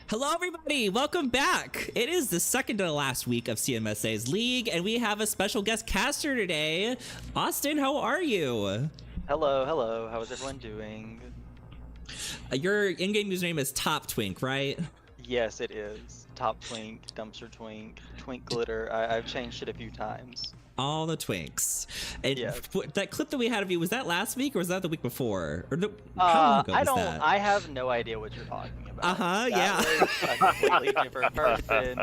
Hello, everybody. Welcome back. It is the second to last week of CMSA's League, and we have a special guest caster today. Austin, how are you? Hello, hello. How is everyone doing? Your in-game username is Top Twink, right? Yes, it is. Top Twink, Dumpster Twink, Twink Glitter. I've changed it a few times. All the twinks. And Yes. that clip that we had of you, was that last week or was that the week before? Or how long ago was that? I have no idea what you're talking about. Uh-huh, That yeah. was a completely different person.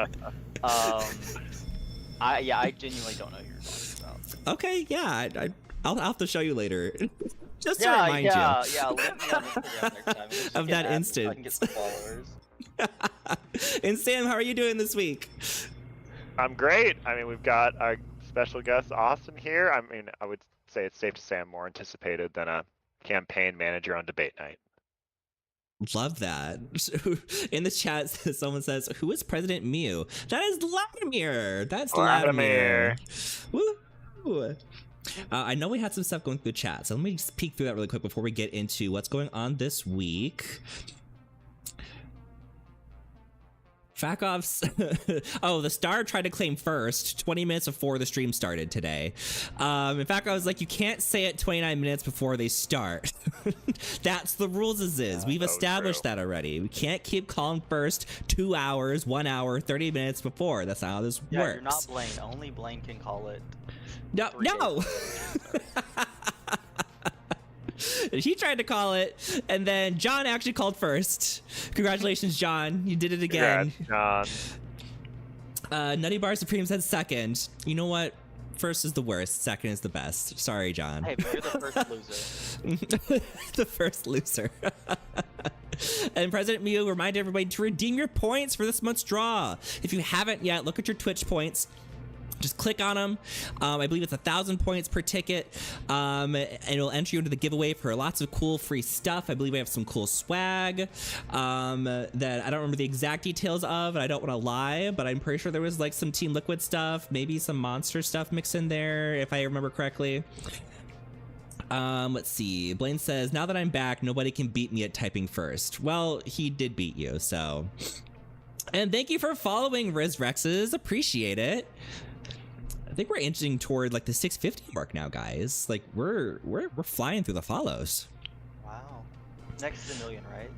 I genuinely don't know who you're talking about. Okay, yeah. I'll have to show you later. Just to Yeah, remind yeah, you. yeah. Link me on Instagram next time. Just Of get that at me instance. so I can get some followers. And Sam, how are you doing this week? I'm great. I mean, we've got our special guest Austin here. I mean, I would say it's safe to say I'm more anticipated than a campaign manager on debate night. Love that. In the chat, someone says, "Who is President Mew?" That is Vladimir. That's Vladimir. Woo! I know we had some stuff going through the chat, so let me just peek through that really quick before we get into what's going on this week. Fakov's oh, the Star tried to claim first 20 minutes before the stream started today. In fact, I was like, you can't say it 29 minutes before they start. That's the rules as is. We've established that already. We can't keep calling first 2 hours, 1 hour, 30 minutes before. That's not how this works. You're not Blaine. Only Blaine can call it. No. He tried to call it, and then John actually called first. Congratulations, John. You did it again. Congrats, John. Nutty Bar Supreme said second. You know what? First is the worst. Second is the best. Sorry, John. Hey, but you're the first loser. The first loser. And President Mew reminded everybody to redeem your points for this month's draw. If you haven't yet, look at your Twitch points. Just click on them. I believe it's 1,000 points per ticket, and it'll enter you into the giveaway for lots of cool free stuff. I believe we have some cool swag that I don't remember the exact details of, and I don't want to lie, but I'm pretty sure there was like some Team Liquid stuff, maybe some Monster stuff mixed in there, if I remember correctly. Let's see. Blaine says, now that I'm back, nobody can beat me at typing first. Well, he did beat you, so. And thank you for following Riz Rexes. Appreciate it. I think we're inching toward like the 650 mark now, guys. Like we're flying through the follows. Wow. Next is 1 million, right?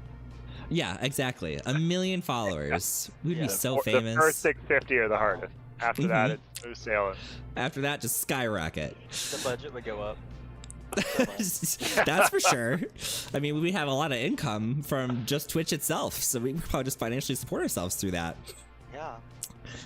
Yeah, exactly. 1 million followers. We'd be so famous. The first 650 are the hardest. After that, it's smooth sailing. After that, just skyrocket. The budget would go up. That's for sure. I mean, we have a lot of income from just Twitch itself, so we could probably just financially support ourselves through that. Yeah.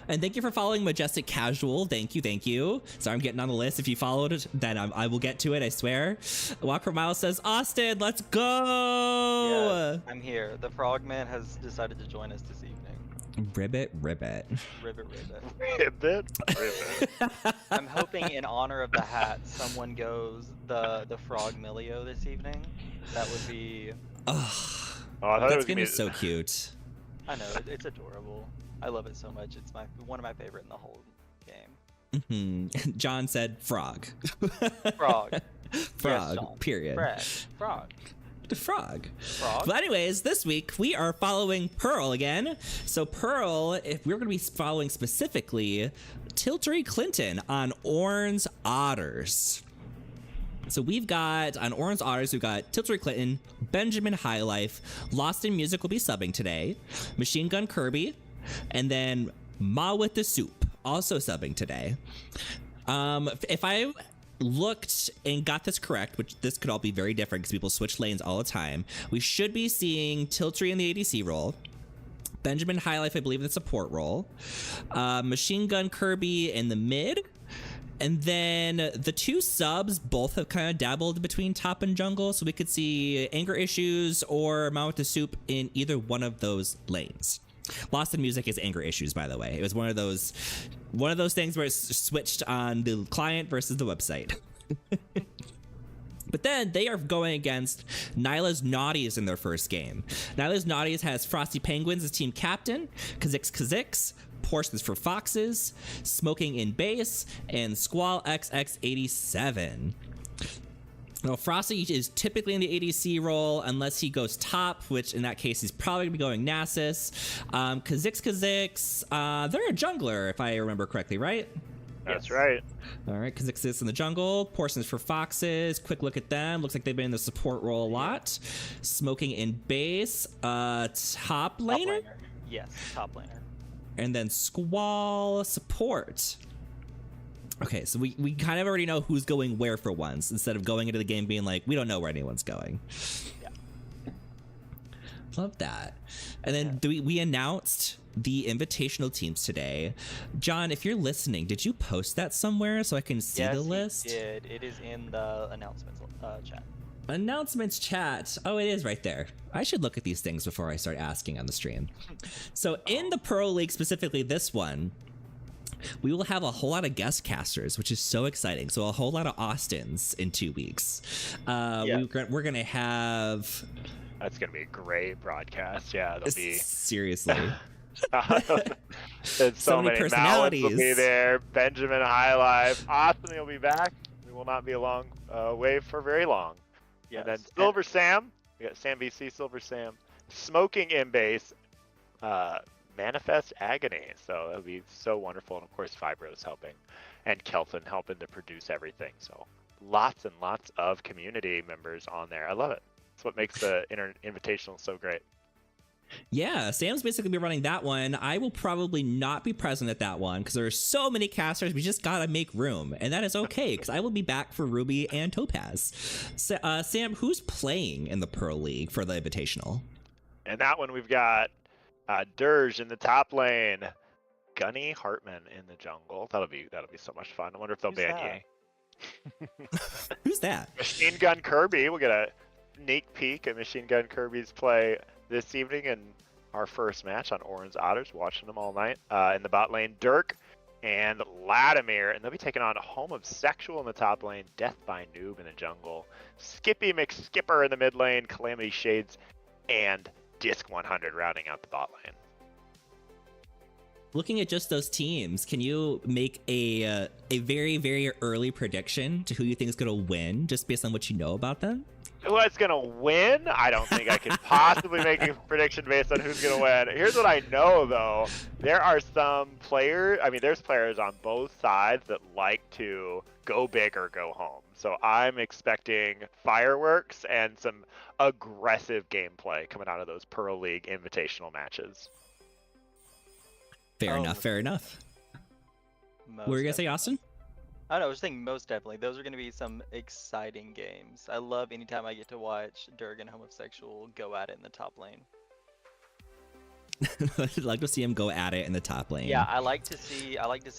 And thank you for following Majestic Casual. Thank you, thank you. Sorry, I'm getting on the list. If you followed it, then I will get to it, I swear. Walker Miles says, Austin, let's go! Yeah, I'm here. The Frogman has decided to join us this evening. Ribbit, ribbit. Ribbit, ribbit. Ribbit, ribbit. I'm hoping in honor of the hat, someone goes the Frog Milio this evening. That would be... Oh, That skin is so cute. I know, it's adorable. I love it so much. It's one of my favorite in the whole game. Mm-hmm. John said frog. Frog. Frog, yes, period. Frog. Frog. Frog. But anyways, this week we are following Pearl again. So Pearl, if we're going to be following specifically Tiltery Clinton on Orange Otters. So we've got, on Orange Otters, we've got Tiltery Clinton, Benjamin Highlife, Lost in Music will be subbing today, Machine Gun Kirby, and then Ma with the Soup, also subbing today. If I looked and got this correct, which this could all be very different because people switch lanes all the time, we should be seeing Tiltery in the ADC role, Benjamin Highlife, I believe, in the support role, Machine Gun Kirby in the mid, and then the two subs both have kind of dabbled between top and jungle, so we could see Anger Issues or Ma with the Soup in either one of those lanes. Lost in Music is Anger Issues, by the way. It was one of those things where it's switched on the client versus the website. But then they are going against Nyla's Naughties in their first game. Nyla's Naughties has Frosty Penguins as team captain, Kha'Zix, Portions for Foxes, Smoking in Base, and Squall XX87. Well, Frosty is typically in the ADC role unless he goes top, which in that case he's probably gonna be going Nasus. Kha'Zix, they're a jungler if I remember correctly, right? That's right. All right, Kha'Zix in the jungle. Portions for Foxes. Quick look at them. Looks like they've been in the support role a lot. Smoking in base. Top laner? Yes, top laner. And then Squall support. Okay, so we kind of already know who's going where for once, instead of going into the game being like, we don't know where anyone's going. Yeah. Love that. And then we announced the invitational teams today. John, if you're listening, did you post that somewhere so I can see the list? Yes, did. It is in the announcements chat. Announcements chat. Oh, it is right there. I should look at these things before I start asking on the stream. So in the Pro League, specifically this one, we will have a whole lot of guest casters, which is so exciting. So a whole lot of Austins in 2 weeks. We're going to have... That's going to be a great broadcast. Yeah, there'll be... Seriously. There's so many personalities. Mallets will be there. Benjamin High Life. Austin will be back. We will not be along away for very long. Yes. And then Silver Sam. We got Sam BC, Silver Sam. Smoking in base. Manifest Agony. So that'll be so wonderful. And of course, Fibro's helping. And Kelton helping to produce everything. So lots and lots of community members on there. I love it. That's what makes the invitational so great. Yeah, Sam's basically be running that one. I will probably not be present at that one because there are so many casters. We just gotta make room, and that is okay because I will be back for Ruby and Topaz. So, Sam, who's playing in the Pearl League for the Invitational? And that one we've got Dirge in the top lane, Gunny Hartman in the jungle. That'll be so much fun. I wonder if they'll ban Yi. Who's that? Machine Gun Kirby. We'll get a sneak peek at Machine Gun Kirby's play this evening in our first match on Orange Otters, watching them all night. In the bot lane, Dirk and Latimer, and they'll be taking on Home of Sexual in the top lane, Death by Noob in the jungle, Skippy McSkipper in the mid lane, Calamity Shades, and Disc 100 rounding out the bot lane. Looking at just those teams, can you make a very, very early prediction to who you think is going to win, just based on what you know about them? Who's going to win? I don't think I can possibly make a prediction based on who's going to win. Here's what I know, though. There are some players, there's players on both sides that like to go big or go home. So I'm expecting fireworks and some aggressive gameplay coming out of those Pearl League Invitational matches. Fair enough. What were you going to say, Austin? I don't know, I was thinking most definitely. Those are going to be some exciting games. I love anytime I get to watch Durg and Homosexual go at it in the top lane. I'd like to see him go at it in the top lane. Yeah, I like to see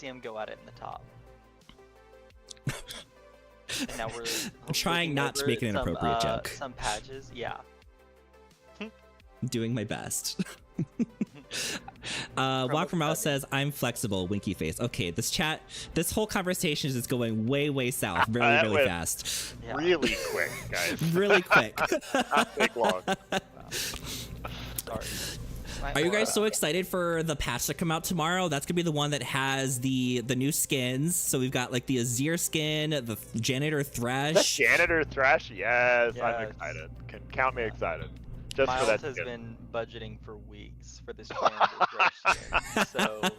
him go at it in the top. And now we're I'm trying not to make an inappropriate joke. Some patches, yeah. I'm doing my best. Walk from Mouse says, I'm flexible, winky face. Okay, this whole conversation is just going way south really fast. Yeah. Really quick, guys. Really quick. Not take long. Sorry. Are you guys so excited for the patch to come out tomorrow? That's gonna be the one that has the new skins. So we've got like the Azir skin, the Janitor Thresh. The Janitor Thresh, yes. I'm excited. Can count me excited. Just Miles for that has skin. been budgeting for weeks for this Janitor Thresh skin. So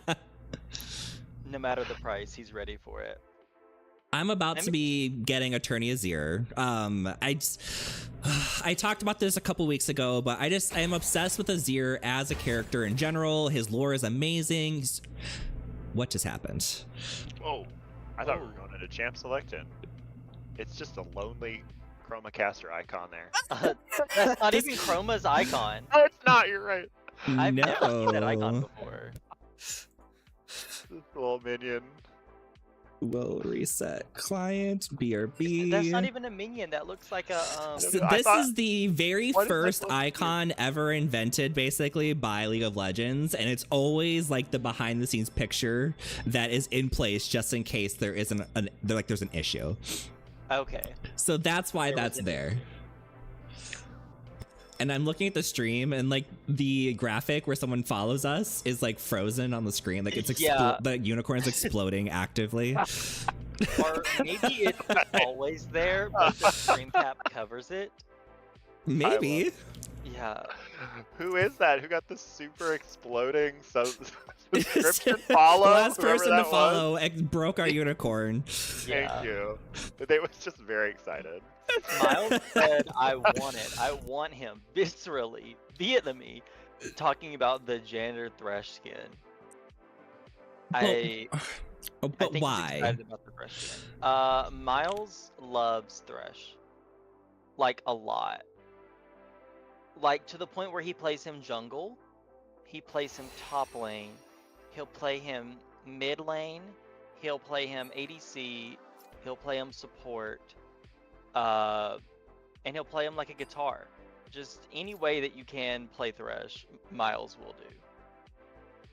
no matter the price, he's ready for it. I'm about to be getting Attorney Azir. I talked about this a couple weeks ago, but I am obsessed with Azir as a character in general. His lore is amazing. What just happened? Whoa. I thought we were going into Champ Select in. It's just a lonely Chroma Caster icon there. That's not even Chroma's icon. Oh, it's not. You're right. I've never seen that icon before. This little minion. Will reset client BRB. That's not even a minion. That looks like a. So this is the very first icon ever invented, basically by League of Legends, and it's always like the behind-the-scenes picture that is in place just in case there isn't there's an issue. Okay. So that's why that's there. And I'm looking at the stream, and like the graphic where someone follows us is like frozen on the screen, like it's the unicorn is exploding actively. Or maybe it's always there, but the screen cap covers it. Maybe. Yeah. Who is that? Who got the super exploding subscription follow? Last Whoever person to that was? follow broke our unicorn. Yeah. Thank you. They was just very excited. Miles said, I want it. I want him viscerally, vehemently, talking about the janitor Thresh skin. I But think he's why? excited about the Thresh skin. Miles loves Thresh. Like, a lot. Like, to the point where he plays him jungle, he plays him top lane, he'll play him mid lane, he'll play him ADC, he'll play him support, and he'll play him like a guitar. Just any way that you can play Thresh, Miles will do.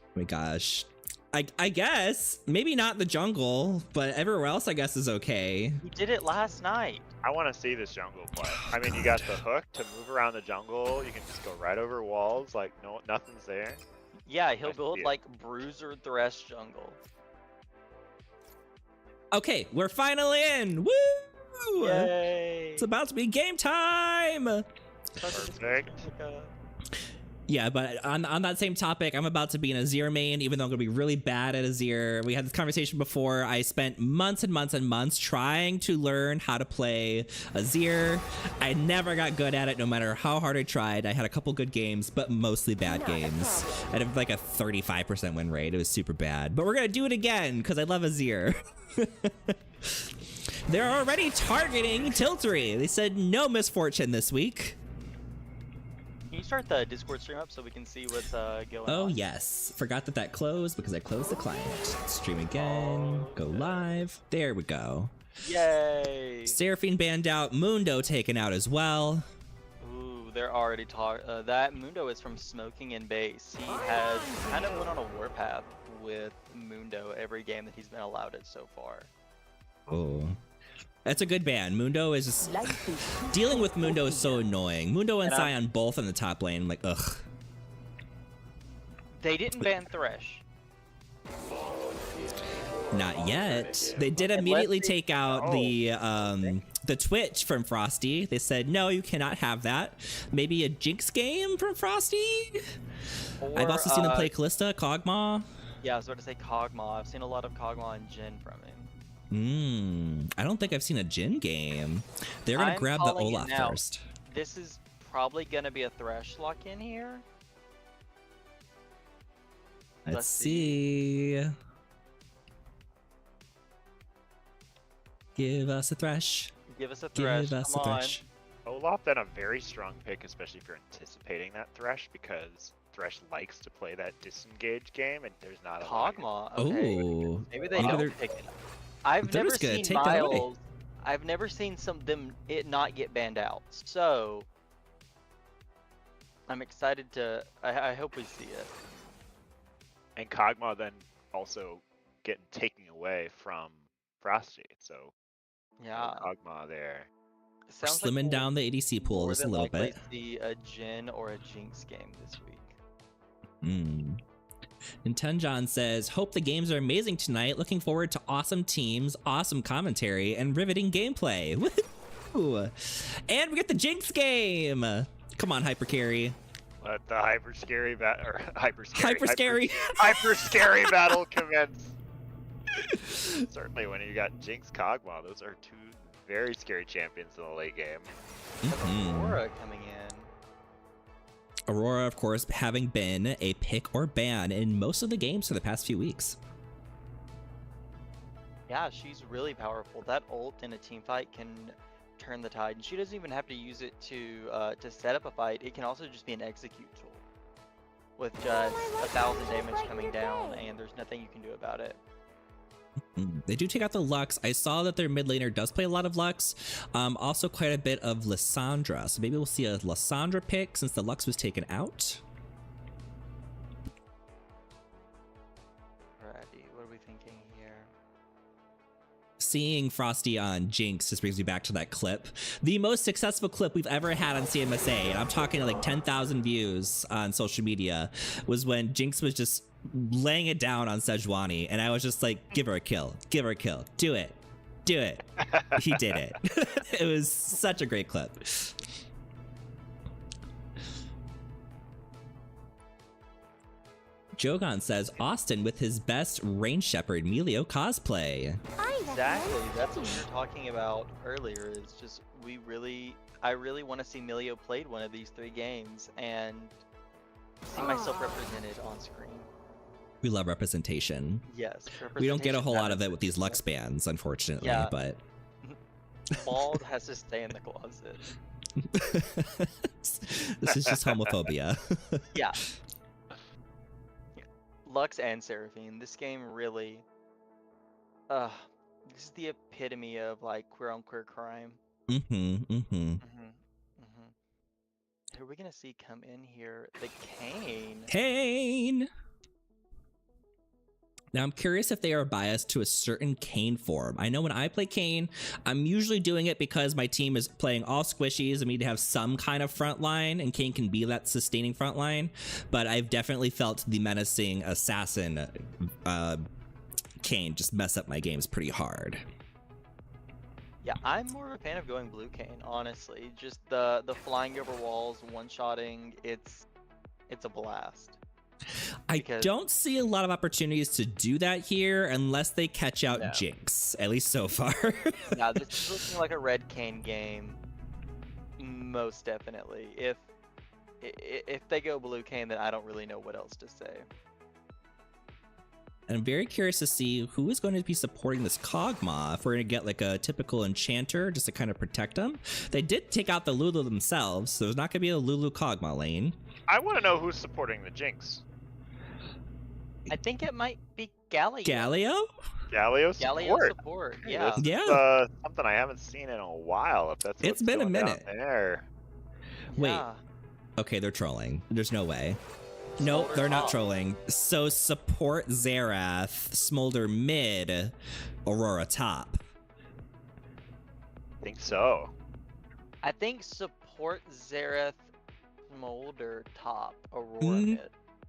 Oh my gosh. I guess maybe not the jungle, but everywhere else I guess is okay. He did it last night. I want to see this jungle play. I mean, you got the hook to move around the jungle. You can just go right over walls, like nothing's there. Yeah, he'll Nice build idea. like Bruiser Thresh jungle. Okay, we're finally in. Woo! Yay! It's about to be game time. Perfect. Yeah, but on that same topic, I'm about to be an Azir main, even though I'm going to be really bad at Azir. We had this conversation before. I spent months and months and months trying to learn how to play Azir. I never got good at it, no matter how hard I tried. I had a couple good games, but mostly bad games. I had like a 35% win rate. It was super bad. But we're going to do it again, because I love Azir. They're already targeting Tiltery. They said no misfortune this week. Can you start the Discord stream up so we can see what's going on? Oh yes, forgot that closed because I closed the client. Stream again, go live. There we go. Yay! Seraphine banned out, Mundo taken out as well. Ooh, they're already talking. That Mundo is from Smoking in Base. He has kind of went on a warpath with Mundo every game that he's been allowed it so far. Oh, that's a good ban. Mundo is just dealing with Mundo is so annoying. Mundo and Sion both in the top lane. I'm like, ugh. They didn't ban Thresh. Not yet. They did immediately take out the Twitch from Frosty. They said, no, you cannot have that. Maybe a Jinx game from Frosty? I've also seen them play Callista, Kog'Maw. Yeah, I was about to say Kog'Maw. I've seen a lot of Kog'Maw and Jhin from him. I don't think I've seen a Jhin game. They're gonna grab the calling it Olaf now. first. This is probably gonna be a Thresh lock in here. Let's see. Give us a Thresh. Give us a Thresh. Give us Come a on. Thresh. Olaf then a very strong pick, especially if you're anticipating that Thresh, because Thresh likes to play that disengage game, and there's not a lot of- Kog'Maw. Okay. Oh, Maybe they maybe don't they're- pick it. I've They're never just gonna seen take that away. Miles. I've never seen it not get banned out. So I'm excited to. I hope we see it. And Kog'Maw then also getting taken away from Frosty, so Yeah. Kog'Maw there. It sounds slimming we'll down the ADC pool more just a than little likely bit. see a Jhin or a Jinx game this week. And Tenjon says, hope the games are amazing tonight. Looking forward to awesome teams, awesome commentary, and riveting gameplay. Woohoo! And we get the Jinx game. Come on, Hyper Carry. Let the hyper scary battle Hyper scary. hyper scary battle commence. Certainly, when you got Jinx Kog'Maw, those are two very scary champions in the late game. Aurora coming in. Aurora, of course, having been a pick or ban in most of the games for the past few weeks. Yeah, she's really powerful. That ult in a team fight can turn the tide, and she doesn't even have to use it to set up a fight. It can also just be an execute tool with just 1,000 damage coming down, and there's nothing you can do about it. They do take out the Lux. I saw that their mid laner does play a lot of Lux. Also quite a bit of Lissandra. So maybe we'll see a Lissandra pick since the Lux was taken out. Alrighty, what are we thinking here? Seeing Frosty on Jinx just brings me back to that clip. The most successful clip we've ever had on CMSA, and I'm talking like 10,000 views on social media, was when Jinx was just laying it down on Sejuani, and I was just like, give her a kill, do it, Do it. He did it. It was such a great clip. Jogon says Austin with his best Rain Shepherd Melio cosplay. Exactly. That's what we were talking about earlier. Is just I really want to see Melio played one of these 3 games and see myself represented on screen. We love representation. Yes. We don't get a whole lot of it with matters. these Lux bands, unfortunately, Yeah. but Bald has to stay in the closet. this is just homophobia. Yeah. Lux and Seraphine. This game really, this is the epitome of like queer on queer crime. Who are we gonna see come in here? The Kane. Kane. Now I'm curious if they are biased to a certain Kane form. I know when I play Kane, I'm usually doing it because my team is playing all squishies and we need to have some kind of front line, and Kane can be that sustaining front line. But I've definitely felt the menacing assassin Kane just mess up my games pretty hard. Yeah, I'm more of a fan of going blue Kane, honestly. Just the flying over walls, one-shotting, it's a blast. I don't see a lot of opportunities to do that here unless they catch out Jinx, at least so far. Yeah, this is looking like a red Kane game, most definitely. If they go blue Kane, then I don't really know what else to say. And I'm very curious to see who is going to be supporting this Kog'Maw. If we're going to get like a typical enchanter just to kind of protect them. They did take out the Lulu themselves, so there's not going to be a Lulu Kog'Maw lane. I want to know who's supporting the Jinx. I think it might be Galio. Galio? Galio support. Yeah. This is, something I haven't seen in a while. If that's it's been a minute. There. Wait. Yeah. Okay, they're trolling. There's no way. No, they're not trolling. So support Xerath, Smolder mid, Aurora top. I think so. I think support Xerath, Smolder top, Aurora mid.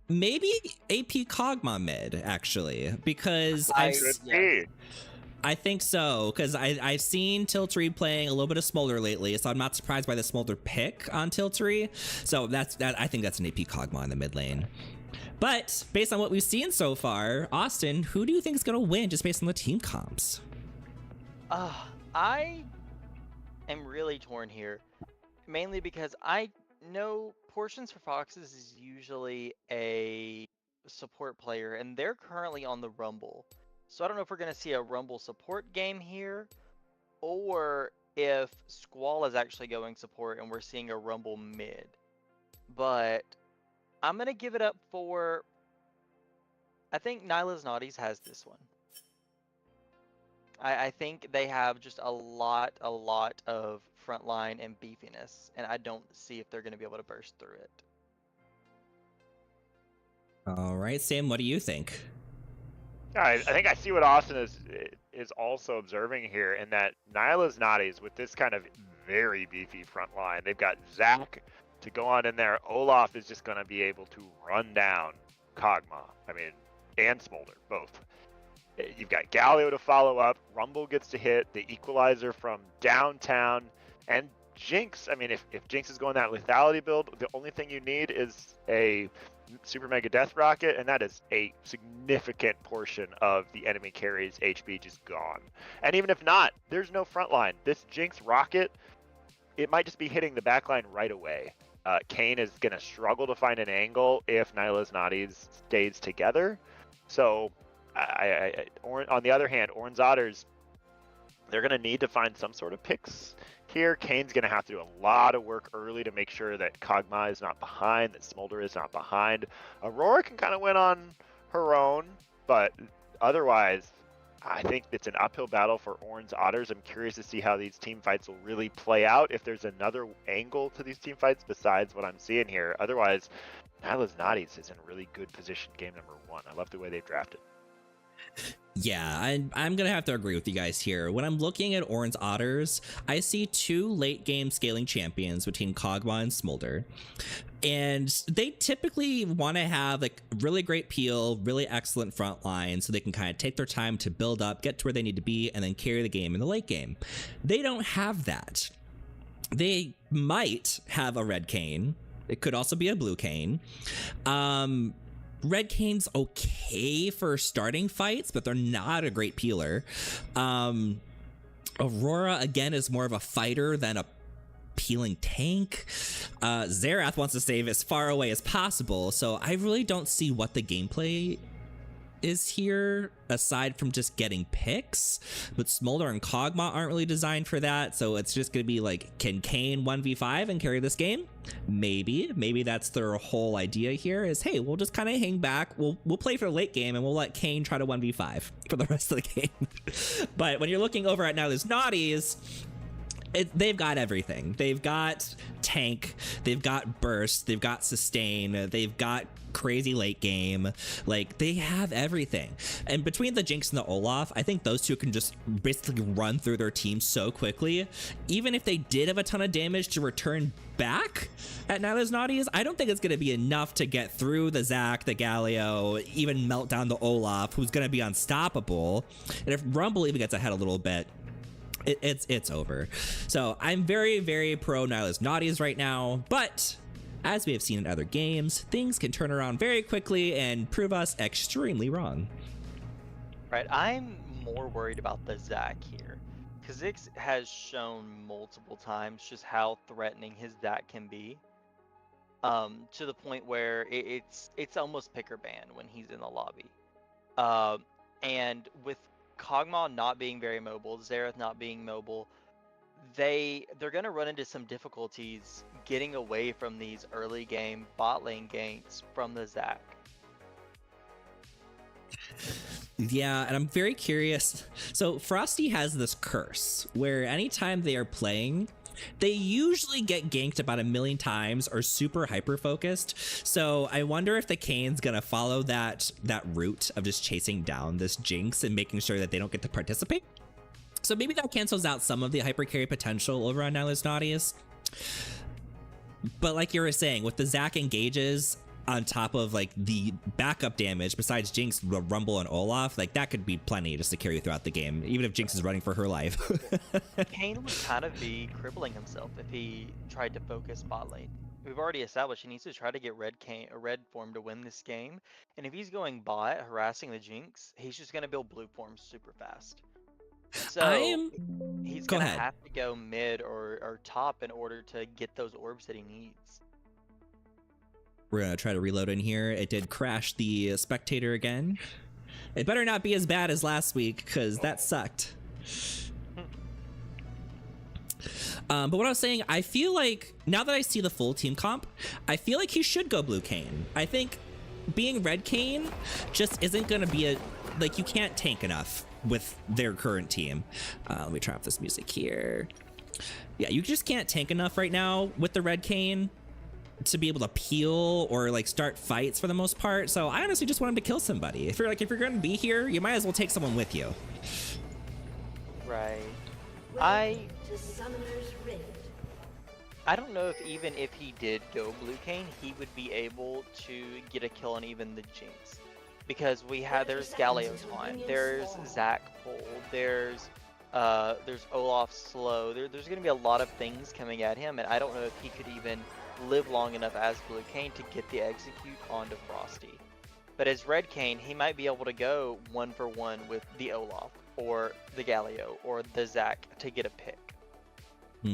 Maybe AP Kog'Maw mid, actually, because I think so, because I've seen Tiltree playing a little bit of Smolder lately, so I'm not surprised by the Smolder pick on Tiltree. So I think that's an AP Kog'Maw in the mid lane. But based on what we've seen so far, Austin, who do you think is going to win just based on the team comps? I am really torn here, mainly because I know Portions for Foxes is usually a support player, and they're currently on the Rumble. So I don't know if we're going to see a Rumble support game here, or if Squall is actually going support and we're seeing a Rumble mid. But I'm going to give it up for, I think Nyla's Naughties has this one. I think they have just a lot of frontline and beefiness, and I don't see if they're going to be able to burst through it. All right, Sam, what do you think? Yeah, I think I see what Austin is also observing here, in that Nyla's Naughties with this kind of very beefy front line. They've got Zach to go on in there. Olaf is just going to be able to run down Kog'Maw. I mean, and Smolder, both. You've got Galio to follow up. Rumble gets to hit the equalizer from downtown, and Jinx. I mean, if Jinx is going that lethality build, the only thing you need is a Super Mega Death Rocket, and that is a significant portion of the enemy carry's HP just gone. And even if not, there's no front line. This Jinx Rocket, it might just be hitting the back line right away. Kane is going to struggle to find an angle if Nyla's Naughties stays together. So on the other hand, Orange Otters, they're going to need to find some sort of picks here. Kane's going to have to do a lot of work early to make sure that Kog'Maw is not behind, that Smolder is not behind. Aurora can kind of win on her own, but otherwise, I think it's an uphill battle for Orange Otters. I'm curious to see how these team fights will really play out, if there's another angle to these team fights besides what I'm seeing here. Otherwise, Nyla's Naughties is in a really good position game number 1. I love the way they've drafted. Yeah, I'm gonna have to agree with you guys here. When I'm looking at Orange Otters, I see two late game scaling champions between Kog'Maw and Smolder. And they typically want to have like really great peel, really excellent front line, so they can kind of take their time to build up, get to where they need to be, and then carry the game in the late game. They don't have that. They might have a red cane. It could also be a blue cane. Red Cane's okay for starting fights, but they're not a great peeler. Aurora, again, is more of a fighter than a peeling tank. Xerath wants to save as far away as possible, so I really don't see what the gameplay is here aside from just getting picks. But Smolder and Kog'Maw aren't really designed for that, so it's just gonna be like, can Kane 1v5 and carry this game? Maybe that's their whole idea here is, hey, we'll just kind of hang back, we'll play for the late game and we'll let Kane try to 1v5 for the rest of the game. But when you're looking over at now there's Naughties, they've got everything. They've got tank, they've got burst, they've got sustain, they've got crazy late game. Like, they have everything. And between the Jinx and the Olaf, I think those two can just basically run through their team so quickly. Even if they did have a ton of damage to return back at Nyla's Naughties, I don't think it's going to be enough to get through the Zac, the Galio, even melt down the Olaf, who's going to be unstoppable. And if Rumble even gets ahead a little bit, it's over. So I'm very, very pro Nyla's Naughties right now, but as we have seen in other games, things can turn around very quickly and prove us extremely wrong. Right, I'm more worried about the Zac here, because Zix has shown multiple times just how threatening his Zac can be, to the point where it's almost pick or ban when he's in the lobby. And with Kog'Maw not being very mobile, Xerath not being mobile, they're going to run into some difficulties getting away from these early game bot lane ganks from the Zac. Yeah, and I'm very curious. So Frosty has this curse where anytime they are playing, they usually get ganked about 1,000,000 times or super hyper focused. So I wonder if the Kane's gonna follow that route of just chasing down this Jinx and making sure that they don't get to participate. So maybe that cancels out some of the hyper carry potential over on Nyla's Naughties. But like you were saying, with the Zac engages on top of like the backup damage besides Jinx, Rumble, and Olaf, like that could be plenty just to carry you throughout the game, even if Jinx is running for her life. Kane would kind of be crippling himself if he tried to focus bot lane. We've already established he needs to try to get red form to win this game, and if he's going bot harassing the Jinx, he's just gonna build blue form super fast. So he's gonna have to go mid or top in order to get those orbs that he needs. We're gonna try to reload in here. It did crash the spectator again. It better not be as bad as last week, because that sucked. But what I was saying, I feel like now that I see the full team comp, I feel like he should go blue Kayn. I think being red Kayn just isn't gonna be like, you can't tank enough with their current team. Let me turn off this music here. Yeah, you just can't tank enough right now with the red Kayn to be able to peel or like start fights for the most part. So I honestly just want him to kill somebody. If you're going to be here, you might as well take someone with you. Right. I don't know if even if he did go blue Kayn, he would be able to get a kill on even the Jinx, because there's Galio's on, there's Zac pull, there's Olaf slow. There's going to be a lot of things coming at him, and I don't know if he could even live long enough as blue Kayn to get the execute onto Frosty. But as red Kayn, he might be able to go 1-for-1 with the Olaf or the Galio or the Zac to get a pick. I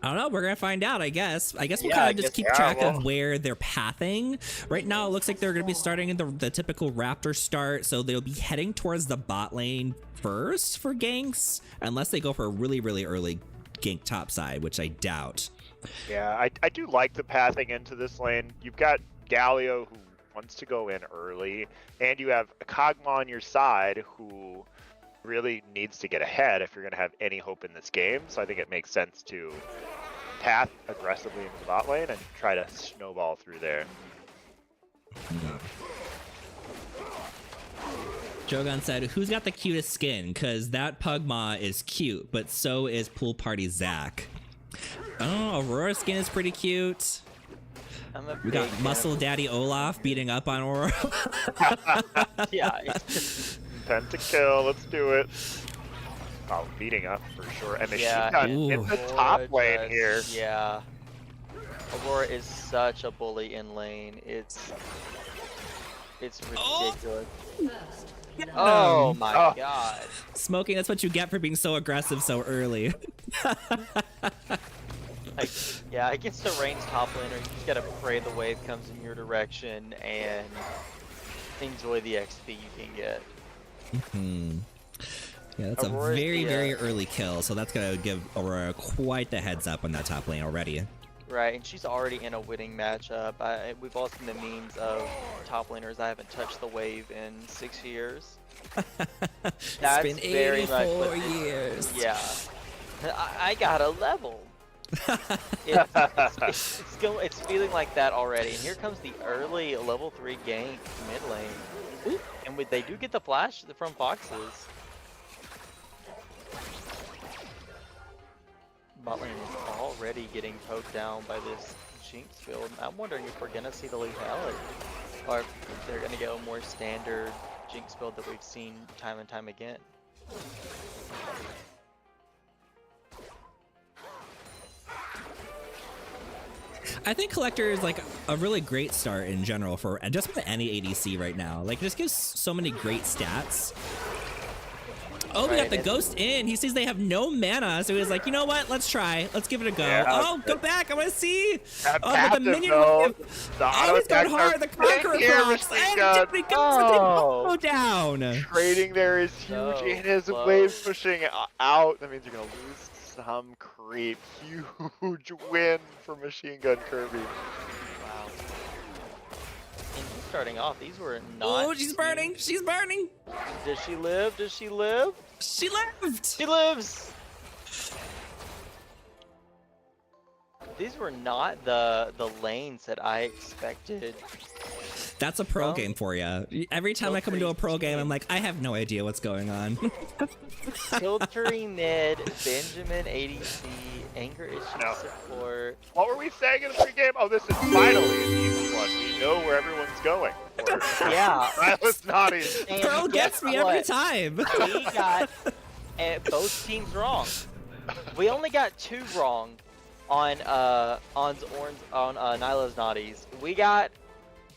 don't know. We're gonna find out, I guess. We'll kind of just keep track of where they're pathing. Right now, it looks like they're gonna be starting in the typical Raptor start, so they'll be heading towards the bot lane first for ganks, unless they go for a really, really early gank topside, which I doubt. Yeah, I do like the pathing into this lane. You've got Galio, who wants to go in early, and you have a Kog'Maw on your side who really needs to get ahead if you're going to have any hope in this game. So I think it makes sense to path aggressively into the bot lane and try to snowball through there. Drogon said, who's got the cutest skin? Because that Pugma is cute, but so is Pool Party Zach. Oh, Aurora's skin is pretty cute. We got Muscle Daddy Olaf beating up on Aurora. Yeah. It's just... Pentakill, let's do it. Oh, beating up for sure. And Machine Yeah, Gun in the top lane here. Yeah. Aurora is such a bully in lane. It's ridiculous. Oh my god. Smoking, that's what you get for being so aggressive so early. Yeah, against a ranged top laner, you just gotta pray the wave comes in your direction and enjoy the XP you can get. Yeah, that's Aurora's a very early kill, so that's gonna give Aurora quite the heads up on that top lane already. Right, and she's already in a winning matchup. We've all seen the memes of top laners I haven't touched the wave in 6 years. It's been 84 years. Yeah. I got a level. It's feeling like that already. And here comes the early level 3 gank mid lane. Ooh, and they do get the flash from Foxes. Bot lane is already getting poked down by this Jinx build. I'm wondering if we're gonna see the lethality, or if they're gonna go more standard Jinx build that we've seen time and time again. I think Collector is like a really great start in general for just about any ADC right now. Like, it just gives so many great stats. Oh, we got the Ghost in. He sees they have no mana, so he's like, you know what? Let's try. Let's give it a go. Yeah, oh, go back. I want to see. But the minion wave. Oh, he's going hard. The Conqueror procs. And Tiffany goes with the combo down. Trading there is huge, and his waves pushing out. That means you're going to lose some creep. Huge win for Machine Gun Kirby. Wow. And starting off, these were not... Oh, she's burning. She's burning. Does she live? Does she live? She lived. She lives. These were not the lanes that I expected. That's a pro game for you. Every time I come into a pro game, I'm like, I have no idea what's going on. Tiltery mid, Benjamin ADC, anger issue support. What were we saying in the pregame? Oh, this is finally an easy one. We know where everyone's going. Yeah. That was not easy. Pearl gets me every time. We got both teams wrong. We only got 2 wrong on Nyla's Naughties. We got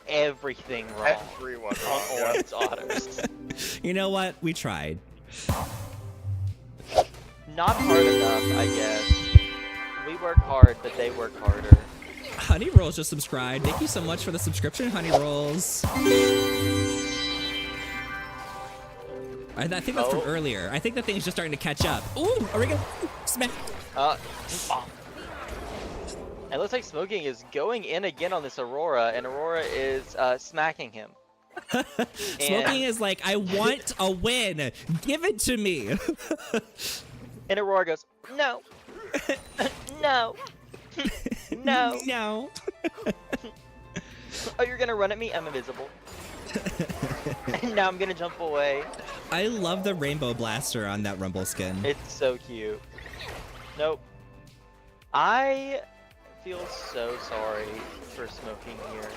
everything wrong. Everyone on Orange Otters. You know what? We tried. Not hard enough, I guess. We work hard, but they work harder. Honey Rolls just subscribed. Thank you so much for the subscription, Honey Rolls. I think that's from earlier. I think the thing's just starting to catch up. Ooh, are we gonna smack? It looks like Smoking is going in again on this Aurora, and Aurora is smacking him. Smoking is like, I want a win. Give it to me. And Aurora goes, no. No. No. No. Oh, you're gonna run at me? I'm invisible. And now I'm gonna jump away. I love the rainbow blaster on that Rumble skin. It's so cute. Nope. I feel so sorry for Smoking here.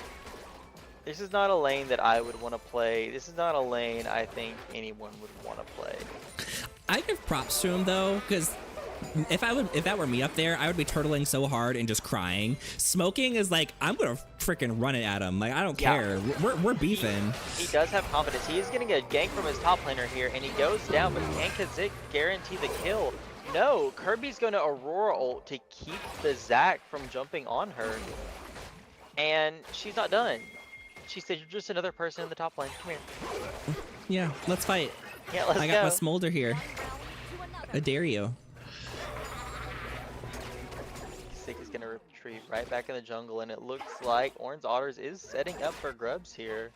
This is not a lane that I would want to play. This is not a lane I think anyone would want to play. I give props to him though, because if that were me up there, I would be turtling so hard and just crying. Smoking is like, I'm gonna freaking run it at him. Like, I don't care. We're beefing. He does have confidence. He is getting a gank from his top laner here, and he goes down, but can Kazik guarantee the kill? No, Kirby's going to Aurora ult to keep the Zac from jumping on her. And she's not done. She said, you're just another person in the top lane. Come here. Yeah, let's fight. Yeah, let's go. I got my smolder here. I dare you. Sick is going to retreat right back in the jungle, and it looks like Orange Otters is setting up for grubs here.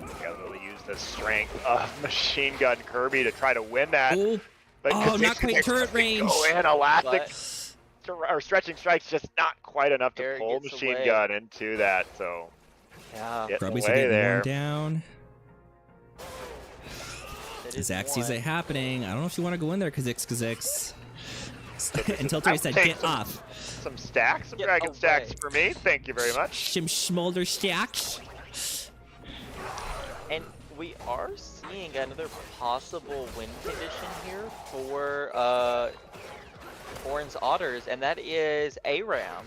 You gotta really use the strength of Machine Gun Kirby to try to win that. Ooh. But not quite turret range. Go in, elastic or stretching strikes, just not quite enough to pull Machine Gun into that. So yeah, Grubbies are getting worn down. That is Zach sees one. it happening. I don't know if you want to go in there, Kazix. Until I'll Tori said, take get some- off. Some stacks, some Get dragon stacks away. for me. Thank you very much. Some smolder stacks. And we are seeing another possible win condition here for Orange Otters, and that is ARAM.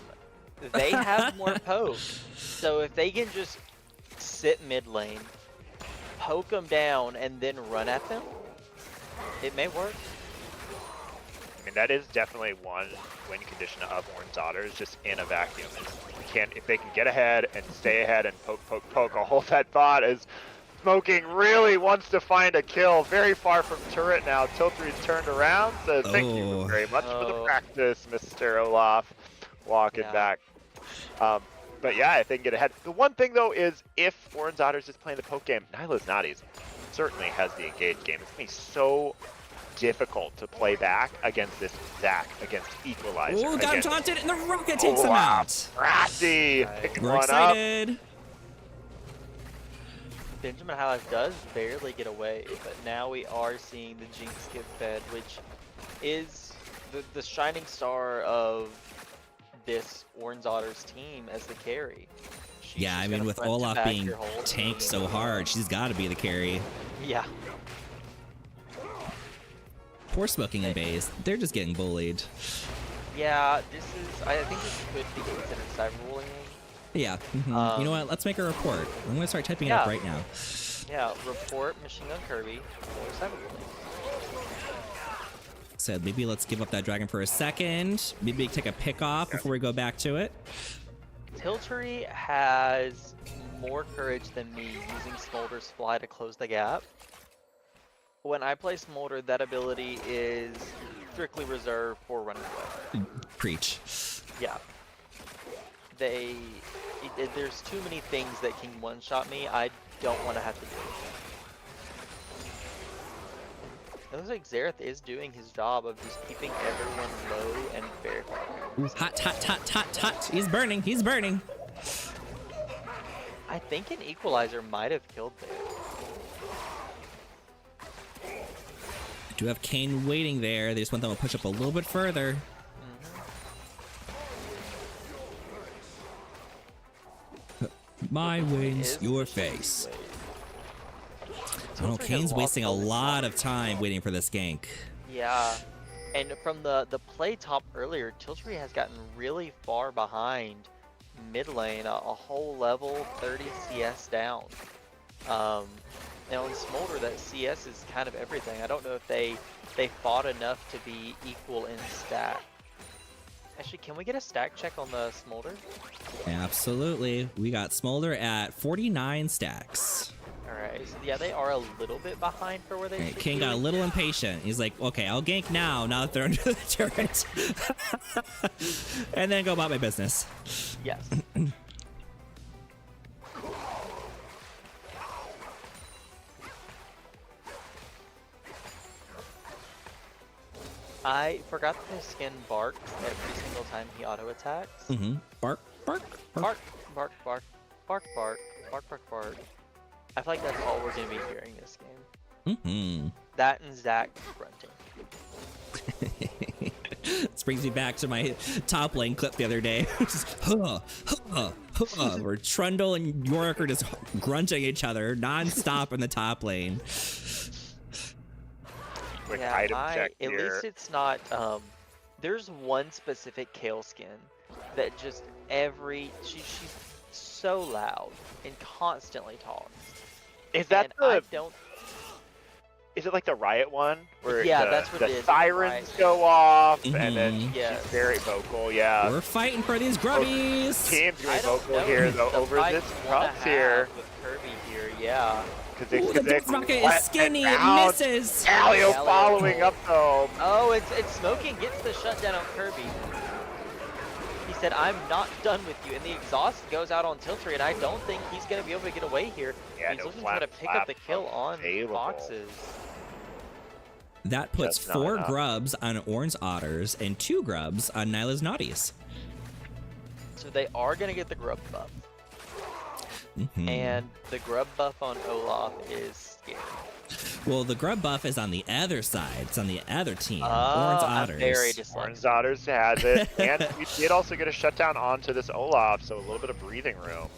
They have more poke, so if they can just sit mid lane, poke them down, and then run at them, it may work. I mean, that is definitely one win condition of Orange Otters, just in a vacuum. If they can get ahead and stay ahead and poke, I'll hold that thought as Smoking really wants to find a kill. Very far from turret now. Tiltry's turned around, so thank you very much for the practice, Mr. Olaf. Walking back. But yeah, if they can get ahead. The one thing though is if Orange Otters is playing the poke game, Nyla's Naughties certainly has the engaged game. It's going to be so difficult to play back against this Zach, against Equalizer. Oh, got him taunted, and the rocket takes him out. Brassy picking We're one excited. up. Benjamin Highlight does barely get away, but now we are seeing the Jinx get fed, which is the shining star of this Orange Otters team as the carry. Yeah, I mean, with Olaf being tanked so hard, she's got to be the carry. Yeah. Poor Smoking and Baze. They're just getting bullied. Yeah, I think this could be considered cyberbullying. Yeah. You know what? Let's make a report. I'm going to start typing it up right now. Yeah, report Machine Gun Kirby for cyberbullying. Said maybe let's give up that dragon for a second. Maybe take a pick off before we go back to it. Tiltry has more courage than me using Smolder's Fly to close the gap. When I play Smolder, that ability is strictly reserved for running away. Preach. Yeah. There's too many things that can one-shot me. I don't want to have to do it. It looks like Xerath is doing his job of just keeping everyone low and very far. Ooh, hot, hot, hot, hot, hot. He's burning. He's burning. I think an Equalizer might have killed there. I do have Kane waiting there. They just want them to push up a little bit further. My wings, your face. I don't know, Kane's wasting a lot of time waiting for this gank. Yeah, and from the play top earlier, Tiltry has gotten really far behind mid lane, a whole level 30 CS down. Now in Smolder, that CS is kind of everything. I don't know if they fought enough to be equal in stack. Actually, can we get a stack check on the Smolder? Absolutely. We got Smolder at 49 stacks. Alright, so yeah, they are a little bit behind for where they should King be. got a little impatient. He's like, okay, I'll gank now that they're under the turret. And then go about my business. Yes. I forgot that his skin barks every single time he auto attacks. Bark, bark, Bark, bark, bark, bark, bark, bark, bark, bark. I feel like that's all we're gonna be hearing this game. That and Zach grunting. This brings me back to my top lane clip the other day. Just, where Trundle and Yorick are just grunting each other non-stop in the top lane. Quick Yeah, item check at here. least it's not. There's one specific Kale skin that just she's so loud and constantly talks. Is that I the? don't. Is it like the Riot one where that's what it the is, sirens Riot. go off and then Yes. she's very vocal? Yeah. We're fighting for these grubbies. Team's I going don't vocal know here if though the over fight this we wanna cross here. have with Kirby here, yeah. Ooh, the Death Rocket is skinny. It misses. Alio Galio. following up though. Oh, it's Smoking gets the shutdown on Kirby. He said, "I'm not done with you," and the exhaust goes out on Tiltry, and I don't think he's gonna be able to get away here. Yeah, he's no looking to try to pick up the kill on available. Foxes. That puts Just not 4 enough. grubs on Orange Otters and 2 grubs on Nyla's Naughties. So they are gonna get the grub buff. And the grub buff on Olaf is scary. Well, the grub buff is on the other side. It's on the other team. Orange I'm Otters. very Orange dyslexic. Otters has it, and we did also get a shutdown onto this Olaf, so a little bit of breathing room.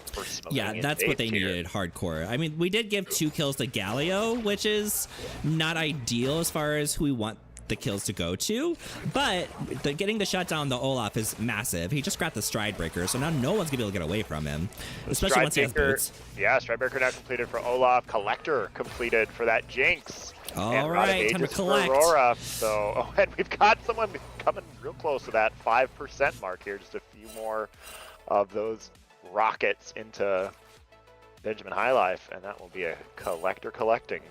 For smoking Yeah, and that's what they base here. needed hardcore. I mean, we did give 2 kills to Galio, which is not ideal as far as who we want the kills to go to, but getting the shutdown on the Olaf is massive. He just grabbed the Stride Breaker, so now no one's gonna be able to get away from him, especially once he has boots. Yeah, Stride Breaker now completed for Olaf. Collector completed for that Jinx. All right, time to collect. Aurora. So, and we've got someone coming real close to that 5% mark here. Just a few more of those rockets into Benjamin Highlife, and that will be a Collector collecting.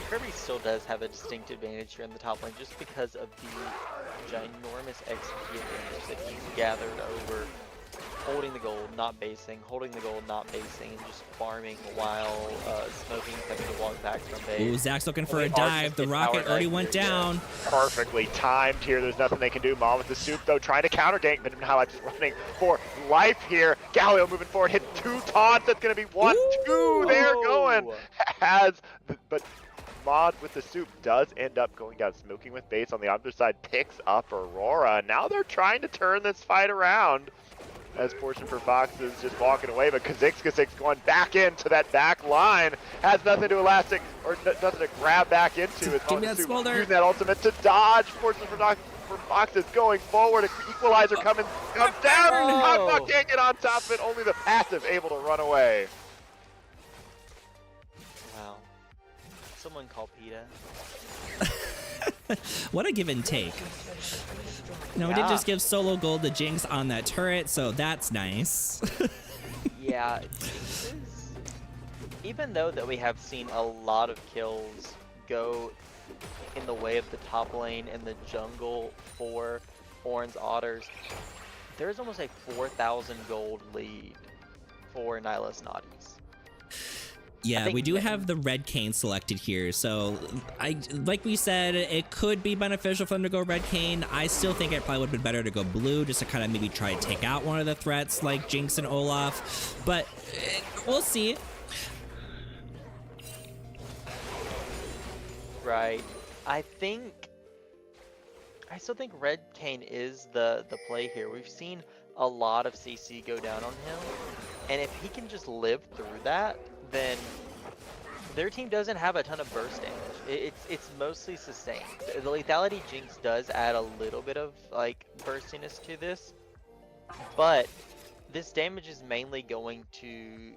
Kirby still does have a distinct advantage here in the top lane just because of the ginormous XP advantage that he's gathered over holding the gold, not basing, holding the gold, not basing, and just farming while Smoking having to walk back from base. Ooh, Zach's looking for a Really hard to dive. The get rocket power already back went here, yeah. down. Perfectly timed here. There's nothing they can do. Maul with the soup, though, trying to counter gank. Benjamin Highlife just running for life here. Galio moving forward, hit 2 taunts. That's going to be 1, 2. They're going. But Mod with the soup does end up going down. Smoking with base on the other side picks up Aurora. Now they're trying to turn this fight around. As Fortune for Fox is just walking away, but Kha'Zix going back into that back line. Has nothing to elastic, or nothing to grab back into. It's Give me that smolder. using that ultimate to dodge. Fortune for Fox is going forward. Equalizer comes down. Hotbuck can't get on top of it. Only the passive able to run away. Wow. Someone call PETA. What a give and take. No, we did Yeah. just give solo gold to Jinx on that turret, so that's nice. Yeah, Jinxes, even though that we have seen a lot of kills go in the way of the top lane and the jungle for Orange Otters, there's almost a 4,000 gold lead for Nihilus Naughties. Yeah, we do have the red cane selected here, so like we said, it could be beneficial for them to go red cane. I still think it probably would have been better to go blue, just to kind of maybe try to take out one of the threats like Jinx and Olaf, but we'll see. Right. I still think red cane is the play here. We've seen a lot of CC go down on him, and if he can just live through that, then their team doesn't have a ton of burst damage. It's mostly sustained. The lethality Jinx does add a little bit of like burstiness to this, but this damage is mainly going to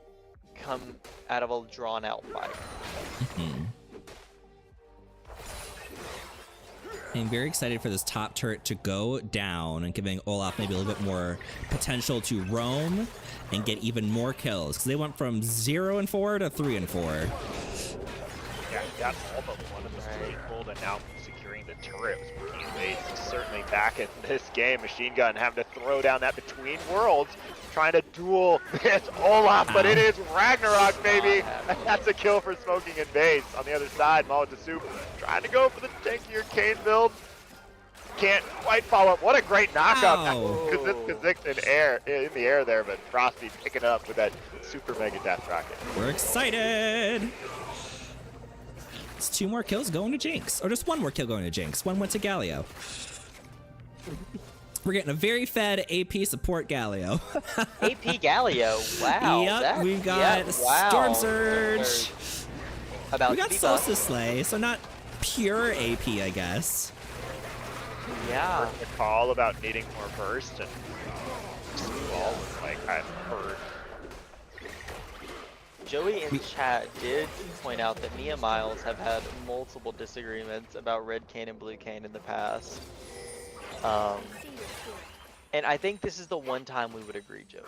come out of a drawn out fight. I'm very excited for this top turret to go down and giving Olaf maybe a little bit more potential to roam and get even more kills, because they went from 0 and 4 to 3 and 4. Yeah, got all but one of the straight pulled, and now securing the turret. Base certainly back in this game. Machine Gun having to throw down that between worlds, trying to duel this Olaf, but it is Ragnarok, baby. That's a kill for Smoking and Base. On the other side, Maul with the soup trying to go for the tankier Kane build. Can't quite follow up. What a great knockout. Kha'Zix in the air there, but Frosty picking it up with that super mega death rocket. We're excited. It's 2 more kills going to Jinx, or just 1 more kill going to Jinx. 1 went to Galio. We're getting a very fed AP support Galio. AP Galio, wow. Yep, we've got Storm Surge. About We got to be Solstice Slay, so not pure AP, I guess. Yeah. The call about needing more burst, and all like I've heard. Joey in chat did point out that me and Miles have had multiple disagreements about red cane and blue cane in the past. And I think this is the one time we would agree, Joey.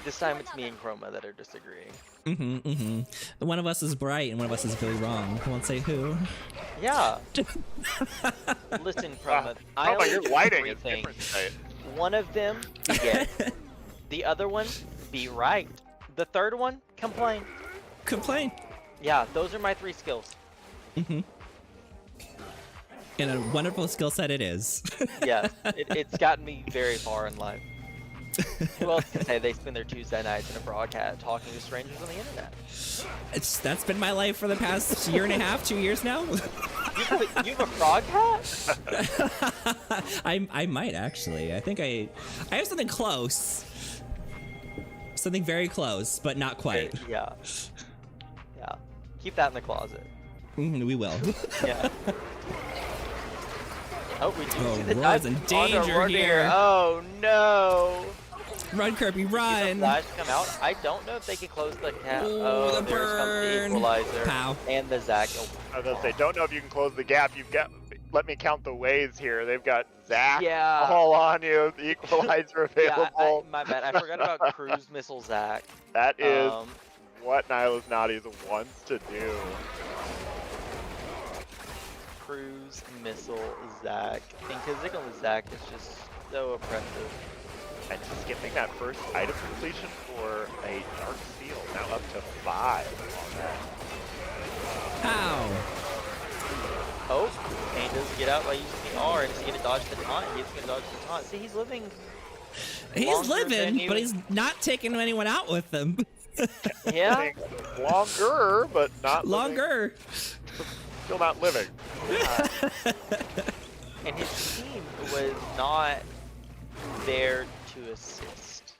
This time it's me and Chroma that are disagreeing. One of us is bright and one of us is very wrong. I won't say who. Yeah. Listen, Chroma, I only your do lighting 3 is things. different tonight. One of them, be gay. The other one, be right. The third one, complain. Complain. Yeah, those are my 3 skills. And a wonderful skill set it is. Yes, it's gotten me very far in life. Well, say they spend their Tuesday nights in a broadcast talking to strangers on the internet. That's been my life for the past year and a half, 2 years now. You have a frog hat? I might actually. I think I have something close. Something very close, but not quite. Yeah. Yeah. Keep that in the closet. We will. Yeah. Oh, we do see the Roar's dive in onto danger Roar here. Oh no! Run, Kirby, Did run! the flash come out? I don't know if they can close the cap. Ooh, Oh, the there's comes the burn. equalizer. Pow. And the Zac. Oh, I was gonna say, don't know if you can close the gap. You've got. Let me count the waves here. They've got Zac yeah. all on you. The equalizer available. Yeah, my bad. I forgot about cruise missile Zac. That is what Nyla's Naughties wants to do. Cruise missile Zac. And Kazik with Zac is just so oppressive. And skipping that first item completion for a Dark Seal. Now up to 5 on that. How? Oh, and he doesn't get out by using the R, and he's gonna dodge the taunt. He's gonna dodge the taunt. See, he's living. He's living, but he's not taking anyone out with him. Yeah. Longer, but not Longer. Still not living. And his team was not there to assist.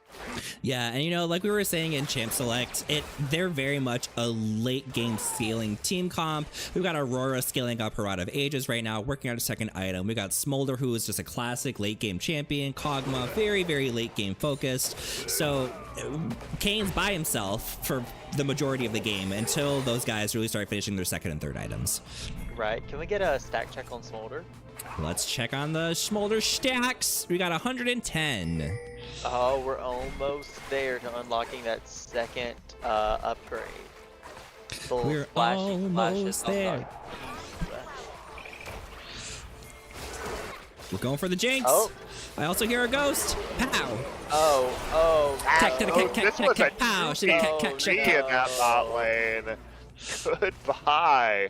Yeah, and you know, like we were saying in Champ Select, they're very much a late game scaling team comp. We've got Aurora scaling up her Rod of Ages right now, working on a second item. We got Smolder, who is just a classic late game champion. Kog'Maw, very, very late game focused. So Kane's by himself for the majority of the game until those guys really start finishing their second and third items. Right. Can we get a stack check on Smolder? Let's check on the Smolder stacks. We got 110. Oh, we're almost there to unlocking that second upgrade. We're almost there. We're going for the Jinx. Oh. I also hear a ghost. Pow. Oh. This was a pow. in that bot lane. Goodbye.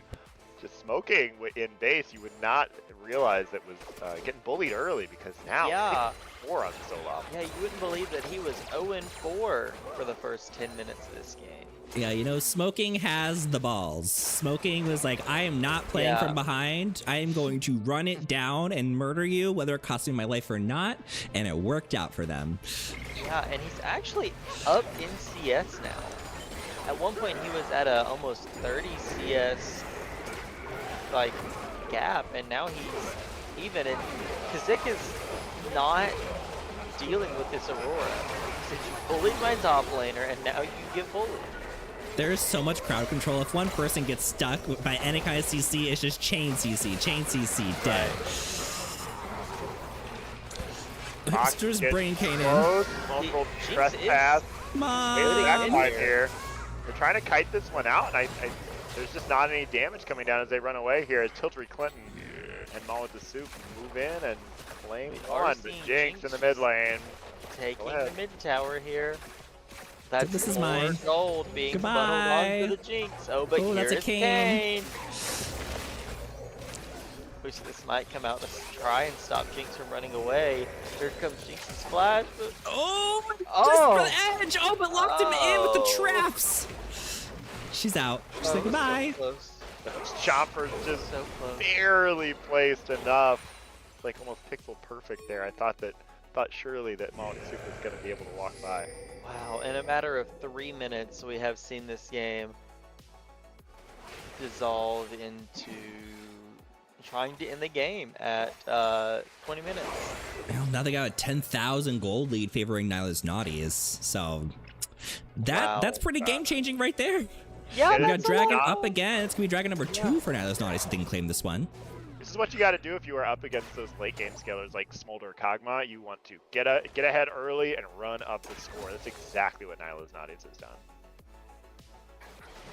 Just smoking in base, you would not realize it was getting bullied early because now Yeah. 4 on solo. Yeah, you wouldn't believe that he was 0-4 for the first 10 minutes of this game. Yeah, you know, Smoking has the balls. Smoking was like, I am not playing from behind. I am going to run it down and murder you, whether it costs me my life or not. And it worked out for them. Yeah, and he's actually up in CS now. At one point, he was at a almost 30 CS like gap, and now he's even. And Kazik is not dealing with this Aurora. He said, you bullied my top laner, and now you get bullied. There's so much crowd control. If one person gets stuck by any kind of CC, it's just chain CC, dead. There's Brain Cane in. Multiple trespass. Come That's on. why here. They're trying to kite this one out, and there's just not any damage coming down as they run away here as Tiltry Clinton and Maul with the Soup move in and claim on the Jinx in the mid lane. Taking the mid tower here. That's this is more mine. gold being Goodbye. funneled onto the Jinx. Oh, but That's a here's Kane. Wish this might come out to try and stop Jinx from running away. Here comes Jinx's splash. But... Oh, Oh. just for the edge. Oh, but locked him in with the traps. She's out. She's like, goodbye. So close. Chopper's just So close. barely placed enough. Like almost pixel perfect there. I thought surely that Maul with the Soup was going to be able to walk by. Wow, in a matter of 3 minutes, we have seen this game dissolve into trying to end the game at 20 minutes. Well, now they got a 10,000 gold lead favoring Nyla's Naughties. So that's pretty game changing right there. Yeah, We got that's Dragon a lot. up again. It's gonna be Dragon number 2 for Nyla's Naughties if they can claim this one. This is what you got to do if you are up against those late game scalers like Smolder or Kog'Maw. You want to get ahead early and run up the score. That's exactly what Nyla's Naughties has done.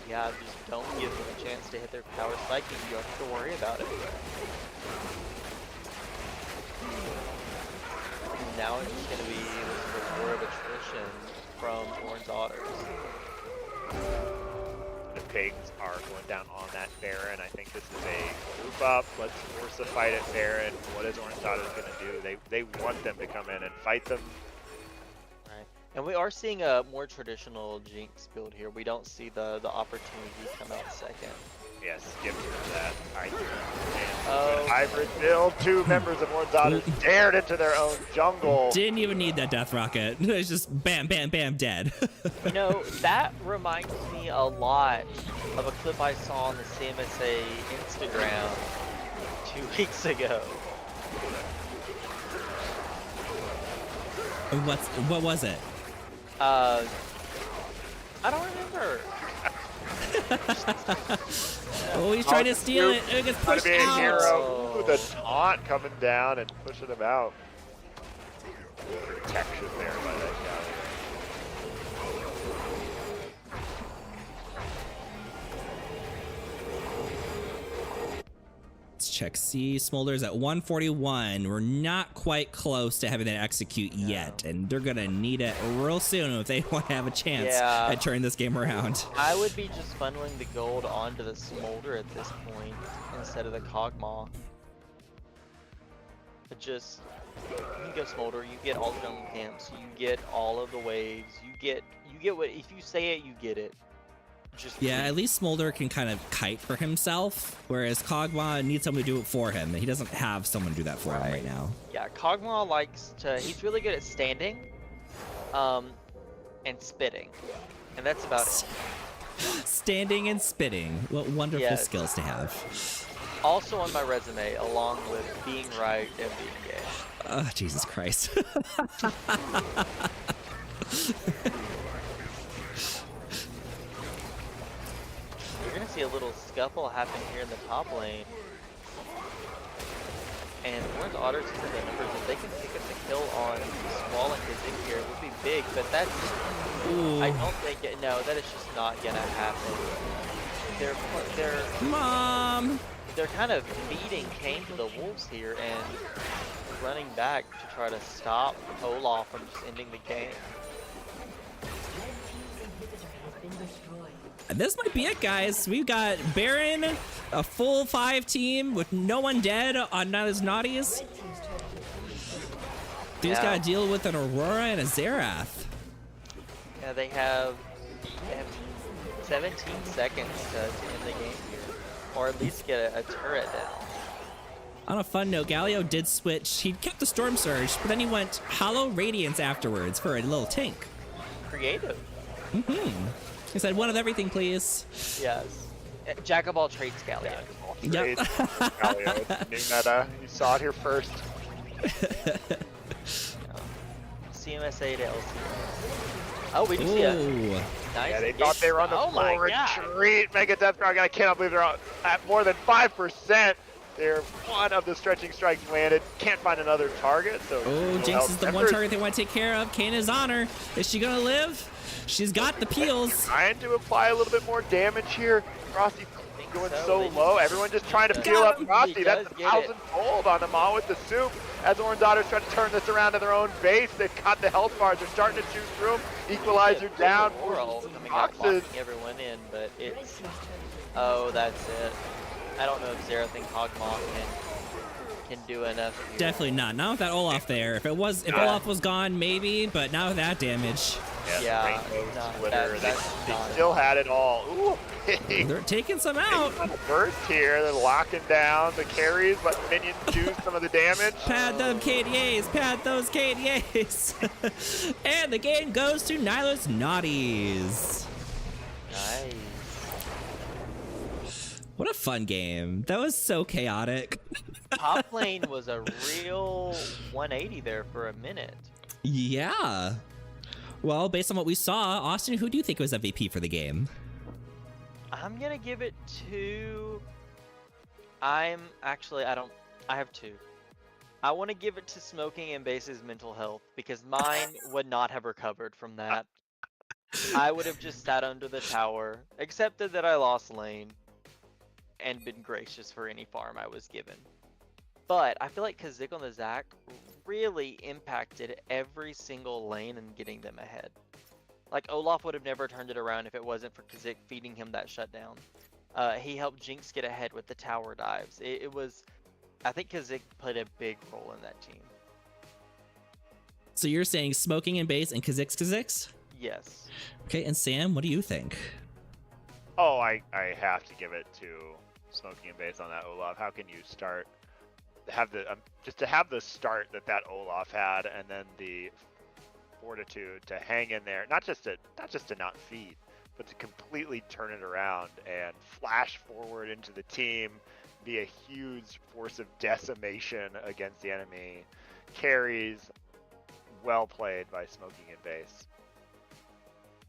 Yeah, just don't give them a chance to hit their power spike and you don't have to worry about it. And now it's just going to be this war of attrition from Orange Otters. The pigs are going down on that Baron. I think this is a group up. Let's force a fight at Baron. What is Orange Otters going to do? They want them to come in and fight them. And we are seeing a more traditional Jinx build here. We don't see the opportunity come out second. Yes, give me that. I do. Oh. Hybrid build. Two members of Orange Otters dared into their own jungle. Didn't even need that death rocket. It's just bam, bam, bam, dead. You know, that reminds me a lot of a clip I saw on the CMSA Instagram 2 weeks ago. What was it? I don't remember. Oh, he's trying to steal it. It gets Trying to pushed be a out. hero. Ooh, the taunt coming down and pushing him out. Protection there by that guy. Let's check C. Smolder's at 141. We're not quite close to having that execute yet, and they're gonna need it real soon if they want to have a chance at turning this game around. I would be just funneling the gold onto the Smolder at this point instead of the Kog'Maw. But just, you go Smolder, you get all the jungle camps, you get all of the waves, you get what, if you say it, you get it. Just Yeah, at least Smolder can kind of kite for himself, whereas Kog'Maw needs someone to do it for him, and he doesn't have someone to do that for him right now. Yeah, Kog'Maw likes to, he's really good at standing, and spitting, and that's about it. Standing and spitting, what wonderful skills to have. Also on my resume, along with being right and being gay. Oh, Jesus Christ. You're gonna see a little scuffle happen here in the top lane. And Orange Otters to the numbers, if they can pick up the kill on Squall and Kazik here, it would be big, but that's, I don't think, no, that is just not gonna happen. Mom! They're kind of feeding Kane to the wolves here and running back to try to stop Olaf from just ending the game. This might be it, guys. We've got Baron, a full 5 team with no one dead on none of his naughties. Dude's got to deal with an Aurora and a Xerath. Yeah, they have 17 seconds to end the game here, or at least get a turret down. On a fun note, Galio did switch. He kept the Storm Surge, but then he went Hollow Radiance afterwards for a little tank. Creative. He said, one of everything, please. Yes. Jack of all trades, Galio. Yep. Galio, new meta. You saw it here first. CMSA to LCS. Oh, we do see it. Nice. Yeah, they thought they were on the full retreat. Mega Death Guard. I cannot believe they're at more than 5%. They're one of the stretching strikes landed. Can't find another target. So Jinx is the one target they want to take care of. Kane is on her. Is she gonna live? She's got the peels. Trying to apply a little bit more damage here. Frosty going so low. Everyone just trying to peel up Frosty. That's 1,000 gold on the Maw with the soup. As Orange Otters try to turn this around to their own base, they've got the health bars. They're starting to shoot through them. Equalizer down. Boxes. Everyone in, but it's. Oh, that's it. I don't know if Xerath and Kog'Maw can do enough here. Definitely not. Not with that Olaf there. If Olaf was gone, maybe, but not with that damage. Yeah, they still had it all. Ooh. They're taking some out. Burst here. They're locking down the carries, but minions do some of the damage. Pad them KDAs. Pad those KDAs. And the game goes to Nyla's Naughties. Nice. What a fun game. That was so chaotic. Top lane was a real 180 there for a minute. Yeah. Well, based on what we saw, Austin, who do you think was MVP for the game? I'm gonna give it to. I have two. I want to give it to Smoking and Base's mental health because mine would not have recovered from that. I would have just sat under the tower, accepted that I lost lane, and been gracious for any farm I was given. But I feel like Kazik on the Zac really impacted every single lane and getting them ahead. Like Olaf would have never turned it around if it wasn't for Kazik feeding him that shutdown. He helped Jinx get ahead with the tower dives. I think Kazik played a big role in that team. So you're saying smoking and base and Kha'Zix? Yes. Okay, and Sam, what do you think? Oh, I have to give it to smoking and base on that Olaf. How can you have the start that Olaf had, and then the fortitude to hang in there, not just to not feed, but to completely turn it around and flash forward into the team, be a huge force of decimation against the enemy. Carries, well played by smoking and base.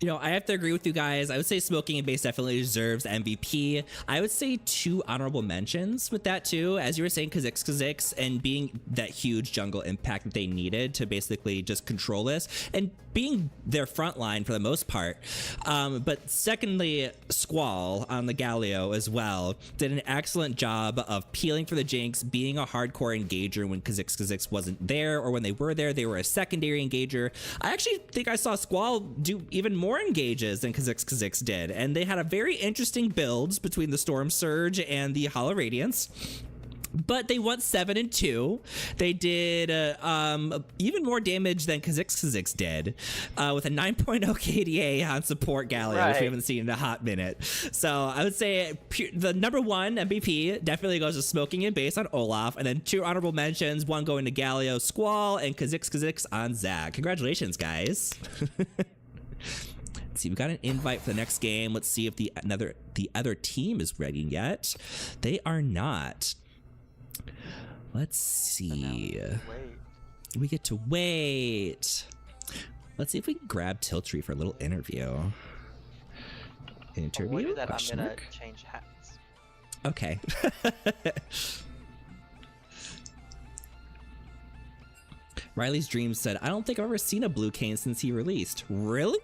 You know, I have to agree with you guys. I would say smoking and base definitely deserves MVP. I would say 2 honorable mentions with that too, as you were saying, Kha'Zix and being that huge jungle impact that they needed to basically just control this and being their front line for the most part. But secondly, Squall on the Galio as well did an excellent job of peeling for the Jinx, being a hardcore engager when Kha'Zix wasn't there, or when they were there, they were a secondary engager. I actually think I saw Squall do even more engages than Kha'Zix did, and they had a very interesting builds between the Storm Surge and the Hollow Radiance. But they went 7-2. They did even more damage than Kha'Zix did, with a 9.0 KDA on support Galio, which we haven't seen in a hot minute. So I would say the number 1 MVP definitely goes to smoking and base on Olaf, and then 2 honorable mentions, 1 going to Galio, Squall, and Kha'Zix on Zag. Congratulations, guys. Let's see, we got an invite for the next game. Let's see if the other team is ready yet. They are not. Let's see. We get to wait. Let's see if we can grab Tiltree for a little interview. Before we do that, I'm gonna change hats. Okay. Riley's Dream said, I don't think I've ever seen a blue cane since he released. Really?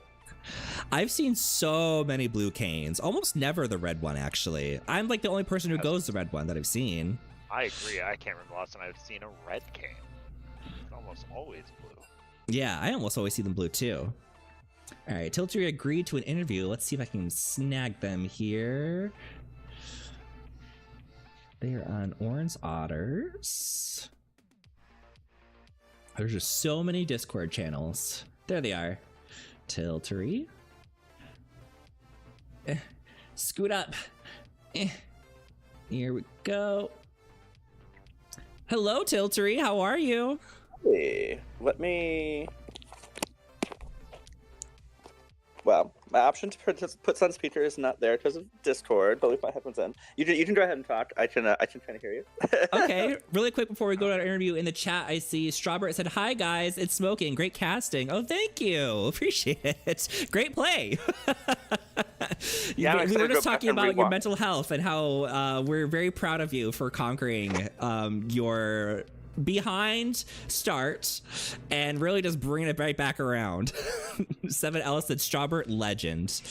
I've seen so many blue canes. Almost never the red one, actually. I'm like the only person who goes the red one that I've seen. I agree. I can't remember the last time I've seen a red cane. It's almost always blue. Yeah, I almost always see them blue too. All right, Tiltree agreed to an interview. Let's see if I can snag them here. They are on Orange Otters. There's just so many Discord channels. There they are. Tiltree. Scoot up. Here we go. Hello, Tiltree. How are you? Hey, let me. Well, my option to put on speaker is not there because of Discord, but leave my headphones in. You can go ahead and talk. I can kind of hear you. Okay, really quick before we go to our interview, in the chat I see Strawberry said, "Hi guys, it's Smoking. Great casting." Oh, thank you. Appreciate it. Great play. Yeah, we were just talking about your mental health and how we're very proud of you for conquering your behind start and really just bringing it right back around. 7 Ellis said Strawbert legend.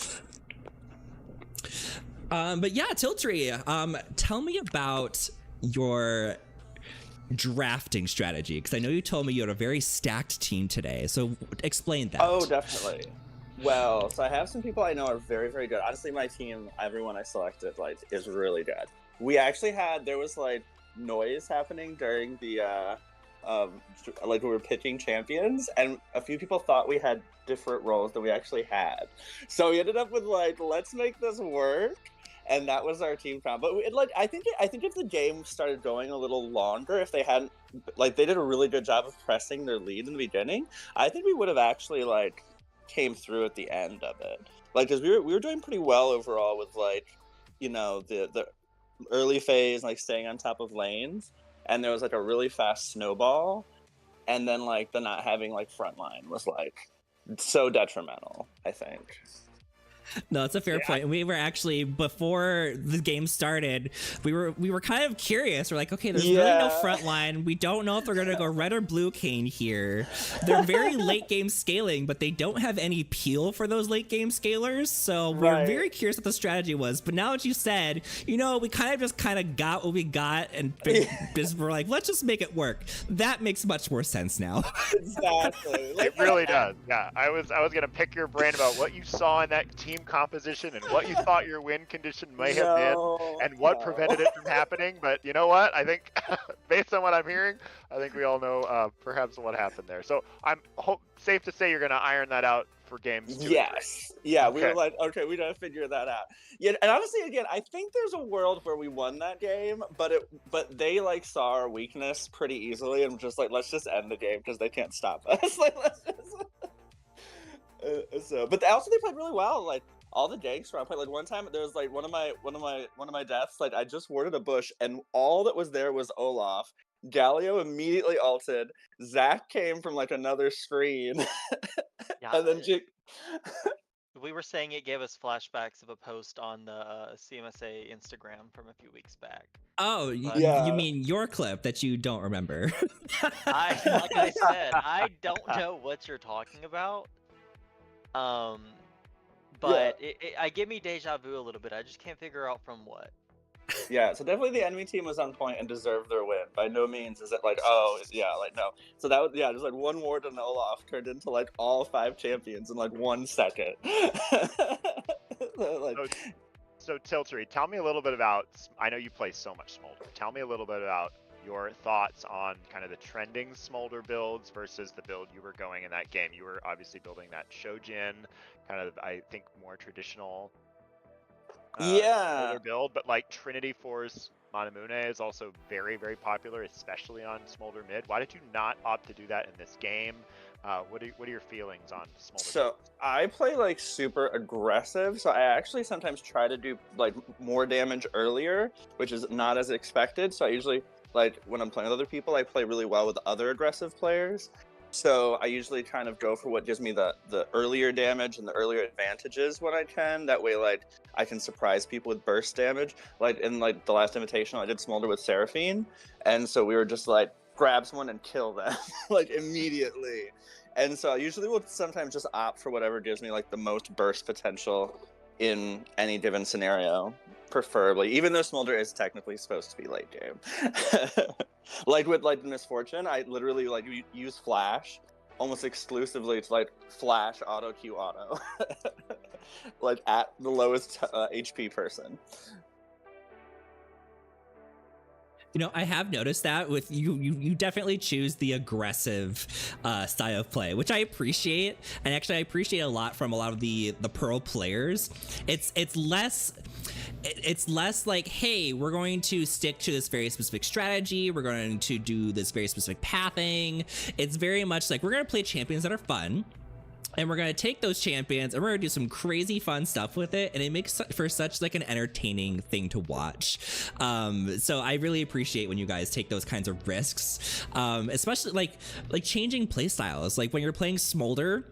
But yeah, Tiltree, tell me about your drafting strategy, because I know you told me you had a very stacked team today, so explain that. Oh, definitely. Well, so I have some people I know are very, very good. Honestly, my team, everyone I selected, like, is really good. We actually there was like noise happening during the like we were pitching champions, and a few people thought we had different roles than we actually had, so we ended up with like, let's make this work, and that was our team count. But I think if the game started going a little longer, if they hadn't, like, they did a really good job of pressing their lead in the beginning, I think we would have actually like came through at the end of it, like, because we were doing pretty well overall with, like, you know, the early phase, like staying on top of lanes, and there was like a really fast snowball, and then like the not having like front line was like so detrimental, I think. No, it's a fair point. We were actually, before the game started, we were kind of curious. We're like, okay, there's really no front line. We don't know if they're gonna go red or blue cane here. They're very late game scaling, but they don't have any peel for those late game scalers. So we're very curious what the strategy was. But now that you said, you know, we kind of got what we got, and we're like, let's just make it work. That makes much more sense now. Exactly. It really does. Yeah, I was gonna pick your brain about what you saw in that team team composition and what you thought your win condition may have been and what prevented it from happening. But you know what? I think based on what I'm hearing, I think we all know perhaps what happened there. So I'm safe to say you're going to iron that out for games 2 Yes. Yeah, okay. We were like, okay, we gotta figure that out. Yeah, and honestly, again, I think there's a world where we won that game, but they like saw our weakness pretty easily and just like, let's just end the game because they can't stop us. Like, let's just. But also they played really well. Like all the ganks were I played. Like one time there was like one of my deaths. Like I just warded a bush and all that was there was Olaf. Galio immediately ulted. Zach came from like another screen. Yeah, And then we were saying it gave us flashbacks of a post on the CMSA Instagram from a few weeks back. Oh, Yeah. you mean your clip that you don't remember? Like I said, I don't know what you're talking about. But I give me deja vu a little bit. I just can't figure out from what. Yeah, so definitely the enemy team was on point and deserved their win. By no means is it like, oh, yeah, like, no. So that was, just like one ward and Olaf turned into like all 5 champions in like 1 second. So Tiltery, tell me a little bit about, I know you play so much Smolder. Tell me a little bit about your thoughts on kind of the trending Smolder builds versus the build you were going in that game. You were obviously building that Shojin, kind of, I think, more traditional Smolder build, but like Trinity Force Manamune is also very, very popular, especially on Smolder mid. Why did you not opt to do that in this game? What are your feelings on Smolder? So I play like super aggressive, so I actually sometimes try to do like more damage earlier, which is not as expected. So I usually, like when I'm playing with other people, I play really well with other aggressive players. So I usually kind of go for what gives me the earlier damage and the earlier advantages when I can. That way, like, I can surprise people with burst damage. Like, in, like, the last Invitational, I did Smolder with Seraphine. And so we were just, like, grab someone and kill them, like, immediately. And so I usually will sometimes just opt for whatever gives me, like, the most burst potential in any given scenario, preferably, even though Smolder is technically supposed to be late game. Like with like Misfortune, I literally like use Flash almost exclusively to like Flash auto Q auto, like at the lowest HP person. You know, I have noticed that with you. You definitely choose the aggressive style of play, which I appreciate, and actually I appreciate a lot from a lot of the Pearl players. It's less like, hey, we're going to stick to this very specific strategy. We're going to do this very specific pathing. It's very much like we're going to play champions that are fun. And we're going to take those champions and we're going to do some crazy fun stuff with it. And it makes for such like an entertaining thing to watch. So I really appreciate when you guys take those kinds of risks, especially like changing play styles. Like when you're playing Smolder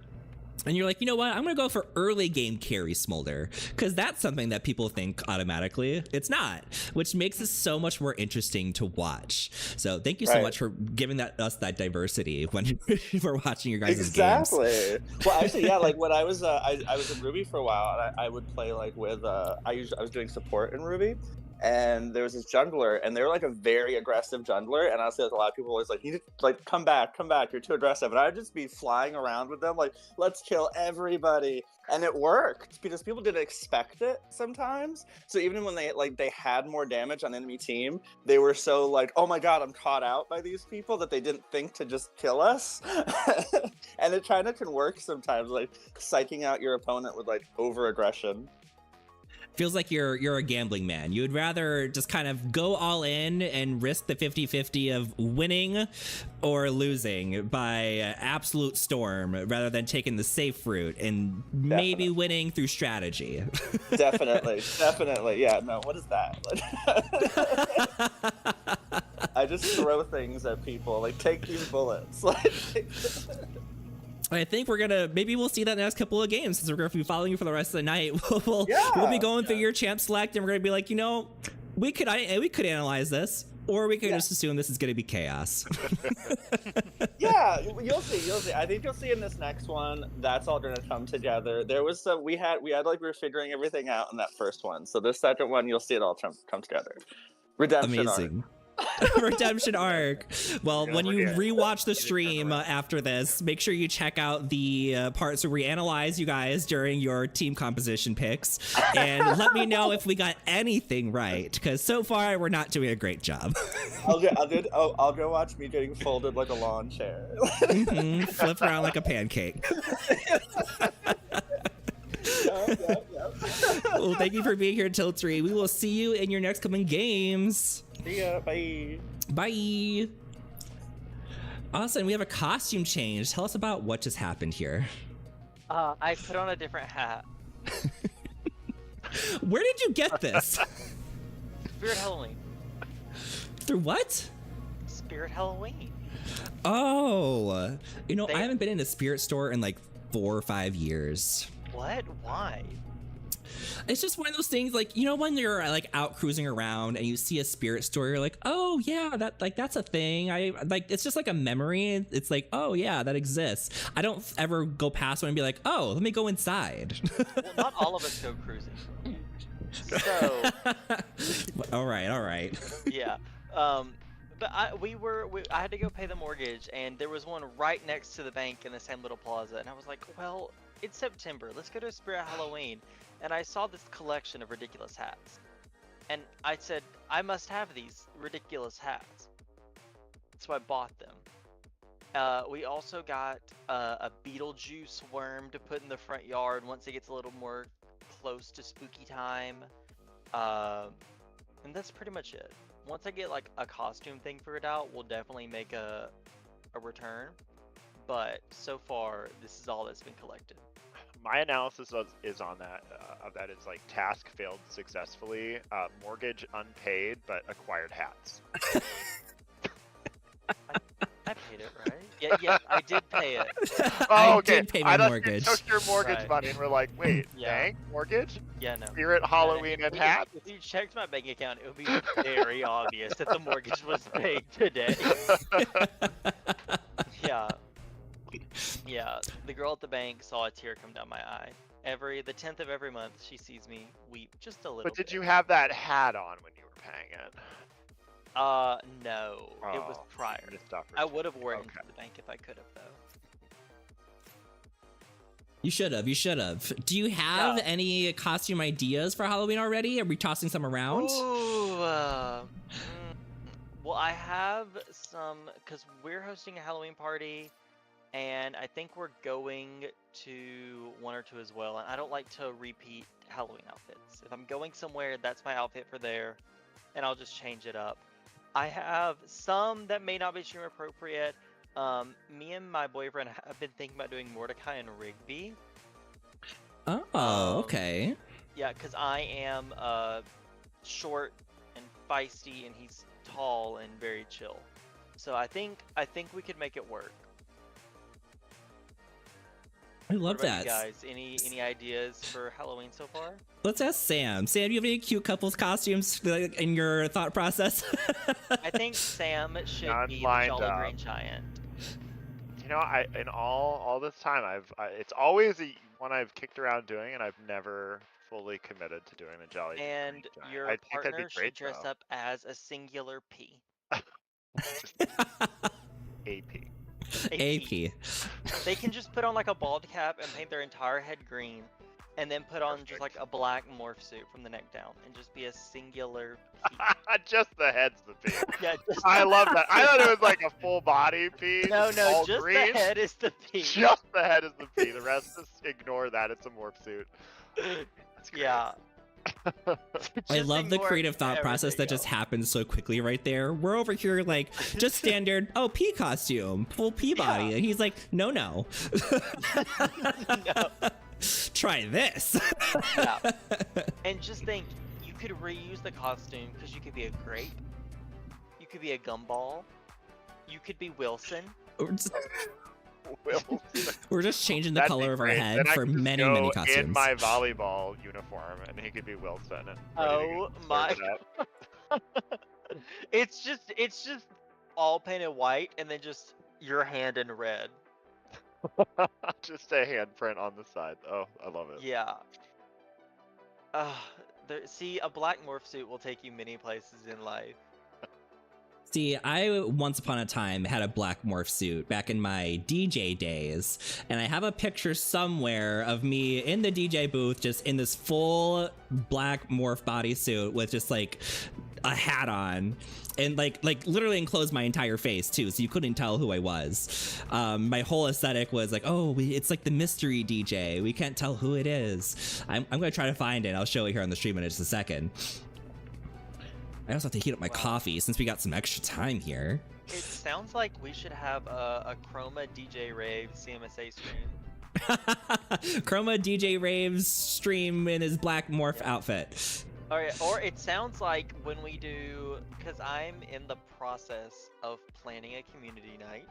and you're like, you know what, I'm going to go for early game carry Smolder, because that's something that people think automatically. It's not, which makes this so much more interesting to watch. So thank you so much for giving us that diversity when we're watching your guys' games. Exactly. Well, actually, yeah, like when I was in Ruby for a while, and I would play like with I was doing support in Ruby. And there was this jungler, and they were like a very aggressive jungler. And honestly, like, a lot of people always like, you need to, like, come back, you're too aggressive. And I'd just be flying around with them, like, let's kill everybody. And it worked because people didn't expect it sometimes. So even when they had more damage on the enemy team, they were so like, oh my god, I'm caught out by these people, that they didn't think to just kill us. And it kind of can work sometimes, like psyching out your opponent with like over aggression. Feels like you're a gambling man. You would rather just kind of go all in and risk the 50-50 of winning or losing by absolute storm, rather than taking the safe route and maybe winning through strategy. Definitely. Yeah, no, what is that? I just throw things at people, like, take these bullets. I think maybe we'll see that in the next couple of games, since we're going to be following you for the rest of the night. We'll be going through your champ select, and we're going to be like, you know, we could analyze this, or we could just assume this is going to be chaos. Yeah, you'll see. I think you'll see in this next one, that's all going to come together. There was we were figuring everything out in that first one. So this second one, you'll see it all come together. Redemption Amazing. arc. Redemption arc. Well, Yeah, when we're you good. rewatch the stream after this, make sure you check out the parts where we analyze you guys during your team composition picks, and let me know if we got anything right, because so far we're not doing a great job. I'll go watch me getting folded like a lawn chair. Flip around like a pancake. Yep. Well, thank you for being here, Tiltree. We will see you in your next coming games. See ya. Bye. Bye. Awesome. We have a costume change. Tell us about what just happened here. I put on a different hat. Where did you get this? Spirit Halloween. Through what? Spirit Halloween. Oh, They- I haven't been in a spirit store in like 4 or 5 years. What? Why? It's just one of those things, like, when you're like out cruising around and you see a spirit store, you're like, oh yeah, that's a thing. It's just like a memory. It's like, oh yeah, that exists. I don't ever go past one and be like, oh, let me go inside. Well, not all of us go cruising. So all right. yeah. But I had to go pay the mortgage, and there was one right next to the bank in the same little plaza, and I was like, well, it's September. Let's go to Spirit Halloween. And I saw this collection of ridiculous hats. And I said, I must have these ridiculous hats. So I bought them. We also got a Beetlejuice worm to put in the front yard once it gets a little more close to spooky time. And that's pretty much it. Once I get like a costume thing figured out, we'll definitely make a return. But so far, this is all that's been collected. My analysis is on that. Of that is like task failed successfully, mortgage unpaid, but acquired hats. I paid it, right? Yeah, I did pay it. Oh, I did pay my I thought mortgage. You took your mortgage Right. money and we're like, wait, Yeah. bank mortgage, Yeah, no. Spirit Halloween and hats. If you checked my bank account, it would be very obvious that the mortgage was paid today. Yeah, the girl at the bank saw a tear come down my eye. The 10th of every month, she sees me weep just a little But bit. did you have that hat on when you were paying it? No. It was Oh, prior. missed I would have worn it Okay. into the bank if I could have, though. You should have. Do you have Yeah. any costume ideas for Halloween already? Are we tossing some around? Ooh, well, I have some, because we're hosting a Halloween party, and I think we're going to one or two as well, and I don't like to repeat Halloween outfits. If I'm going somewhere, that's my outfit for there, and I'll just change it up. I have some that may not be stream appropriate. Me and my boyfriend have been thinking about doing Mordecai and Rigby. Oh, okay. Yeah, because I am short and feisty, and he's tall and very chill. So I think we could make it work. I love What about that. you guys? Any ideas for Halloween so far? Let's ask Sam. Sam, do you have any cute couples costumes in your thought process? I think Sam should None be the lined Jolly up. Green Giant. You know, in all this time, it's always one I've kicked around doing, and I've never fully committed to doing a Jolly And Green Giant. your I think that'd be partner should great, dress though. up as a singular P. AP. AP. They can just put on like a bald cap and paint their entire head green, and then put on just like a black morph suit from the neck down, and just be a singular P. Just the head's the P. Yeah, just I love that. I thought it was like a full body P. no, all just green. the head is the P. Just the head is the P. The rest, just ignore that. It's a morph suit. That's great. Yeah. I Just love the ignore creative thought process that everything just happens so quickly right there. We're over here like just standard, oh, P costume, full P body. Yeah. And he's like, no. else. No. Try this. Yeah. And just think, you could reuse the costume because you could be a grape, you could be a gumball, you could be Wilson. Wilson. We're just changing the That'd be color of our great. head Then I for could just many, go many in costumes. my volleyball uniform, and he could be Wilson. And ready to Oh serve my it up. It's just all painted white and then just your hand in red. Just a handprint on the side. Oh, I love it. Yeah. See, a black morph suit will take you many places in life. See, I once upon a time had a black morph suit back in my DJ days, and I have a picture somewhere of me in the DJ booth just in this full black morph bodysuit with just like a hat on and like literally enclosed my entire face too, so you couldn't tell who I was. My whole aesthetic was like, oh, it's like the mystery DJ, we can't tell who it is. I'm gonna try to find it. I'll show it here on the stream in just a second. I also have to heat up my coffee since we got some extra time here. It sounds like we should have a Chroma DJ Rave CMSA stream. Chroma DJ Rave's stream in his black morph outfit. Or it sounds like when we do, because I'm in the process of planning a community night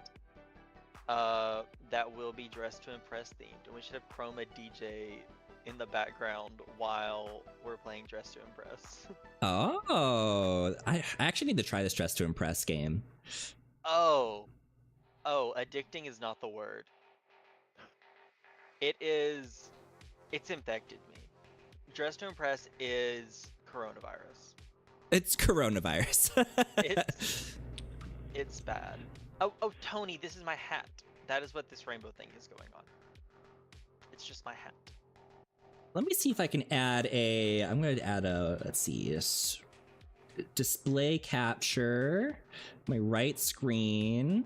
that will be Dress to Impress themed, and we should have Chroma DJ in the background while we're playing Dress to Impress. Oh, I actually need to try this Dress to Impress game. Oh, addicting is not the word. It's infected me. Dress to Impress is coronavirus. It's coronavirus. It's bad. Oh, Tony, this is my hat. That is what this rainbow thing is going on. It's just my hat. Let me see if I can add I'm going to add let's see, display capture, my right screen.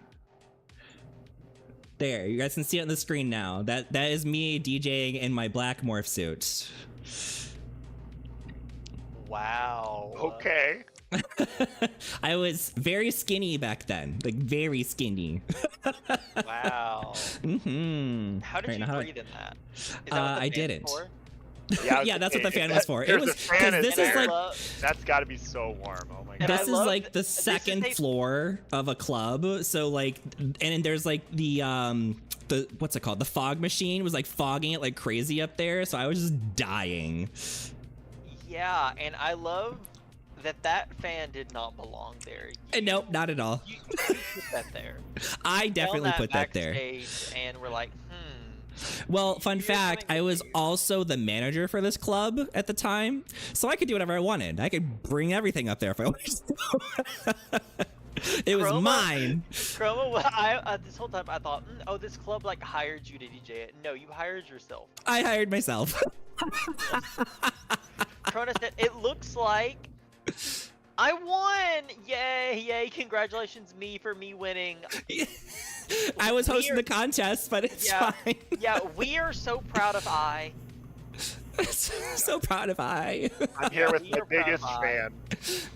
There, you guys can see it on the screen now. That is me DJing in my black morph suit. Wow. Okay. I was very skinny back then, like very skinny. Wow. Mm-hmm. How did you breathe in that? Is that what the I fan's didn't. for? Yeah, that's what the fan was for. It was because this is like that's got to be so warm. Oh my god. this is like the second floor of a club, so like, and there's like the what's it called? The fog machine was like fogging it like crazy up there, so I was just dying. Yeah, and I love that fan did not belong there. Nope, not at all. You put that there. I definitely put that there. And we're like, Well, fun fact, I was also the manager for this club at the time, so I could do whatever I wanted. I could bring everything up there if I wanted to. It was mine. Chroma, this whole time I thought, oh, this club like hired you to DJ it. No, you hired yourself. I hired myself. Cronus said, it looks like I won! Yay, congratulations for me winning. I was hosting the contest, but it's fine. Yeah, we are so proud of I. So proud of I. I'm here with my biggest fan.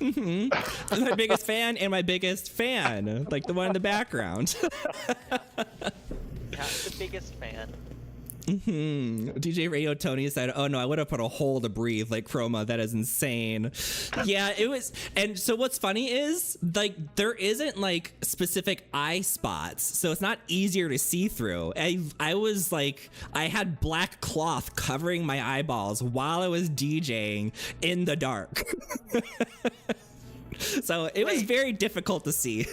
Mm-hmm. My biggest fan and my biggest fan, like the one in the background. Yeah, the biggest fan. DJ Radio Tony said, oh no, I would have put a hole to breathe like Chroma. That is insane. Yeah, it was. And so what's funny is like there isn't like specific eye spots, so it's not easier to see through. I was like, I had black cloth covering my eyeballs while I was DJing in the dark. So it was very difficult to see.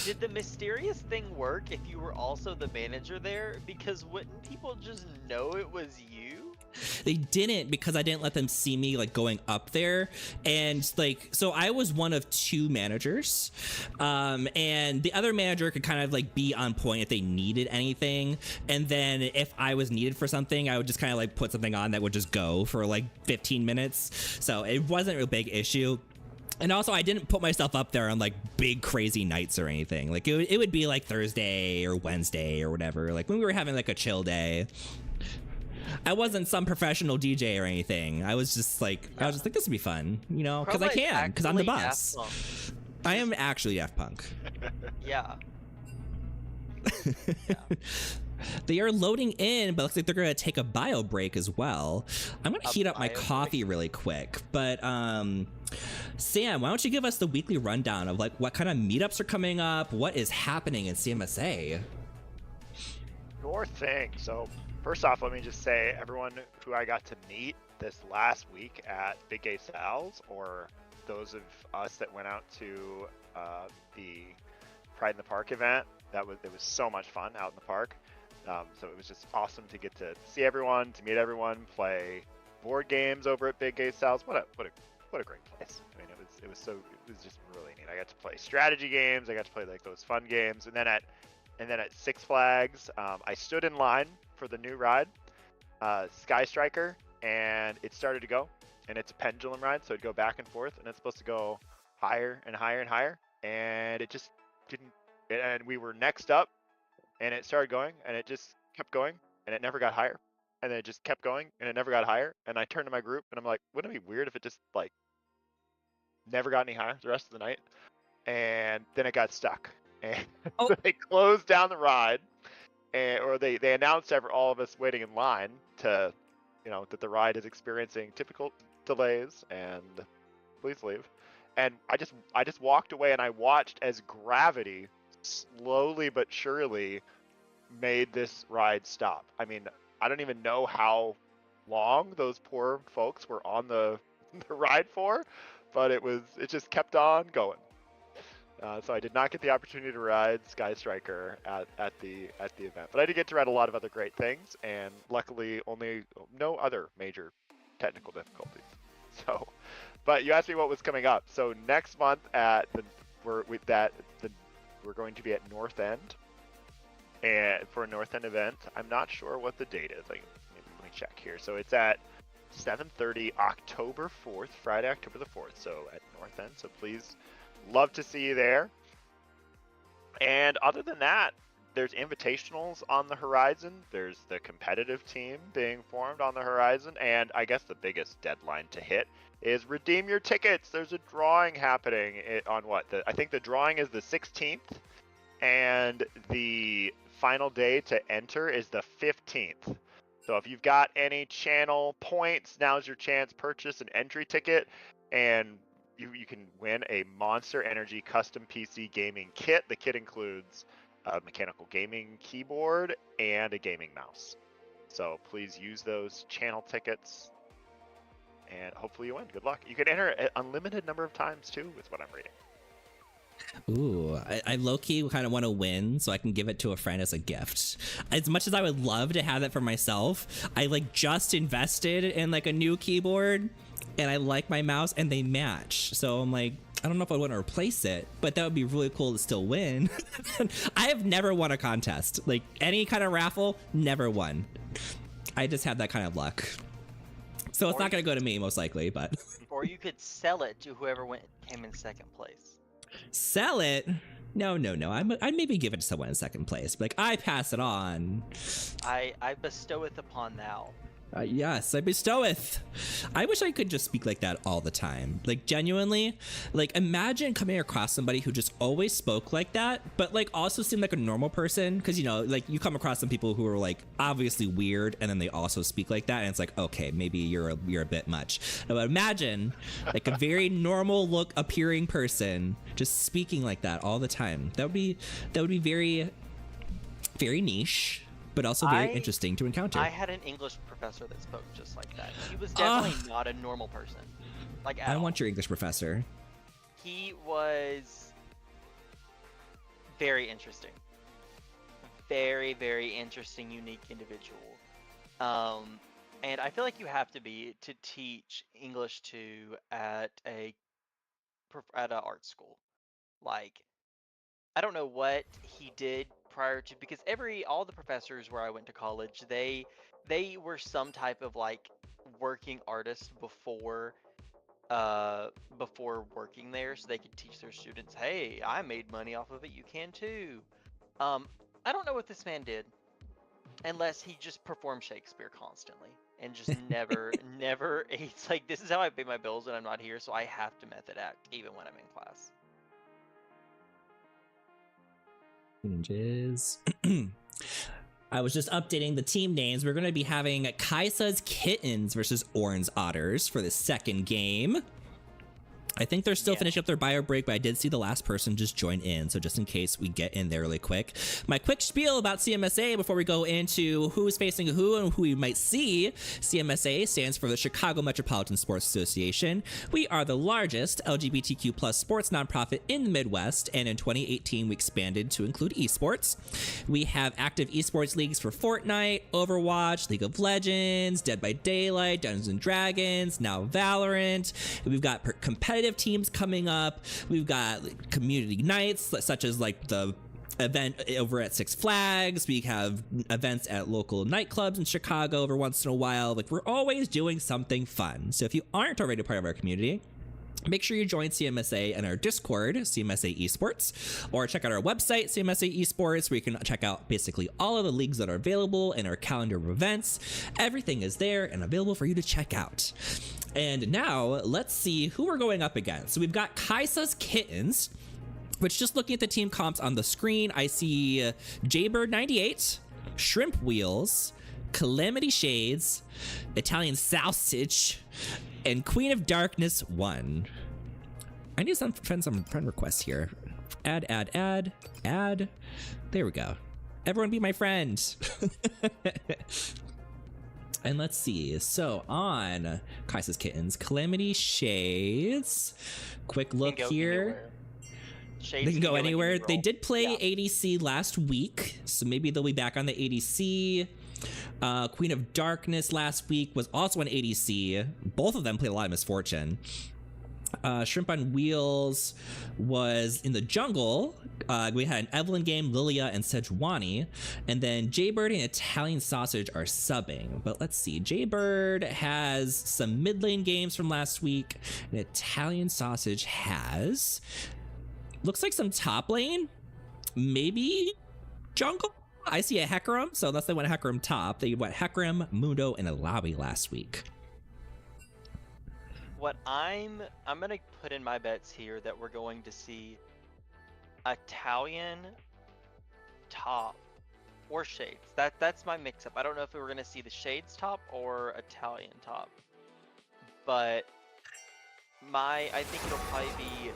Did the mysterious thing work if you were also the manager there? Because wouldn't people just know it was you? They didn't, because I didn't let them see me like going up there. And like, so I was one of two managers, and the other manager could kind of like be on point if they needed anything. And then if I was needed for something, I would just kind of like put something on that would just go for like 15 minutes. So it wasn't a real big issue. And also, I didn't put myself up there on like big crazy nights or anything. Like it would be like Thursday or Wednesday or whatever. Like when we were having like a chill day. I wasn't some professional DJ or anything. I was just like, this would be fun, you know, because I can, because I'm the boss. I am actually Daft Punk. Yeah. They are loading in, but it looks like they're going to take a bio break as well. I'm going to heat up my coffee really quick, but Sam, why don't you give us the weekly rundown of like what kind of meetups are coming up, what is happening in CMSA? Sure thing. So first off, let me just say everyone who I got to meet this last week at Big Gay Sal's, or those of us that went out to the Pride in the Park event, it was so much fun out in the park. So it was just awesome to get to see everyone, to meet everyone, play board games over at Big Gay Sal's. What a great place. I mean, just really neat. I got to play strategy games. I got to play like those fun games, and then at Six Flags, I stood in line for the new ride, Sky Striker, and it started to go, and it's a pendulum ride, so it'd go back and forth, and it's supposed to go higher and higher and higher, and it just didn't. And we were next up, and it started going, and it just kept going, and it never got higher, and then it just kept going, and it never got higher. And I turned to my group, and I'm like, wouldn't it be weird if it just like never got any higher the rest of the night? And then it got stuck, and so they closed down the ride, or they announced all of us waiting in line to, that the ride is experiencing typical delays and please leave. And I just walked away, and I watched as gravity slowly but surely made this ride stop. I mean, I don't even know how long those poor folks were on the ride for, but it just kept on going. So I did not get the opportunity to ride Sky Striker at the event, but I did get to ride a lot of other great things, and luckily no other major technical difficulties. So, but you asked me what was coming up. So next month we're going to be at North End, and for a North End event, I'm not sure what the date is. Let me check here. So it's at 7:30 October 4th, Friday, October the 4th. So at North End. So please, love to see you there. And other than that, there's invitationals on the horizon. There's the competitive team being formed on the horizon. And I guess the biggest deadline to hit is redeem your tickets. There's a drawing happening on I think the drawing is the 16th. And the final day to enter is the 15th. So if you've got any channel points, now's your chance. Purchase an entry ticket, and you can win a Monster Energy custom PC gaming kit. The kit includes a mechanical gaming keyboard and a gaming mouse. So please use those channel tickets, and hopefully you win. Good luck. You can enter an unlimited number of times too, with what I'm reading. Ooh, I low-key kind of want to win so I can give it to a friend as a gift. As much as I would love to have that for myself, I just invested in a new keyboard, and I like my mouse, and they match. So I'm like, I don't know if I want to replace it, but that would be really cool to still win. I have never won a contest. Any kind of raffle, never won. I just have that kind of luck. So it's not going to go to me, most likely, but... Or you could sell it to whoever came in second place. Sell it? No. I'd maybe give it to someone in second place. I pass it on. I bestoweth upon thou. Yes, I bestoweth. I wish I could just speak like that all the time. Genuinely. Imagine coming across somebody who just always spoke like that, but also seemed like a normal person. Because, you come across some people who are obviously weird, and then they also speak like that, and it's okay, maybe you're a bit much. But imagine a very normal appearing person just speaking like that all the time. That would be very, very niche, but also very interesting to encounter. I had an English professor that spoke just like that. He was definitely not a normal person. I want your English professor. He was very interesting. Very, very interesting, unique individual. And I feel like you have to teach English at an art school. I don't know what he did prior to, because all the professors where I went to college, they were some type of working artist before working there, so they could teach their students, hey, I made money off of it, you can too. I don't know what this man did, unless he just performed Shakespeare constantly and just never it's this is how I pay my bills when I'm not here, so I have to method act even when I'm in class. Changes. I was just updating the team names. We're going to be having Kaisa's Kittens versus Orange Otters for the second game. I think they're still finishing up their bio break, but I did see the last person just join in, so just in case we get in there really quick. My quick spiel about CMSA before we go into who's facing who and who we might see. CMSA stands for the Chicago Metropolitan Sports Association. We are the largest LGBTQ plus sports nonprofit in the Midwest, and in 2018 we expanded to include eSports. We have active eSports leagues for Fortnite, Overwatch, League of Legends, Dead by Daylight, Dungeons & Dragons, now Valorant. We've got competitive competitive teams coming up. We've got community nights, such as like the event over at Six Flags. We have events at local nightclubs in Chicago every once in a while. Like, we're always doing something fun. So if you aren't already part of our community, make sure you join CMSA and our Discord, CMSA eSports, or check out our website, CMSA eSports, where you can check out basically all of the leagues that are available and our calendar of events. Everything is there and available for you to check out. And now let's see who we're going up against. So we've got Kaisa's Kittens, which, just looking at the team comps on the screen, I see Jaybird 98, Shrimp Wheels, Calamity Shades, Italian Sausage, and Queen of Darkness 1. I need some friend requests here. Add. There we go. Everyone be my friend. And let's see. So on Kaisa's Kittens, Calamity Shades. Quick look here. Shades They can go anywhere. any They role. did play Yeah. ADC last week, so maybe they'll be back on the ADC. Queen of Darkness last week was also an ADC. Both of them played a lot of Misfortune. Shrimp on Wheels was in the jungle. We had an Evelyn game, Lilia, and Sejuani. And then Jaybird and Italian Sausage are subbing. But let's see. Jaybird has some mid lane games from last week, and Italian Sausage has... looks like some top lane, maybe jungle. I see a Hecarim, so unless they went Hecarim top, they went Hecarim, Mundo, and Alawi last week. What I'm gonna put in my bets here that we're going to see Italian top or Shades. That's my mix-up. I don't know if we were gonna see the Shades top or Italian top, but I think it'll probably be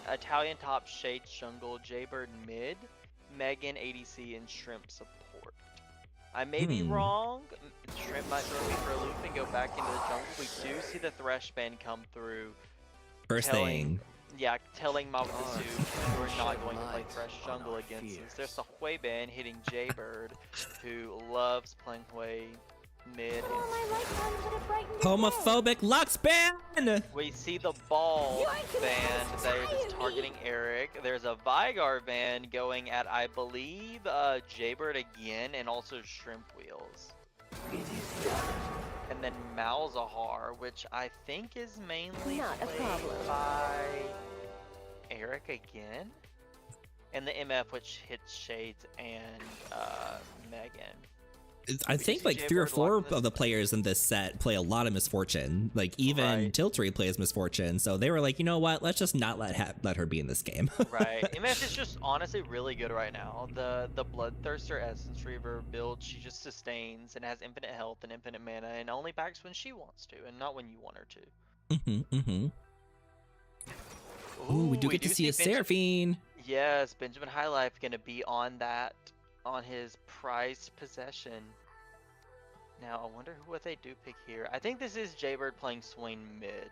Italian top, Shades jungle, Jaybird mid, Megan ADC, and Shrimp support. I may be wrong. Shrimp might throw me for a loop and go back into the jungle. We do see the Thresh ban come through. First thing. Yeah, telling Mawuzu we're not going to play Thresh jungle against us. There's a Hui ban hitting Jaybird, who loves playing Hui mid. Homophobic Lux ban! We see the ball ban. They're just targeting Eric. There's a Vigar ban going at, I believe, Jaybird again, and also Shrimp Wheels. And then Malzahar, which I think is mainly played by Eric again. And the MF, which hits Shades and Megan. I think like 3 or 4 of the players in this set play a lot of Misfortune. Like even Tiltry plays Misfortune, so they were like, you know what? Let's just not let her be in this game. Right. MF is just honestly really good right now. The Bloodthirster Essence Reaver build, she just sustains and has infinite health and infinite mana, and only backs when she wants to, and not when you want her to. Ooh, we do get to see a Seraphine. Yes, Benjamin Highlife gonna be on his prized possession. Now, I wonder what they do pick here. I think this is Jaybird playing Swain mid,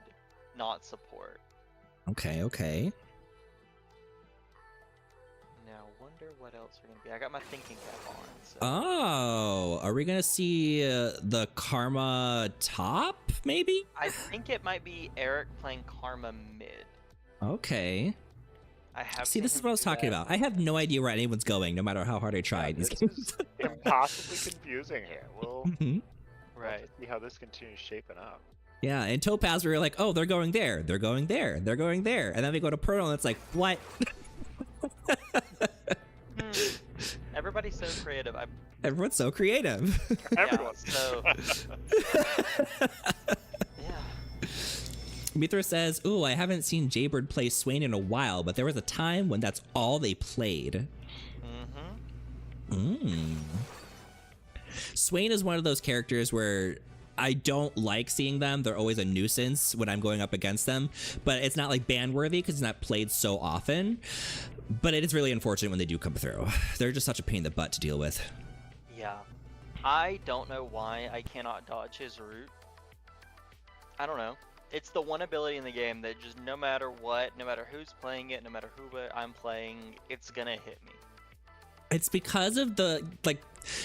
not support. Okay. Now, I wonder what else are going to be. I got my thinking cap on. So. Oh, are we going to see the Karma top, maybe? I think it might be Eric playing Karma mid. Okay. See, this is what I was talking about. I have no idea where anyone's going, no matter how hard I try. This is impossibly confusing here. We'll see how this continues shaping up. Yeah, and Topaz, we were like, oh, they're going there, they're going there, they're going there. And then we go to Pearl, and it's like, what? Everybody's so creative. Everyone's so creative. Everyone. So... Mithra says, ooh, I haven't seen Jaybird play Swain in a while, but there was a time when that's all they played. Swain is one of those characters where I don't like seeing them. They're always a nuisance when I'm going up against them, but it's not like ban-worthy because it's not played so often. But it is really unfortunate when they do come through. They're just such a pain in the butt to deal with. Yeah. I don't know why I cannot dodge his root. I don't know. It's the one ability in the game that just no matter what, no matter who's playing it, no matter who I'm playing, it's gonna hit me. It's because of the, like,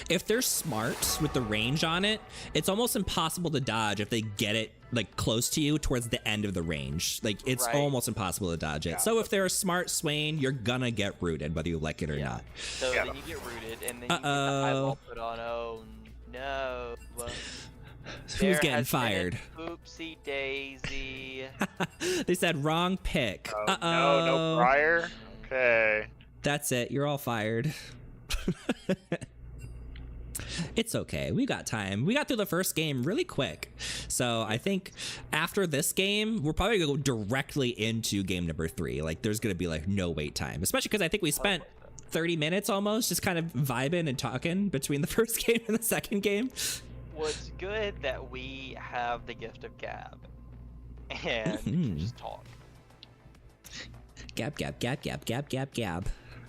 if they're smart with the range on it, it's almost impossible to dodge if they get it like close to you towards the end of the range. Like it's Right. almost impossible to dodge it. Yeah. So if they're a smart Swain, you're gonna get rooted whether you like it or Yeah. not. So Yeah. then you get rooted, and then you get the eyeball put on. Oh no! Who's getting fired? Oopsie daisy. They said wrong pick. Oh, no prior. Okay. That's it. You're all fired. It's okay. We got time. We got through the first game really quick. So I think after this game, we're probably going to go directly into game number 3. Like there's going to be like no wait time, especially because I think we spent 30 minutes almost just kind of vibing and talking between the first game and the second game. Well, it's good that we have the gift of gab and we can just talk. Gab.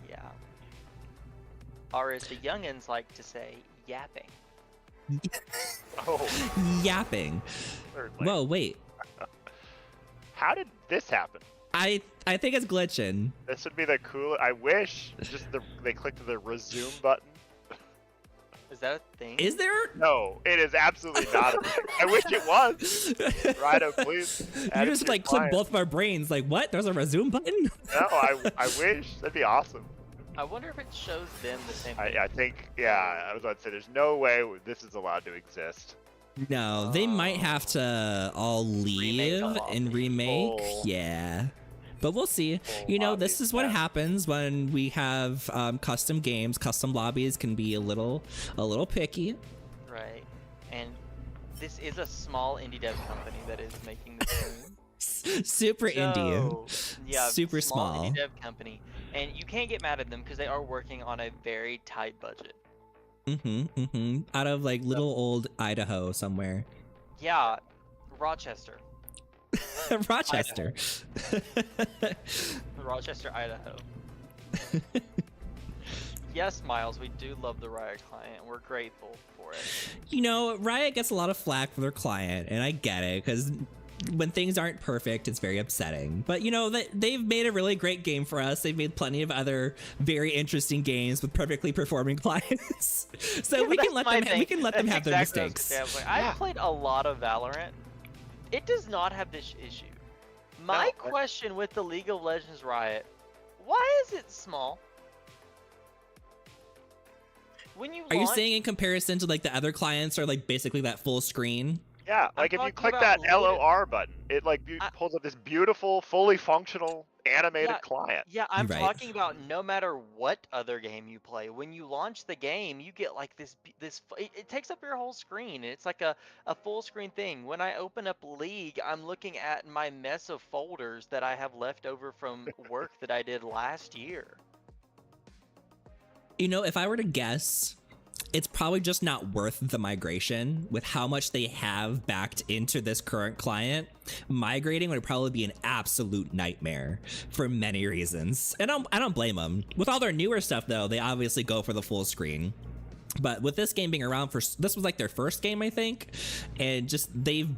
Yeah. Or as the youngins like to say, yapping. Oh, Yapping. certainly. Whoa, wait. How did this happen? I think it's glitching. This would be the cool. I wish they clicked the resume button. Is that a thing? Is there? No, it is absolutely not. I wish it was. Rido, please. You add it just to your like click client. both of our brains. Like what? There's a resume button? No, I wish. That'd be awesome. I wonder if it shows them the same thing. I think, yeah, I was about to say, there's no way this is allowed to exist. No, they might have to all leave the and lobby. remake. Oh. Yeah. But we'll see. Full You know, lobbies, this is what yeah. happens when we have custom games. Custom lobbies can be a little picky. Right. And this is a small indie dev company that is making this game. Super indie. So, yeah, Super small small. indie dev company. And you can't get mad at them because they are working on a very tight budget. Out of like little old Idaho somewhere. Yeah, Rochester. Rochester. Rochester, Idaho. Yes, Miles, we do love the Riot client. We're grateful for it. You know, Riot gets a lot of flack for their client, and I get it, because when things aren't perfect, it's very upsetting. But, you know, they've made a really great game for us. They've made plenty of other very interesting games with perfectly performing clients. So Yeah, we can that's let my them thing. we can let them That's have their exactly what I was mistakes. gonna say. I was like, I've played a lot of Valorant. It does not have this issue. My No, question with the League of Legends Riot, why is it small? When you Are you launch- saying in comparison to like the other clients are like basically that full screen? Yeah, I'm like if you talking click about that later. LOR button, it like pulls up this beautiful, fully functional, animated Yeah. client. Yeah, I'm Right. talking about no matter what other game you play. When you launch the game, you get like it takes up your whole screen. It's like a full screen thing. When I open up League, I'm looking at my mess of folders that I have left over from work that I did last year. You know, if I were to guess, it's probably just not worth the migration with how much they have backed into this current client. Migrating would probably be an absolute nightmare for many reasons. And I don't blame them. With all their newer stuff, though, they obviously go for the full screen. But with this game being around this was like their first game, I think. And just they've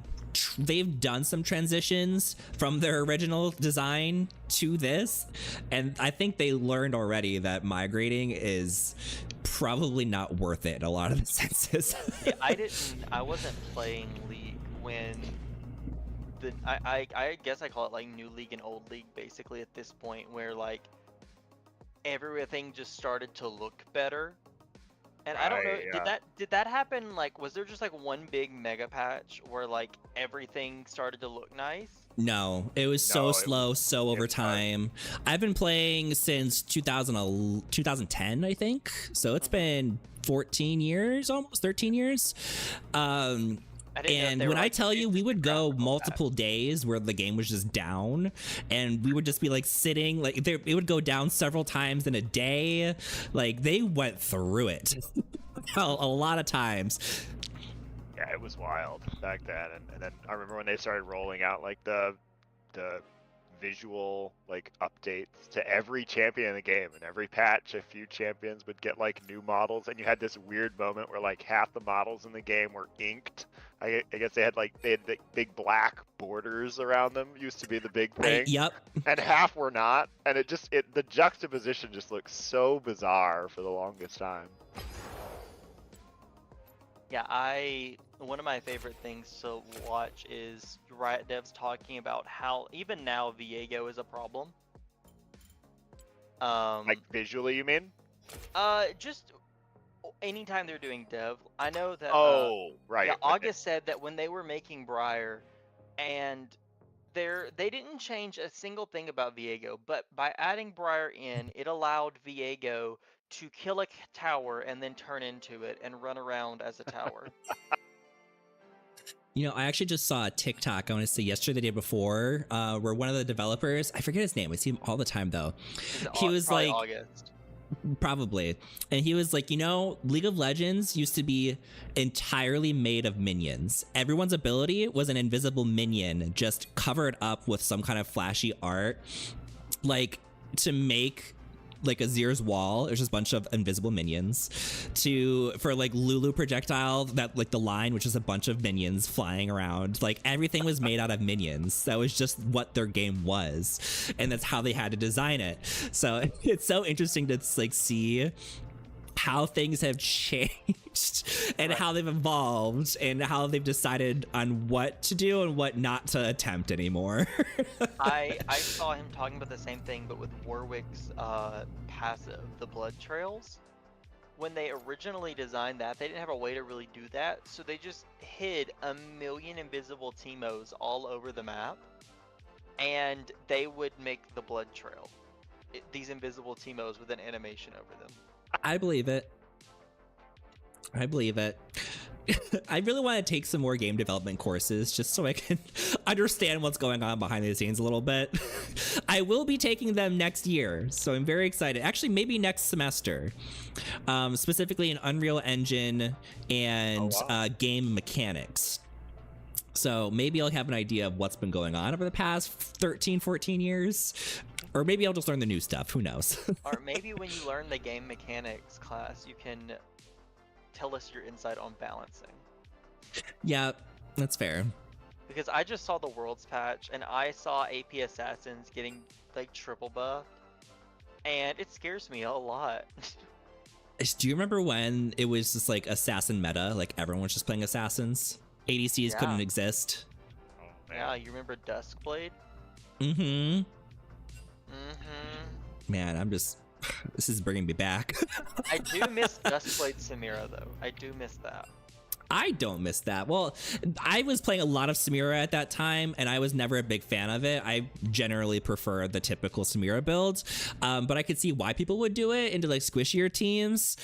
done some transitions from their original design to this, and I think they learned already that migrating is probably not worth it in a lot of the senses. Yeah, I wasn't playing League when I guess I call it like New League and Old League basically at this point, where like everything just started to look better. And I don't know, Right, yeah. did that happen, like, was there just like one big mega patch where like everything started to look nice? No, it was so No, it slow, so over was hard. time. I've been playing since 2010, I think. So it's been 14 years, almost 13 years. I didn't know if And they when were, I like, tell you, we would go graphical multiple days where the game was just down, and we would just be like sitting, like it would go down several times in a day. Like they went through it a lot of times. Yeah, it was wild back then, and then I remember when they started rolling out like the visual like updates to every champion in the game, and every patch a few champions would get like new models, and you had this weird moment where like half the models in the game were inked. I guess they had the big black borders around them, used to be the big thing, Yep. and half were not, and the juxtaposition just looked so bizarre for the longest time. Yeah, one of my favorite things to watch is Riot devs talking about how even now Viego is a problem. Like visually, you mean? Just anytime they're doing dev, I know that. Oh, right. Yeah, with August said that when they were making Briar, and they didn't change a single thing about Viego, but by adding Briar in, it allowed Viego to kill a tower and then turn into it and run around as a tower. You know, I actually just saw a TikTok, I want to say yesterday, the day before, where one of the developers, I forget his name, I see him all the time though. He was Probably like, August. probably. And he was like, you know, League of Legends used to be entirely made of minions. Everyone's ability was an invisible minion just covered up with some kind of flashy art. Like, to make like a Zer's wall, there's just a bunch of invisible minions. For like Lulu projectile, that like the line, which is a bunch of minions flying around. Like everything was made out of minions. That was just what their game was, and that's how they had to design it. So it's so interesting to like see how things have changed and how they've evolved and how they've decided on what to do and what not to attempt anymore. I saw him talking about the same thing, but with Warwick's passive, the blood trails. When they originally designed that, they didn't have a way to really do that, so they just hid a million invisible Teemos all over the map, and they would make the blood trail. These invisible Teemos with an animation over them. I believe it. I believe it. I really want to take some more game development courses just so I can understand what's going on behind the scenes a little bit. I will be taking them next year, so I'm very excited. Actually, maybe next semester, specifically in Unreal Engine and game mechanics. So maybe I'll have an idea of what's been going on over the past 13, 14 years. Or maybe I'll just learn the new stuff. Who knows? Or maybe when you learn the game mechanics class, you can tell us your insight on balancing. Yeah, that's fair. Because I just saw the Worlds patch, and I saw AP Assassins getting, like, triple buffed. And it scares me a lot. Do you remember when it was just, like, Assassin meta? Like, everyone was just playing Assassins? ADCs couldn't exist? Oh, man. Yeah, you remember Duskblade? Mm-hmm. Man, this is bringing me back. I do miss Duskblade Samira, though. I do miss that. I don't miss that. Well, I was playing a lot of Samira at that time, and I was never a big fan of it. I generally prefer the typical Samira build, but I could see why people would do it into like squishier teams.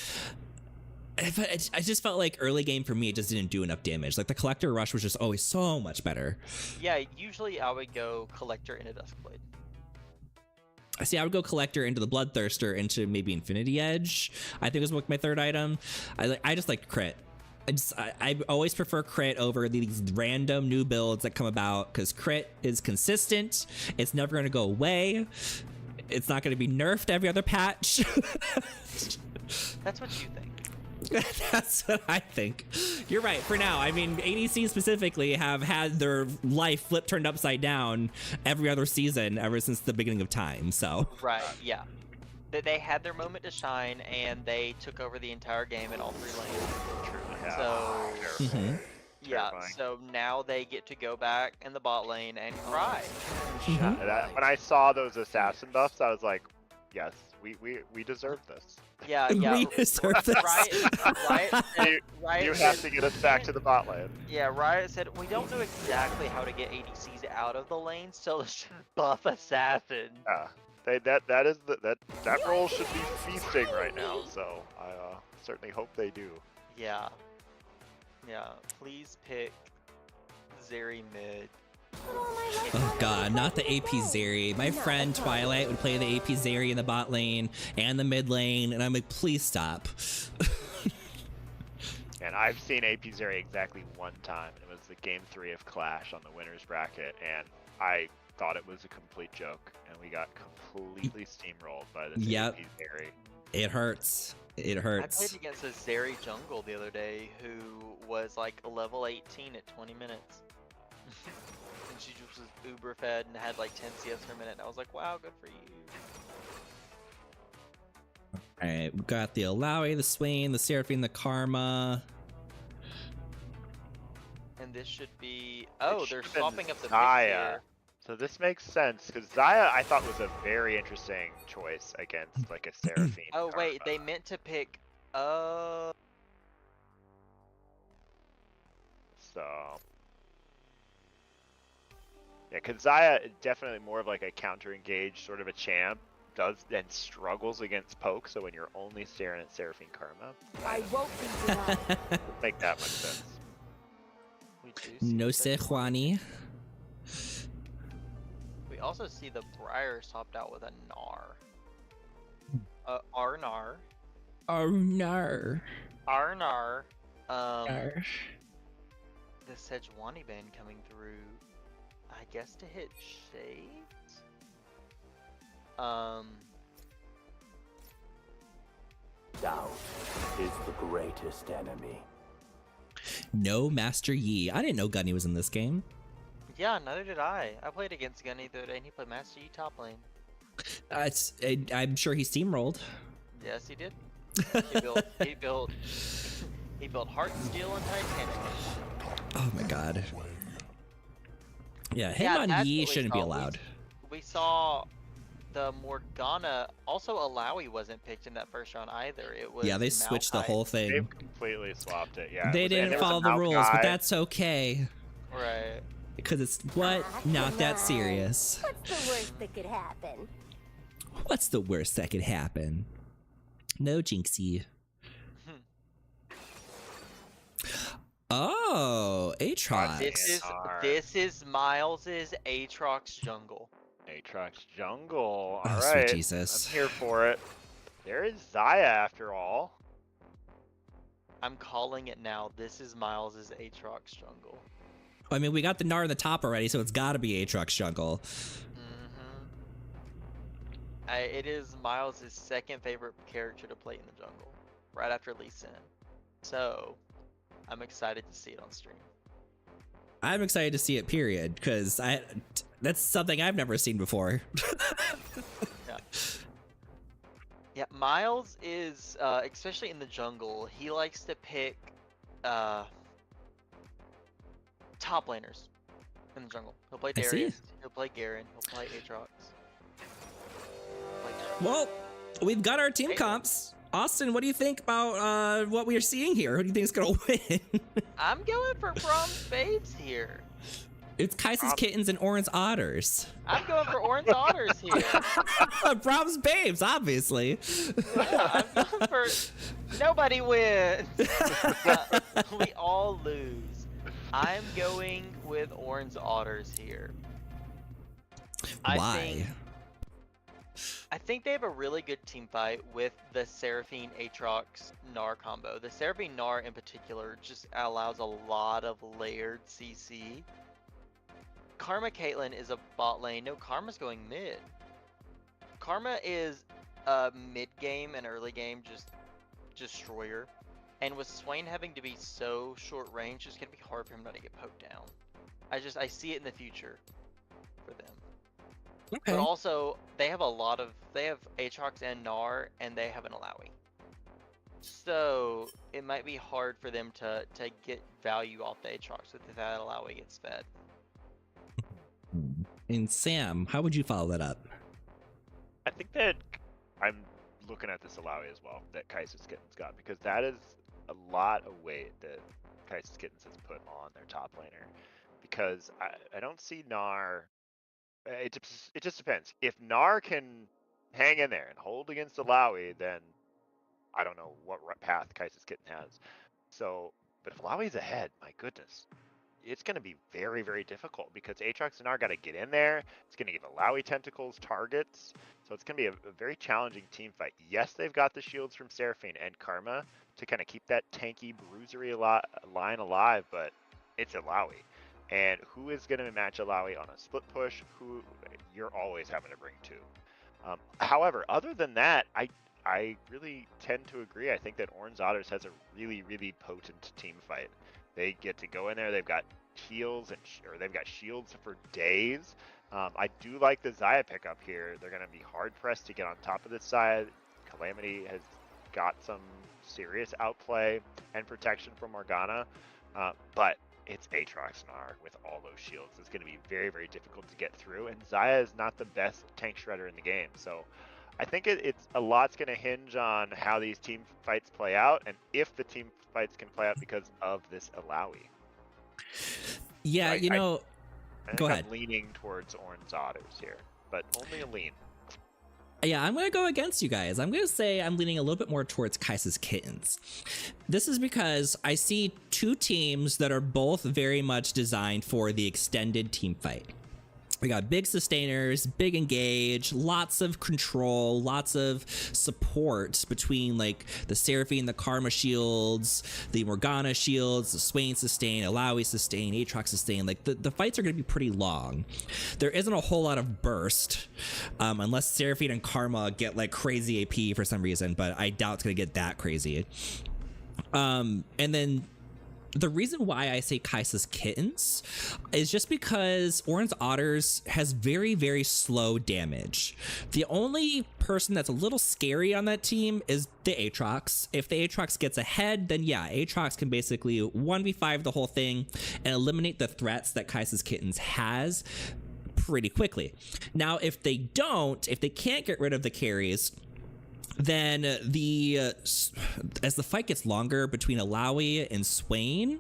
But I just felt like early game for me, it just didn't do enough damage. Like the Collector Rush was just always so much better. Yeah, usually I would go Collector into Duskblade. I see. I would go Collector into the Bloodthirster into maybe Infinity Edge. I think was my third item. I just like crit. I always prefer crit over these random new builds that come about because crit is consistent. It's never going to go away. It's not going to be nerfed every other patch. That's what you think. That's what I think. You're right. For now, I mean, ADC specifically have had their life turned upside down every other season ever since the beginning of time. So right, yeah, they had their moment to shine, and they took over the entire game in all three lanes. True. Yeah. So yeah, so now they get to go back in the bot lane and cry. When I saw those assassin buffs, I was like, yes, we deserve this. Yeah. We deserve this. Riot you have to get us back to the bot lane. Yeah, Riot said, we don't know exactly how to get ADCs out of the lane, so let's just buff Assassin. Yeah, that role should be feasting right now, so I certainly hope they do. Yeah, please pick Zeri mid. Oh god, not the AP Zeri. My friend Twilight would play the AP Zeri in the bot lane and the mid lane, and I'm like, please stop. And I've seen AP Zeri exactly one time. It was the game 3 of Clash on the winners bracket, and I thought it was a complete joke, and we got completely steamrolled by this AP Zeri. It hurts. It hurts. I played against a Zeri jungle the other day who was like level 18 at 20 minutes. And she just was uber fed and had like 10 CS per minute. And I was like, wow, good for you. Alright, we've got the Alawi, the Swain, the Seraphine, the Karma. And this should be. Oh, they're should've been swapping up the picks Zaya. here. So this makes sense because Zaya I thought was a very interesting choice against like a Seraphine. Oh wait, they Karma. meant to pick. So yeah, because Zaya is definitely more of like a counter engage sort of a champ. Does and struggles against poke. So when you're only staring at Seraphine Karma, I won't be denied. would make that much sense. We do see No the se Sejuani. Juani. We also see the Briar swapped out with a Gnar. Arnar. Oh no. Arnar. Arr. The Sejuani band coming through. I guess to hit Shades. Doubt is the greatest enemy. No Master Yi. I didn't know Gunny was in this game. Yeah, neither did I. I played against Gunny the other day and he played Master Yi top lane. I'm sure he steamrolled. Yes, he did. He built Heart and Steel and Titanic. Oh my god. Yeah, him Yeah, on that's Yi what we shouldn't be saw. allowed. We saw the Morgana. Also, Alawi wasn't picked in that first round either. It was Yeah, they switched the Maokai. whole thing. They've completely swapped it. Yeah, They and didn't there was a follow the rules, but Maokai. that's okay. Right. Because it's what? Not that Come on. serious. What's the worst that could happen? What's the worst that could happen? No, Jinxie. Oh, Aatrox. This is Miles's Aatrox jungle. Aatrox jungle. All Oh, right, sweet Jesus. I'm here for it. There is Zaya after all. I'm calling it now. This is Miles's Aatrox jungle. I mean, we got the Gnar in the top already, so it's got to be Aatrox jungle. It is Miles's second favorite character to play in the jungle, right after Lee Sin. So, I'm excited to see it on stream. I'm excited to see it, period, because that's something I've never seen before. Yeah, Miles is, especially in the jungle, he likes to pick top laners in the jungle. He'll play I see. Darius, he'll play Garen, he'll play Aatrox. Well, we've got our team comps. Austin, what do you think about what we're seeing here? Who do you think is going to win? I'm going for Brahms Babes here. It's Kaiser's Kittens and Orange Otters. I'm going for Orange Otters here. Brahms Babes, obviously. Yeah, I'm going for... Nobody wins. We all lose. I'm going with Orange Otters here. Why? I think they have a really good team fight with the Seraphine Aatrox Gnar combo. The Seraphine Gnar in particular just allows a lot of layered CC. Karma Caitlyn is a bot lane. No, Karma's going mid. Karma is a mid game and early game just destroyer. And with Swain having to be so short range, it's gonna be hard for him not to get poked down. I see it in the future for them. Okay. But also, they have Aatrox and Gnar, and they have an Alawi. So, it might be hard for them to get value off the Aatrox if that Alawi gets fed. And Sam, how would you follow that up? I think that I'm looking at this Alawi as well that Kaiser's Kittens got because that is a lot of weight that Kaiser's Kittens has put on their top laner. Because I don't see Gnar. It just depends. If Gnar can hang in there and hold against Alawi, then I don't know what path Kaiser's Kitten has. So, but if Alawi's ahead, my goodness, it's going to be very, very difficult because Aatrox and Gnar got to get in there. It's going to give Alawi tentacles targets. So it's going to be a very challenging team fight. Yes, they've got the shields from Seraphine and Karma to kind of keep that tanky, bruisery line alive, but it's Alawi. And who is going to match Alawi on a split push? Who you're always having to bring to. However, other than that, I really tend to agree. I think that Orange Otters has a really, really potent team fight. They get to go in there. They've got heals or they've got shields for days. I do like the Zaya pickup here. They're going to be hard pressed to get on top of this side. Calamity has got some serious outplay and protection from Morgana, but it's Aatrox Gnar with all those shields. It's going to be very, very difficult to get through, and Xayah is not the best tank shredder in the game. So I think it's a lot's going to hinge on how these team fights play out, and if the team fights can play out because of this Alawi. Yeah, Right? you know, I think go ahead. I'm leaning towards Orange Otters here, but only a lean. Yeah, I'm going to go against you guys. I'm going to say I'm leaning a little bit more towards Kai'Sa's Kittens. This is because I see two teams that are both very much designed for the extended team fight. We got big sustainers, big engage, lots of control, lots of support between like the Seraphine, the Karma shields, the Morgana shields, the Swain sustain, Alawi sustain, Aatrox sustain. Like the fights are going to be pretty long. There isn't a whole lot of burst unless Seraphine and Karma get like crazy AP for some reason, but I doubt it's going to get that crazy. And then the reason why I say Kai'Sa's Kittens is just because Orange Otters has very, very slow damage. The only person that's a little scary on that team is the Aatrox. If the Aatrox gets ahead, then yeah, Aatrox can basically 1v5 the whole thing and eliminate the threats that Kai'Sa's Kittens has pretty quickly. Now, if they can't get rid of the carries, then as the fight gets longer between Alawi and Swain,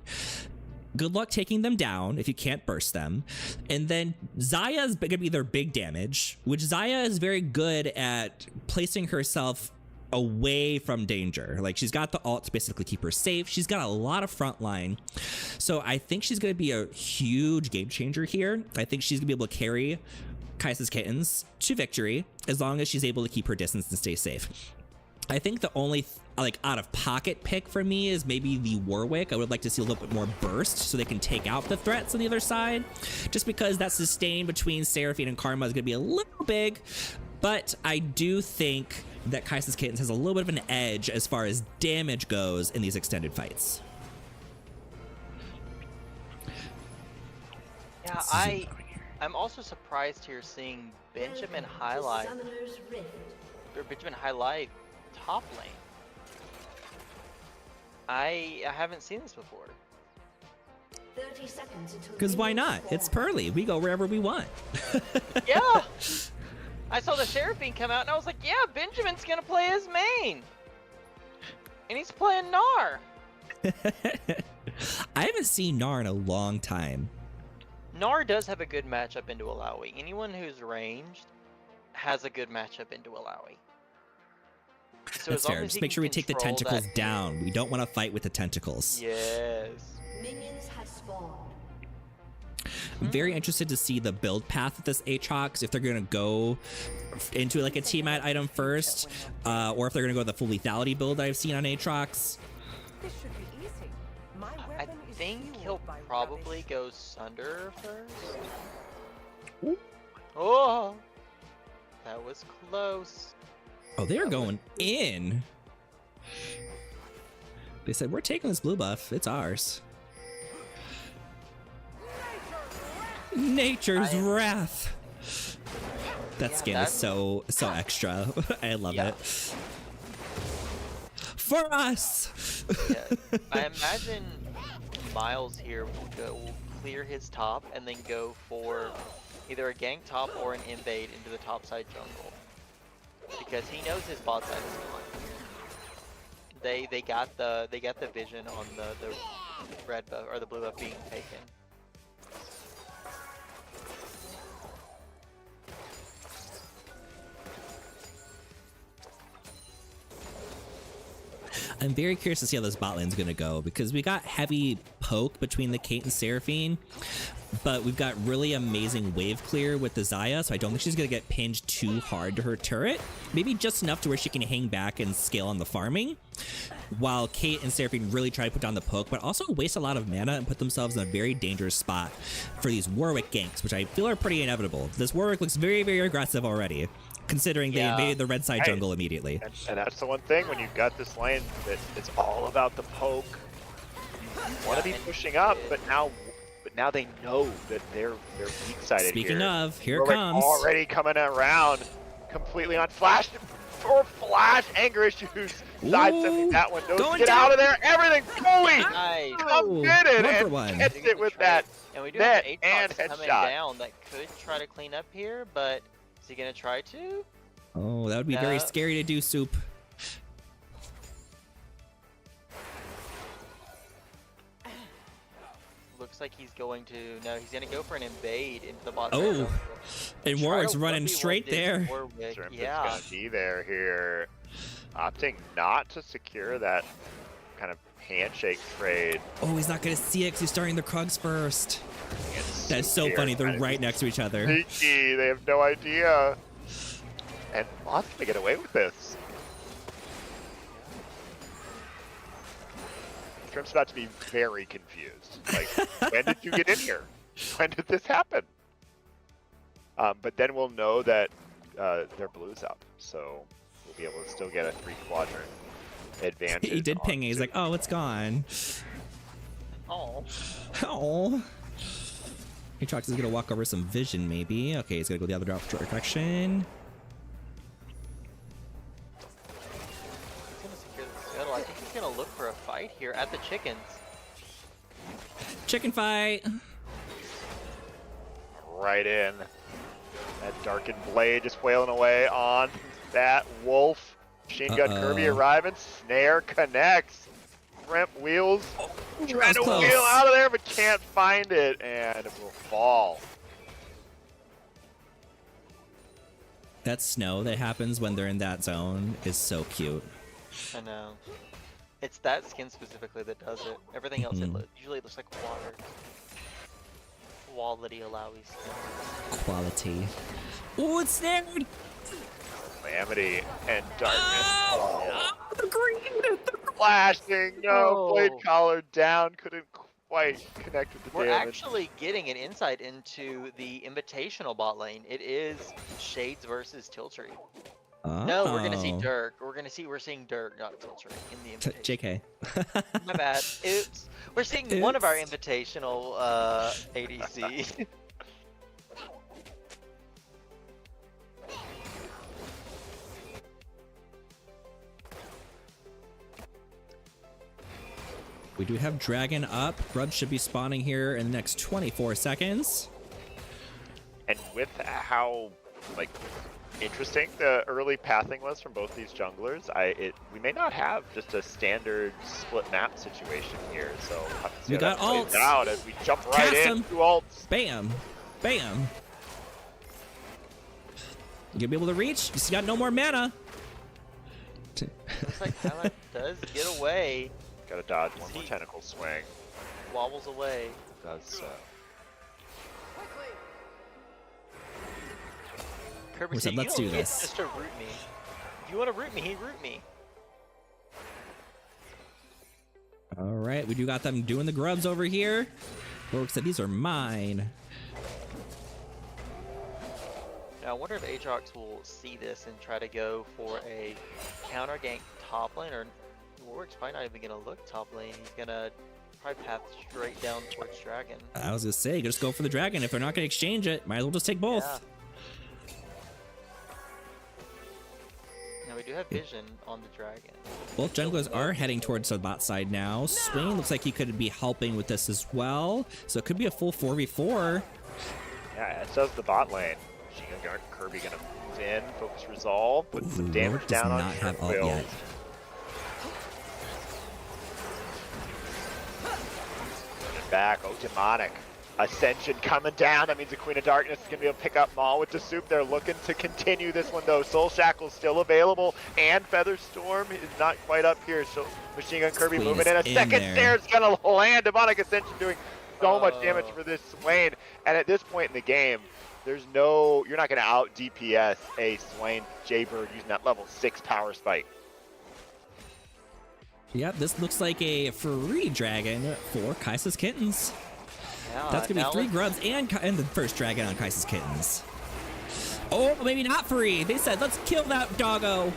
good luck taking them down if you can't burst them. And then Xayah is going to be their big damage, which Xayah is very good at placing herself away from danger. Like, she's got the ult to basically keep her safe. She's got a lot of front line. So I think she's going to be a huge game changer here. I think she's going to be able to carry Kai'Sa's Kittens to victory as long as she's able to keep her distance and stay safe. I think the only like out of pocket pick for me is maybe the Warwick. I would like to see a little bit more burst so they can take out the threats on the other side, just because that sustain between Seraphine and Karma is going to be a little big. But I do think that Kai'Sa's Kittens has a little bit of an edge as far as damage goes in these extended fights. Yeah, I'm also surprised here seeing Benjamin highlight top lane. I haven't seen this before. 30 seconds until Because why not? It's Pearly. We go wherever we want. Yeah. I saw the Seraphine come out and I was like, yeah, Benjamin's gonna play his main. And he's playing Gnar. I haven't seen Gnar in a long time. Gnar does have a good matchup into Alawi. Anyone who's ranged has a good matchup into Alawi. So That's as long fair. as Just he make can sure we take the control tentacles that- down. We don't want to fight with the tentacles. Yes. minions have spawned. I'm very interested to see the build path of this Aatrox, if they're going to go into like a team item first, or if they're going to go the full lethality build I've seen on Aatrox. This should be easy. My I weapon is think fueled he'll by probably rubbish. go Sunder first. Oh, that was close. Oh, they're going in. They said, we're taking this blue buff. It's ours. Nature's Wrath. That Yeah, skin that's- is so extra. I love Yeah. it. For us. Yeah. I imagine Miles here will clear his top and then go for either a gank top or an invade into the top side jungle, because he knows his bot side is gone. They got the vision on the red buff or the blue buff being taken. I'm very curious to see how this bot lane's gonna go, because we got heavy poke between the Kate and Seraphine, but we've got really amazing wave clear with the Xayah, so I don't think she's gonna get pinned too hard to her turret. Maybe just enough to where she can hang back and scale on the farming, while Kate and Seraphine really try to put down the poke, but also waste a lot of mana and put themselves in a very dangerous spot for these Warwick ganks, which I feel are pretty inevitable. This Warwick looks very, very aggressive already, considering they Yeah. invaded the red side Hey. jungle immediately. And that's the one thing when you've got this lane that it's all about the poke. You want to be and pushing up, but now they know that they're weak sided. Speaking of, here it Warwick comes. already coming around, completely on flash or flash anger issues. sidestepping that one. Knows to Going get down. out of there. Everything fully Nice. committed One for and one. gets it with that And we do net have and Aatrox coming headshot. down that could try to clean up here, but is he gonna try to? Oh, that would be very No. scary to do, Soup. Looks like he's going to. No, he's gonna go for an invade into the bot. Oh. jungle. And Try Warwick's to running 1v1 straight this there. Warwick. Shrimp is Yeah. gonna be there here, opting not to secure that kind of handshake trade. Oh, he's not going to see it because he's starting the Krugs first. And That's so here funny. They're trying to right be next to each other. Sneaky. They have no idea. And Moth's gonna get away with this. Shrimp's about to be very confused. Like, when did you get in here? When did this happen? But then we'll know that their blue's up, so we'll be able to still get a 3-quadrant advantage. He did on ping it. He's Zoom. like, oh, it's gone. Oh. Oh. Aatrox is going to walk over some vision, maybe. Okay, he's going to go the other direction. He's gonna secure the scuttle. I think he's gonna look for a fight here at the chickens. Chicken fight. Right in. That darkened blade just wailing away on that wolf. Machine gun Kirby arriving. Snare connects. Shrimp wheels. Trying to close. wheel out of there, but can't find it, and it will fall. That snow that happens when they're in that zone is so cute. I know. It's that skin specifically that does it. Everything else usually looks like water. Quality Alawi skin. Quality. Oh, it's snared! Calamity and darkness. Oh, the green! Flashing. No, Oh. blade collar down. Couldn't quite connect with the We're damage. actually getting an insight into the invitational bot lane. It is Shades versus Tiltree. No, we're gonna see Oh. Dirk. We're seeing Dirk, not Tiltree, in the invitation. JK. My bad. Oops. We're seeing one of our invitational ADC. We do have Dragon up. Grub should be spawning here in the next 24 seconds. And with how like interesting the early pathing was from both these junglers, we may not have just a standard split map situation here. So we'll have to see We how got that plays ults. out as we jump right Cast in. 'em. 2 ults. Bam. Bam. You gonna be able to reach? You got no more mana. Looks like Tyler does get away. Gotta dodge one more tentacle swing. Wobbles away. Does so. Kirby We said, said, "Let's "You do don't get this." just to root me. If you want to root me, root me." All right, we do got them doing the grubs over here. Borg said these are mine. Now I wonder if Aatrox will see this and try to go for a counter gank top lane, or Warwick's probably not even gonna look top lane. He's gonna probably path straight down towards Dragon. I was gonna say, just go for the dragon. If they're not gonna exchange it, might as well just take both. Yeah. Now we do have vision on the Dragon. Both junglers are heading towards the bot side now. Swain looks like he could be helping with this as well. So it could be a full 4v4. Yeah, it does the bot lane. Machine gun Kirby gonna move in, focus resolve, put some damage Warwick does down on not have Shrimp ult Wheels. yet. Running back, oh demonic. Ascension coming down. That means the Queen of Darkness is going to be able to pick up Maul with the soup. They're looking to continue this one, though. Soul Shackle's still available, and Featherstorm is not quite up here. So Machine Gun Kirby Queen moving is in. A in second there. stare's going to land. Demonic Ascension doing so much damage for this Swain. And at this point in the game, there's no... You're not going to out DPS a Swain Jaybird using that level 6 power spike. Yep, this looks like a free dragon for Kaisa's Kittens. Yeah, That's gonna now be 3 let's- grubs and the first dragon on Kaisa's Kittens. Oh, maybe not free. They said, let's kill that doggo.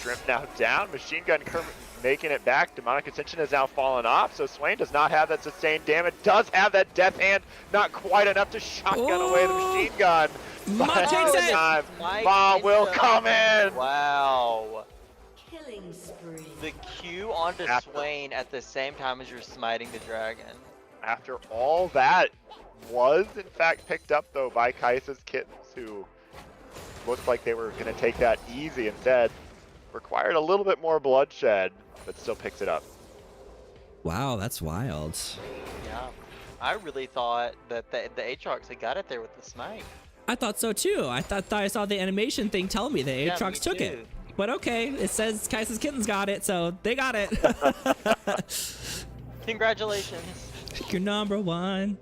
Shrimp now down. Machine Gun Kirby making it back. Demonic Ascension has now fallen off, so Swain does not have that sustained damage. Does have that Death Hand. Not quite enough to shotgun away the Oh! machine gun. Ma But takes this it. time, Mike Ma will into- come in. Wow. The Q onto After- Swain at the same time as you're smiting the dragon. After all that was in fact picked up though by Kaisa's kittens, who looked like they were going to take that easy instead. Required a little bit more bloodshed, but still picks it up. Wow, that's wild. Yeah. I really thought that the Aatrox had got it there with the smite. I thought so too. I thought I saw the animation thing tell me that Yeah, Aatrox me took too. it. But okay, it says Kaisa's kittens got it, so they got it. Congratulations. You're number one.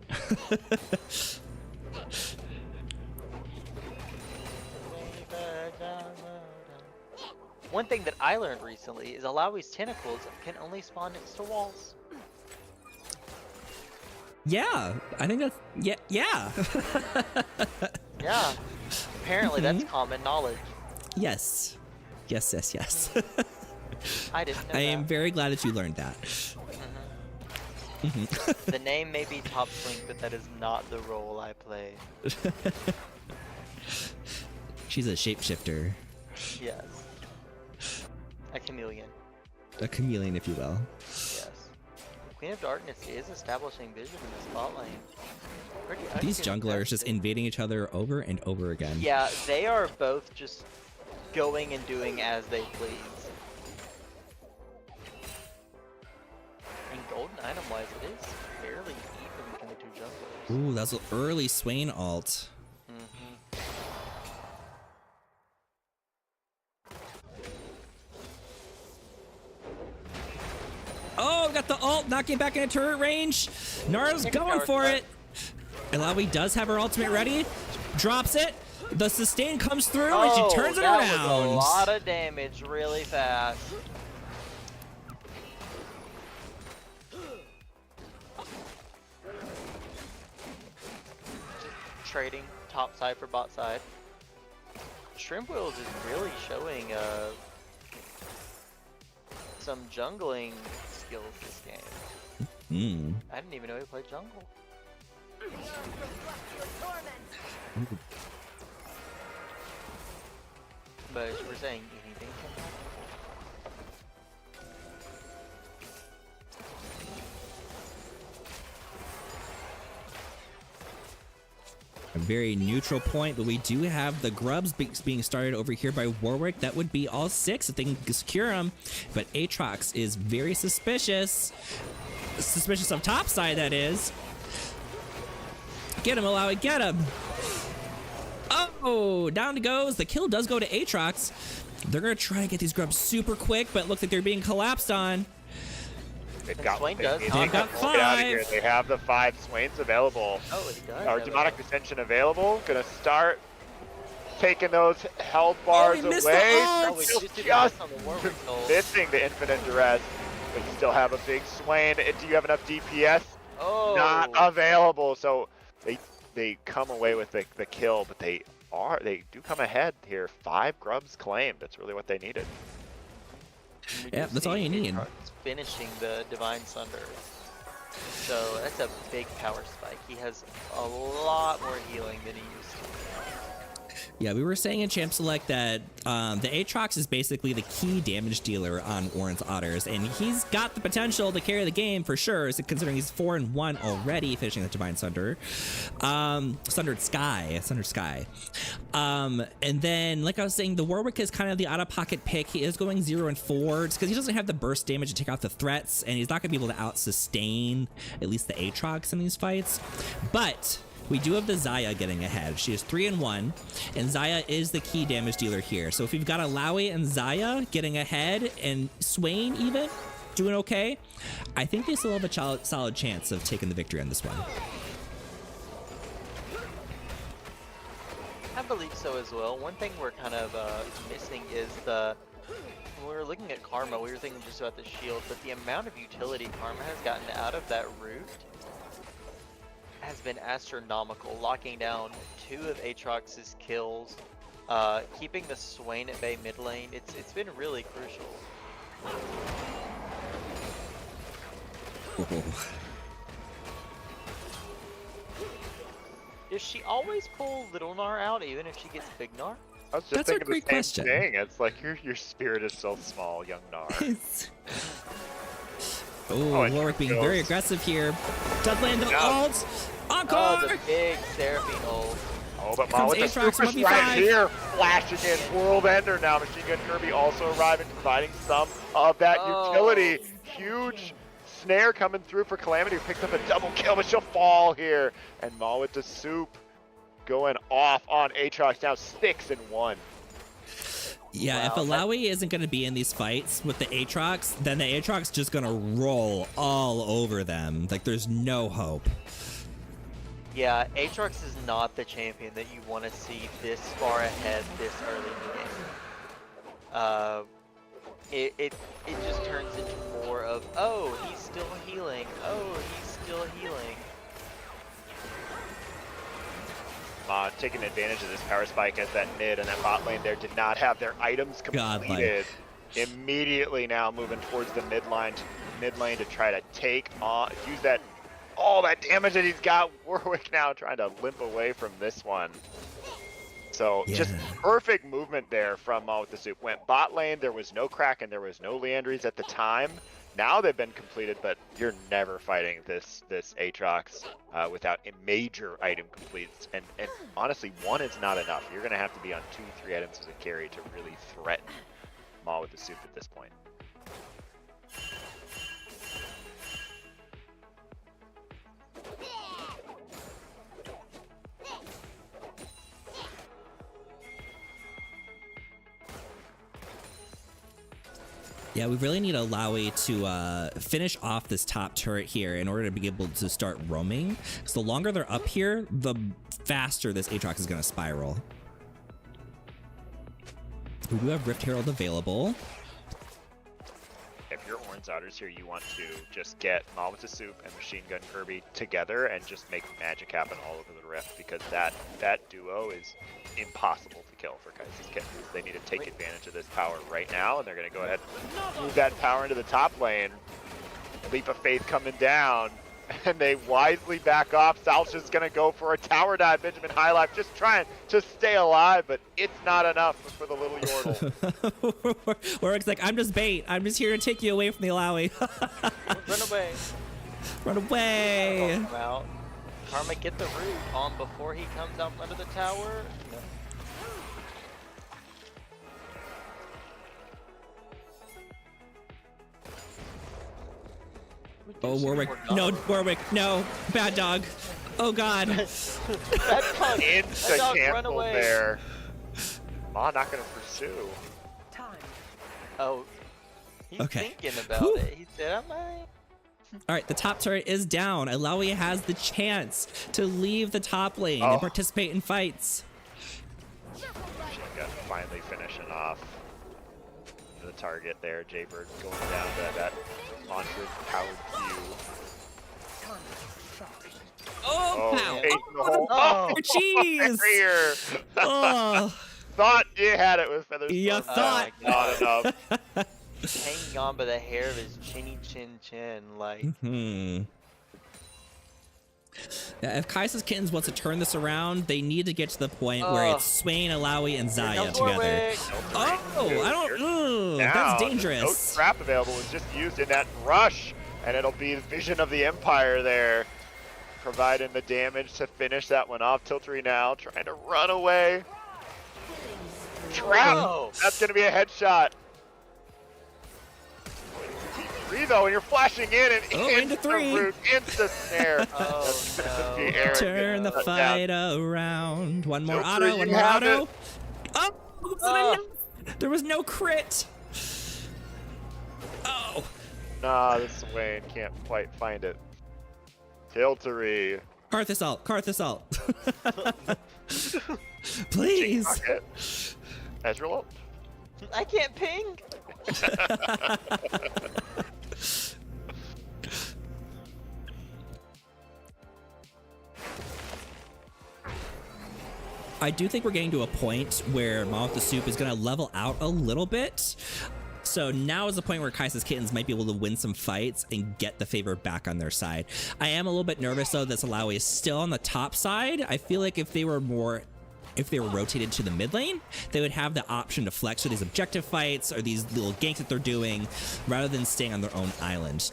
One thing that I learned recently is Alawi's tentacles can only spawn next to walls. Yeah, I think that's yeah. Yeah. Apparently that's common knowledge. Yes. I didn't know I am that. very glad that you learned that. The name may be Top Swing, but that is not the role I play. She's a shapeshifter, Yes. A chameleon. a chameleon, if you will. Yes. Queen of Darkness is establishing vision in the spot lane. Pretty These actually junglers just impressive. invading each other over and over again. Yeah, they are both just going and doing as they please. And golden item-wise, it is fairly even between the two junglers. Ooh, that's an early Swain alt. Oh, got the ult, knocking back into turret range. Nara's Take a going power for shot. it. Alawi does have her ultimate ready. Drops it. The sustain comes through and she turns it that around. was a lot of damage really fast. Just trading top side for bot side. Shrimp Wheels is really showing some jungling skills this game. I didn't even know he played jungle. But as you were saying, anything can happen. A very neutral point, but we do have the grubs being started over here by Warwick. That would be all 6 if they can secure them. But Aatrox is very suspicious. Suspicious of top side, that is. Get him, Alawi, get him. Oh, down it goes. The kill does go to Aatrox. They're going to try to get these grubs super quick, but it looks like they're being collapsed on. They've And got, Swain they does need have to got get out of here. 5. They have the 5 Swains available. Oh, he does. Our have it. Demonic Ascension available. Gonna start taking those health bars he missed the away. ult! Oh, we Still just did just this on the Warwick ult. missing the Infinite Duress. But you still have a big Swain. Do you have enough DPS? Oh, Not available. So they come away with the kill, but they do come ahead here. 5 grubs claimed. That's really what they needed. we Yeah, do that's all see you need. Aatrox finishing the Divine Sunder. So that's a big power spike. He has a lot more healing than he used to. Yeah, we were saying in Champ Select that the Aatrox is basically the key damage dealer on Orin's Otters, and he's got the potential to carry the game for sure, considering he's 4-1 already, finishing the Divine Sunder. Sundered Sky. And then, like I was saying, the Warwick is kind of the out-of-pocket pick. He is going 0-4, just because he doesn't have the burst damage to take out the threats, and he's not going to be able to out-sustain at least the Aatrox in these fights. But we do have the Xayah getting ahead. She is 3-1, and Xayah is the key damage dealer here. So if we've got Alawi and Xayah getting ahead, and Swain even doing okay, I think they still have a solid chance of taking the victory on this one. I believe so as well. One thing we're kind of missing is when we were looking at Karma, we were thinking just about the shield, but the amount of utility Karma has gotten out of that root has been astronomical, locking down 2 of Aatrox's kills, keeping the Swain at bay mid lane. It's been really crucial. Does she always pull Little Gnar out even if she gets Big Gnar? I was just That's a thinking great the same question. thing. It's like your spirit is so small, young Nar. Oh, and Warwick being goes. very aggressive here. Does land the Yeah. ult. Oh, Encore. the big Seraphine ult. Oh, but Here Ma with the comes Aatrox, super 1v5. strike here, flashing in World Ender now. Machine Gun Kirby also arriving, providing some of that utility. Huge snare coming through for Calamity, who picks up a double kill, but she'll fall here. And Ma with the soup going off on Aatrox, now 6-1. Yeah, if Wow, Alawi isn't going to be in these fights with the Aatrox, then the Aatrox just going to roll all over them. Like, there's no hope. Yeah, Aatrox is not the champion that you want to see this far ahead this early in the game. It just turns into more of, oh, he's still healing. Oh, he's still healing. Taking advantage of this power spike as that mid and that bot lane there did not have their items completed. Immediately now moving towards the mid lane to try to take on, use that all that damage that he's got. Warwick now trying to limp away from this one. So just perfect movement there from Ma with the soup. Went bot lane, there was no Kraken, there was no Leandries at the time. Now they've been completed, but you're never fighting this Aatrox without a major item completes. And honestly, one is not enough. You're going to have to be on 2-3 items as a carry to really threaten Ma with the soup at this point. Yeah, we really need Alawi to finish off this top turret here in order to be able to start roaming. Because the longer they're up here, the faster this Aatrox is going to spiral. We do have Rift Herald available. If you're Orange Otters here, you want to just get Ma with the soup and Machine Gun Kirby together and just make magic happen all over the Rift, because that duo is impossible to kill for Kaiser's Kittens. They need to take advantage of this power right now, and they're going to go ahead and move that power into the top lane. Leap of Faith coming down, and they wisely back off. Sal's just going to go for a tower dive. Benjamin High Life just trying to stay alive, but it's not enough for the little Yordle. Warwick's like, I'm just bait. I'm just here to take you away from the Alawi. Run away. Run away. Come out. Karma, get the root on before he comes out under the tower. No. Oh, Warwick. No, Warwick. No. Bad dog. Oh, God. That dog, Insta run cancel away. there. Ma not going to pursue. Time. Oh, he's Okay. thinking about Whew. it. He said, I might. All right, the top turret is down. Alawi has the chance to leave the top lane and participate in fights. Machine Gun finally finishing off the target there. Jaybird going down to that monster powered Q. Oh, taking the whole jeez. barrier. Oh, Thought you had it with Feathers. you Storm. thought. Not enough. Hanging on by the hair of his chinny chin chin, like. Yeah, if Kaisa's Kittens wants to turn this around, they need to get to the point where it's Swain, Alawi, and Zaya together. Oh, I don't. Now, That's No dangerous. trap available was just used in that rush, and it'll be the Vision of the Empire there, providing the damage to finish that one off. Tiltery now trying to run away. Trap! Whoa. That's going to be a headshot. Three though, and you're flashing in and into three. Root, insta snare. Oh, That's gonna be no. Aaron Turn the getting shut fight down. around. One more Tiltery, auto, one you more have auto. it. Oh, that's not enough. There was no crit. Oh. Nah, this Wayne can't quite find it. Tiltery. Karth assault. Karth assault. Please. Rocket. Ezreal. I can't ping. I do think we're getting to a point where Ma with the Soup is going to level out a little bit. So now is the point where Kaisa's Kittens might be able to win some fights and get the favor back on their side. I am a little bit nervous though that Alawi is still on the top side. I feel like if they were more if they were rotated to the mid lane, they would have the option to flex for these objective fights or these little ganks that they're doing rather than staying on their own island.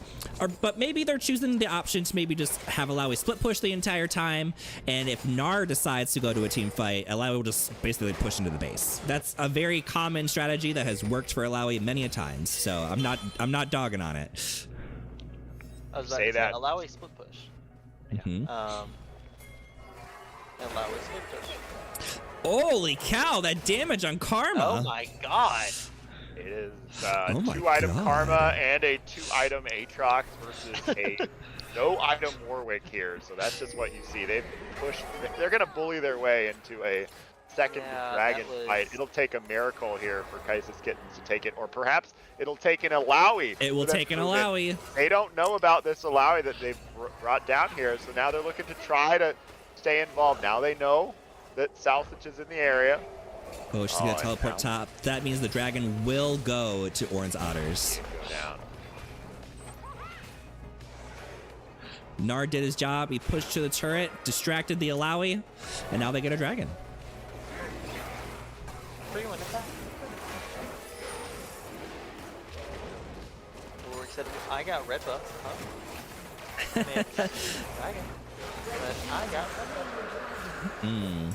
But maybe they're choosing the option to maybe just have Alawi split push the entire time, and if Gnar decides to go to a team fight, Alawi will just basically push into the base. That's a very common strategy that has worked for Alawi many a times, so I'm not dogging on it. I was about Say to that. allow a split push. Mhm. Allow a split push. Holy cow, that damage on Karma. Oh my god. It is Oh my 2-item God. Karma and a 2-item Aatrox versus a no-item Warwick here. So that's just what you see. They've pushed. They're going to bully their way into a second Yeah, dragon that was- fight. It'll take a miracle here for Kaisis Kittens to take it, or perhaps it'll take an Alawi. It will for them take to an move in. Alawi. They don't know about this Alawi that they've brought down here, so now they're looking to try to stay involved. Now they know that Southwich is in the area. Oh, she's gonna and teleport now- top. That means the dragon will go to Orange Otters. Go down. Gnar did his job. He pushed to the turret, distracted the Alawi, and now they get a dragon. Where you went with that? Or except I got red buff, huh? Man, dragon. But I got red buff.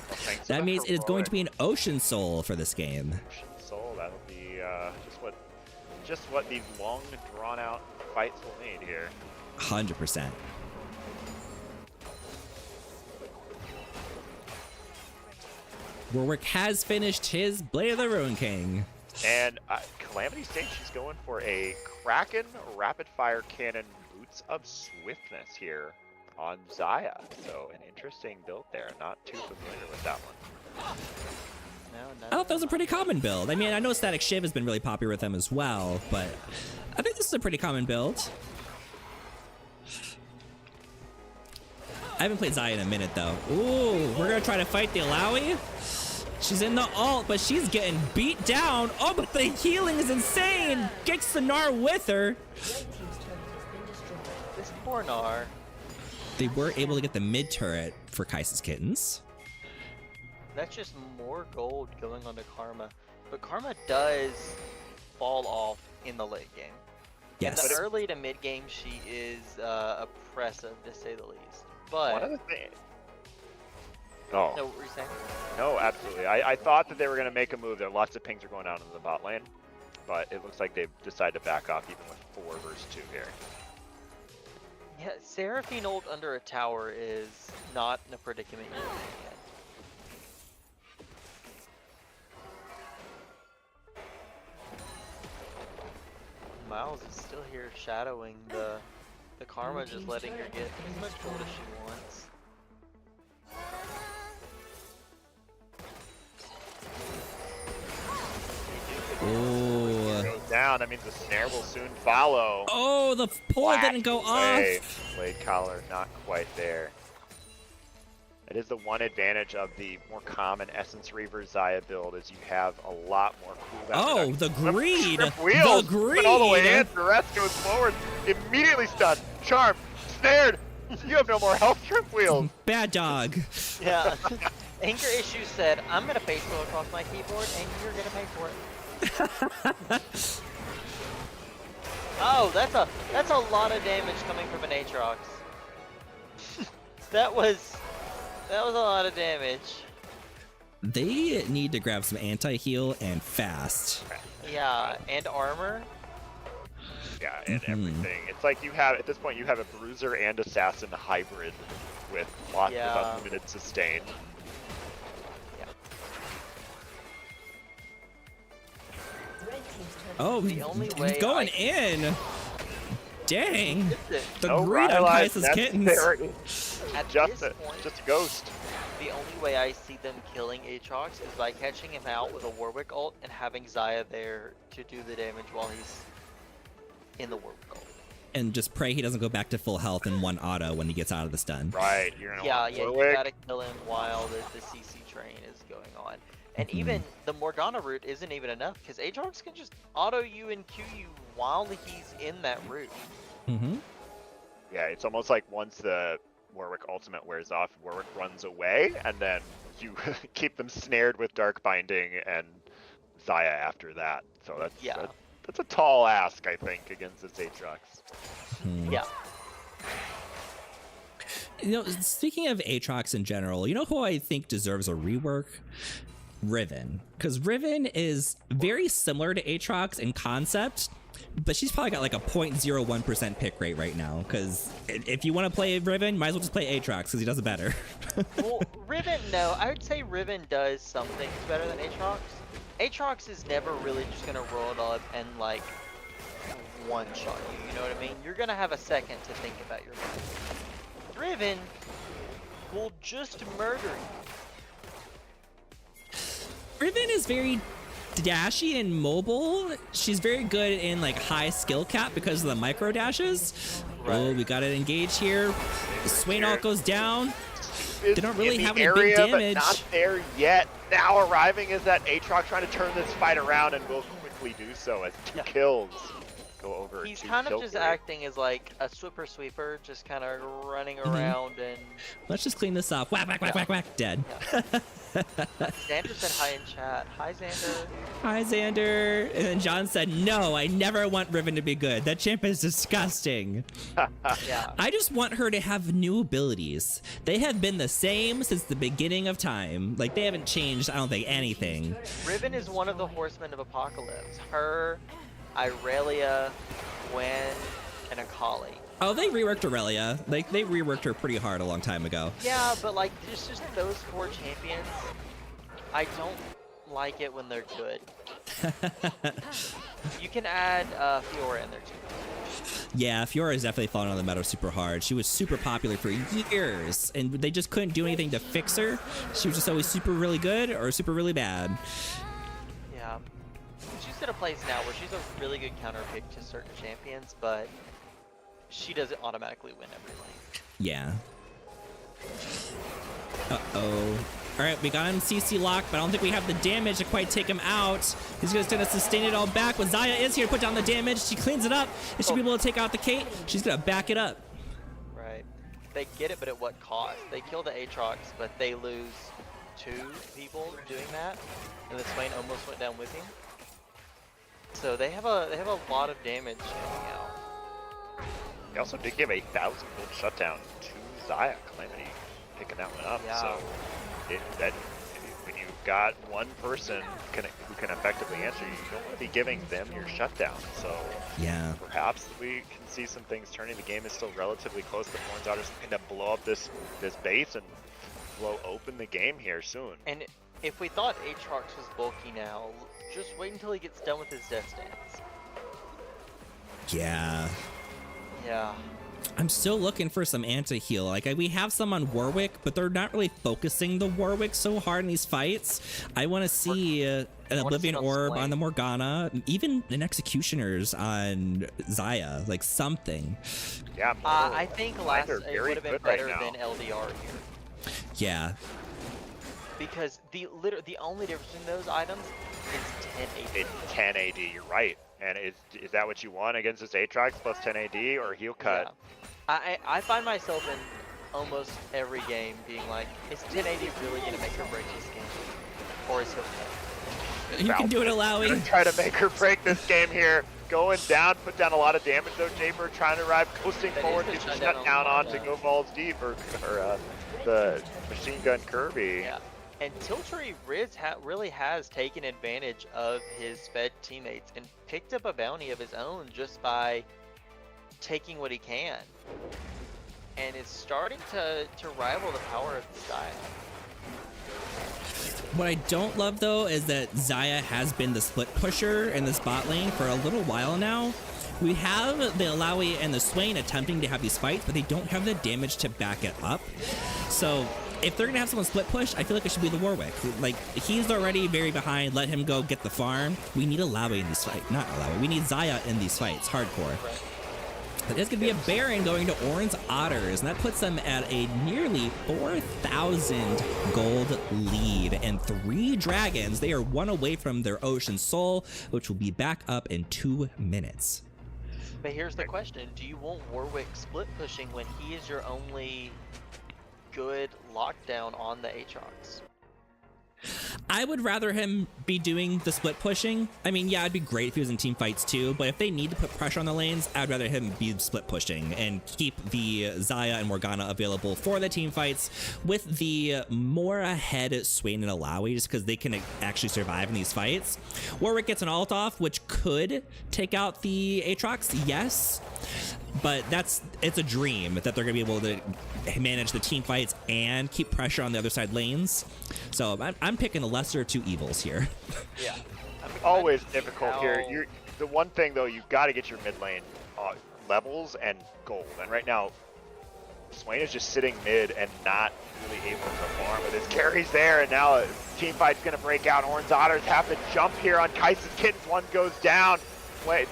Thanks to That the means it is going to be heroic an Ocean Soul for this game. Soul. That'll be just what these long, drawn-out fights will need here. 100%. Warwick has finished his Blade of the Ruin King. And Calamity State, she's going for a Kraken rapid-fire cannon boots of swiftness here on Zaya. So an interesting build there. Not too familiar with that one. No, I thought that was a pretty common build. I mean, I know Static Shiv has been really popular with them as well, but I think this is a pretty common build. I haven't played Zaya in a minute, though. Ooh, we're going to try to fight the Alawi. She's in the ult, but she's getting beat down. Oh, but the healing is insane. Gets the Gnar with her. This poor Gnar. They were able to get the mid turret for Kaisis Kittens. That's just more gold going on to Karma. But Karma does fall off in the late game. Yes. In the early to mid game, she is oppressive, to say the least. But One of the things. Oh. no, what were you saying? No, absolutely. I thought that they were going to make a move there. Lots of pings are going down into the bot lane, but it looks like they've decided to back off even with 4 versus 2 here. Yeah, Seraphine ult under a tower is not in a predicament you're in yet. Miles is still here shadowing the Karma, just letting her get as much gold as she wants. Ooh. Goes down. That means the snare will soon follow. Oh, the pull didn't go Away. off. Blade collar not quite there. It is the one advantage of the more common Essence Reaver Zaya build is you have a lot more cooldown. Oh, reduction. the greed. Shrimp wheels, The went all the way greed. in. Duress goes forward, immediately stunned, charmed, snared. You have no more health, Shrimp wheels. Bad dog. Yeah. Anger Issues said, I'm gonna paste go across my keyboard and you're gonna pay for it. Oh, that's a lot of damage coming from an Aatrox. that was a lot of damage. They need to grab some anti-heal and fast. Yeah, and armor. Yeah, and everything. It's like you have, at this point, you have a Bruiser and Assassin hybrid with lots Yeah. of unlimited sustain. Oh, The only way he's going I- in. Dang. The No greed on Rylai's Kaisa's Kittens. necessary. At Just this a, point, just a ghost. the only way I see them killing Aatrox is by catching him out with a Warwick ult and having Zaya there to do the damage while he's in the Warwick ult. And just pray he doesn't go back to full health in one auto when he gets out of the stun. Right, you're gonna Yeah, want yeah, you Warwick. gotta kill him while the CC train is going on. And even the Morgana route isn't even enough, because Aatrox can just auto you and Q you while he's in that route. Mm-hmm. Yeah, it's almost like once the Warwick ult ultimate wears off, Warwick runs away, and then you keep them snared with Dark Binding and Zaya after that. So that's a tall ask, I think, against this Aatrox. Yeah. You know, speaking of Aatrox in general, you know who I think deserves a rework? Riven. Because Riven is very similar to Aatrox in concept, but she's probably got like a 0.01% pick rate right now. Because if you want to play Riven, might as well just play Aatrox because he does it better. Well, Riven, no. I would say Riven does some things better than Aatrox. Aatrox is never really just going to roll it up and like one-shot you, you know what I mean? You're going to have a second to think about your life. Riven will just murder you. Riven is very dashy and mobile. She's very good in like high skill cap because of the micro dashes. Right. Oh, we got to engage here. Swain ult goes down. They don't really have any area, big damage. But not there yet. Now arriving is that Aatrox trying to turn this fight around and will quickly do so as 2 kills go over. He's kind of just acting as like a sweeper, just kind of running around and. Let's just clean this up. Whack, whack, whack, whack, whack. Dead. Yeah. Xander said hi in chat. Hi, Xander. Hi, Xander. And then John said, no, I never want Riven to be good. That champ is disgusting. Yeah. I just want her to have new abilities. They have been the same since the beginning of time. Like, they haven't changed, I don't think, anything. Riven is one of the horsemen of Apocalypse. Her, Irelia, Gwen, and Akali. Oh, they reworked Aurelia. Like, they reworked her pretty hard a long time ago. Yeah, but like, it's just those 4 champions. I don't like it when they're good. You can add Fiora in there too. Yeah, Fiora is definitely falling on the meta super hard. She was super popular for years, and they just couldn't do anything to fix her. She was just always super really good or super really bad. Yeah. She's in a place now where she's a really good counter pick to certain champions, but she doesn't automatically win every lane. Yeah. Uh-oh. All right, we got him CC locked, but I don't think we have the damage to quite take him out. He's just gonna sustain it all back. But Zaya is here to put down the damage. She cleans it up, and she'll be able to take out the Kate. She's gonna back it up. Right. They get it, but at what cost? They kill the Aatrox, but they lose 2 people doing that, and the Swain almost went down with him. So they have a lot of damage showing out. They also did give a 1,000 gold shutdown to Zaya. Calamity picking that one up. Yeah. So when you've got one person who can effectively answer, you don't want to be giving them your shutdown. So yeah, perhaps we can see some things turning. The game is still relatively close, but Horns Otters looking to blow up this base and blow open the game here soon. And if we thought Aatrox was bulky now, just wait until he gets done with his death stance. Yeah. Yeah. I'm still looking for some anti-heal. Like, we have some on Warwick, but they're not really focusing the Warwick so hard in these fights. I want to see an Oblivion Orb on the Morgana, even an Executioners on Zaya, like something. Yeah, I think it would have been better than LDR here. Yeah. Because the only difference in those items is 10 AD. It's 10 AD, you're right. And is that what you want against this Aatrox plus 10 AD or heal cut? Yeah. I find myself in almost every game being like, is 10 AD really going to make or break this game? Or is heal cut? You can do it, Alawi. Try to make her break this game here. Going down, put down a lot of damage though. Jaber trying to arrive, coasting forward, gets shut down on to go balls deep, or the machine gun Kirby. Yeah. And Tiltree Riz really has taken advantage of his Fed teammates and picked up a bounty of his own just by taking what he can. And it's starting to rival the power of the style. What I don't love, though, is that Zaya has been the split pusher in this bot lane for a little while now. We have the Alawi and the Swain attempting to have these fights, but they don't have the damage to back it up. So if they're going to have someone split push, I feel like it should be the Warwick. Like, he's already very behind. Let him go get the farm. We need Alawi in these fights. Not Alawi. We need Zaya in these fights. Hardcore. But there's going to be a Baron going to Orange Otters, and that puts them at a nearly 4,000 gold lead. And 3 dragons. They are 1 away from their Ocean Soul, which will be back up in 2 minutes. But here's the question. Do you want Warwick split pushing when he is your only good lockdown on the Aatrox. I would rather him be doing the split pushing. I mean, yeah, it'd be great if he was in team fights too, but if they need to put pressure on the lanes, I'd rather him be split pushing and keep the Xayah and Morgana available for the team fights with the more ahead Swain and Alawi, just because they can actually survive in these fights. Warwick gets an ult off, which could take out the Aatrox, yes, but it's a dream that they're going to be able to manage the team fights and keep pressure on the other side lanes. So I'm picking the lesser of two evils here. Yeah. Always difficult here. The one thing though, you've got to get your mid lane levels and gold. And right now, Swain is just sitting mid and not really able to farm with his carries there. And now a team fight's going to break out. Orange Otters have to jump here on Kai'Sa's Kittens. One goes down.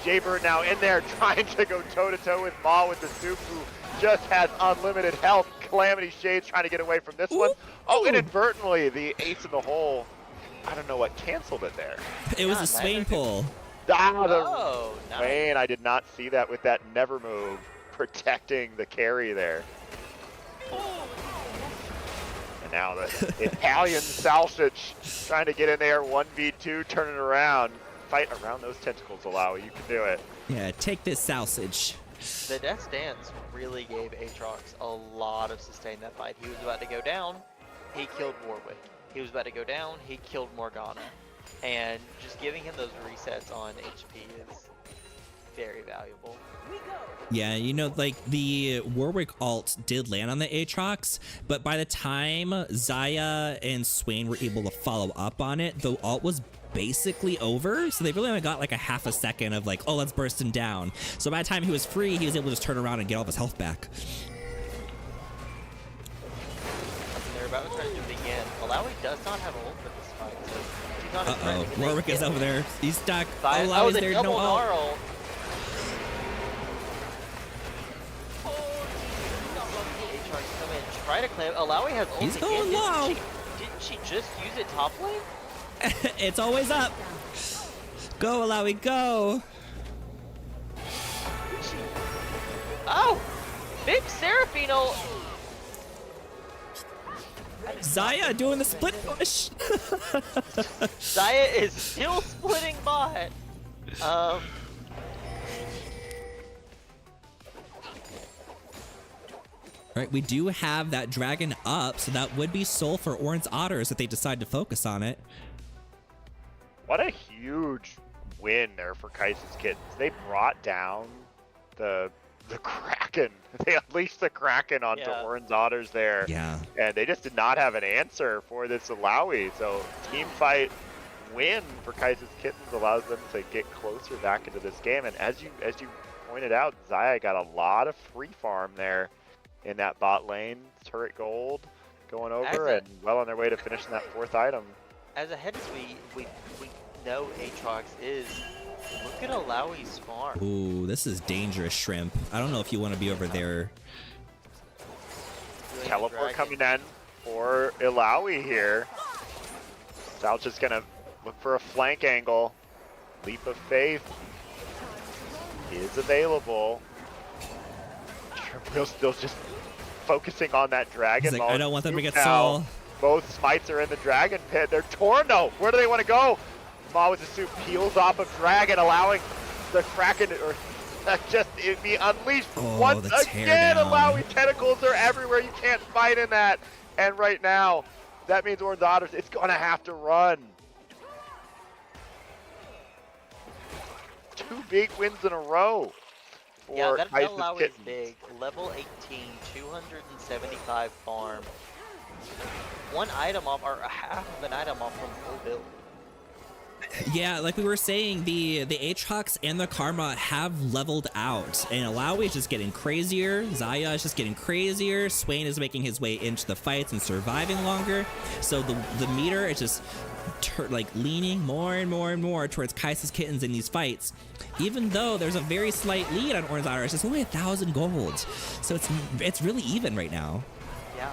Jaybird now in there trying to go toe-to-toe with Maw with the soup, who just has unlimited health. Calamity Shades trying to get away from this one. Oh, inadvertently, the ace in the hole. I don't know what canceled it there. It was a Swain pull. Oh, Swain, I did not see that with that never move, protecting the carry there. And now the Italian Salsich trying to get in there, 1v2, turn it around. Fight around those tentacles, Alawi. You can do it. Yeah, take this sausage. The Death Dance really gave Aatrox a lot of sustain that fight. He was about to go down, he killed Warwick. He was about to go down, he killed Morgana. And just giving him those resets on HP is very valuable. Yeah, you know, like the Warwick ult did land on the Aatrox, but by the time Xayah and Swain were able to follow up on it, the ult was basically over, so they really only got like a half a second of like, oh, let's burst him down. So by the time he was free, he was able to just turn around and get all of his health back. They're about to try to do it again. Alawi does not have ult for this fight, so he's not Uh-oh, Warwick is over there. He's stuck. Alawi's there, double no ult. ult. Try to claim. Alawi has ult He's again. going low. Didn't she just use it top lane? It's always up. Go, Alawi, go. Oh! Big Seraphine ult! Xayah doing the split push. Xayah is still splitting bot. Right, we do have that dragon up, so that would be soul for Orange Otters if they decide to focus on it. What a huge win there for Kai'Sa's Kittens. They brought down the Kraken. They unleashed the Kraken onto Orange Otters there. Yeah. And they just did not have an answer for this Alawi. So team fight win for Kai'Sa's Kittens allows them to get closer back into this game. And as you pointed out, Xayah got a lot of free farm there in that bot lane. Turret gold going over and well on their way to finishing that fourth item. As ahead as we know Aatrox is, look at Alawi's farm. Ooh, this is dangerous, Shrimp. I don't know if you want to be over there. Teleport coming in for Alawi here. Sal's just gonna look for a flank angle. Leap of Faith is available. Shrimp still just focusing on that dragon. He's like, I don't want them to get now. Soul. Both smites are in the dragon pit. They're torn though. Where do they want to go? Maw with the soup peels off of dragon, allowing the Kraken or just be unleashed once again. Alawi tentacles are everywhere. You can't fight in that. And right now, that means Orange Otters, it's gonna have to run. 2 big wins in a row. Yeah, that Alawi is big. Level 18, 275 farm. One item off, or half of an item off from full build. Yeah, like we were saying, the Aatrox and the Karma have leveled out, and Alawi is just getting crazier. Xayah is just getting crazier. Swain is making his way into the fights and surviving longer. So the meter is just like leaning more and more and more towards Kai'Sa's Kittens in these fights. Even though there's a very slight lead on Orange Otters, it's only 1,000 gold, so it's really even right now. Yeah,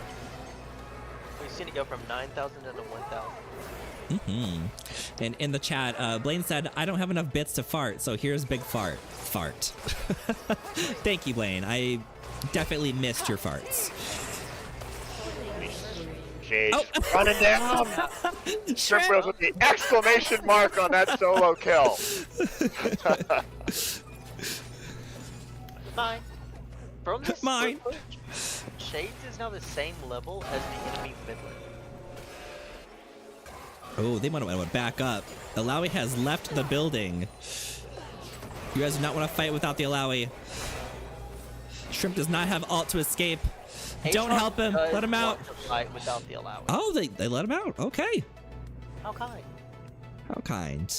we've seen it go from 9,000 to 1,000. And in the chat, Blaine said, I don't have enough bits to fart, so here's big fart. Thank you, Blaine. I definitely missed your farts. Jade Oh. running down. Shrimp Wheels with the exclamation mark on that solo kill. Mine. From this Mine. split push, Shades is now the same level as the enemy mid lane. Oh, they might want to back up. Alawi has left the building. You guys do not want to fight without the Alawi. Shrimp does not have ult to escape. Don't Aatrox help him. does Let him out. want to fight without the allowance. Oh, they let him out. Okay. How kind. How kind.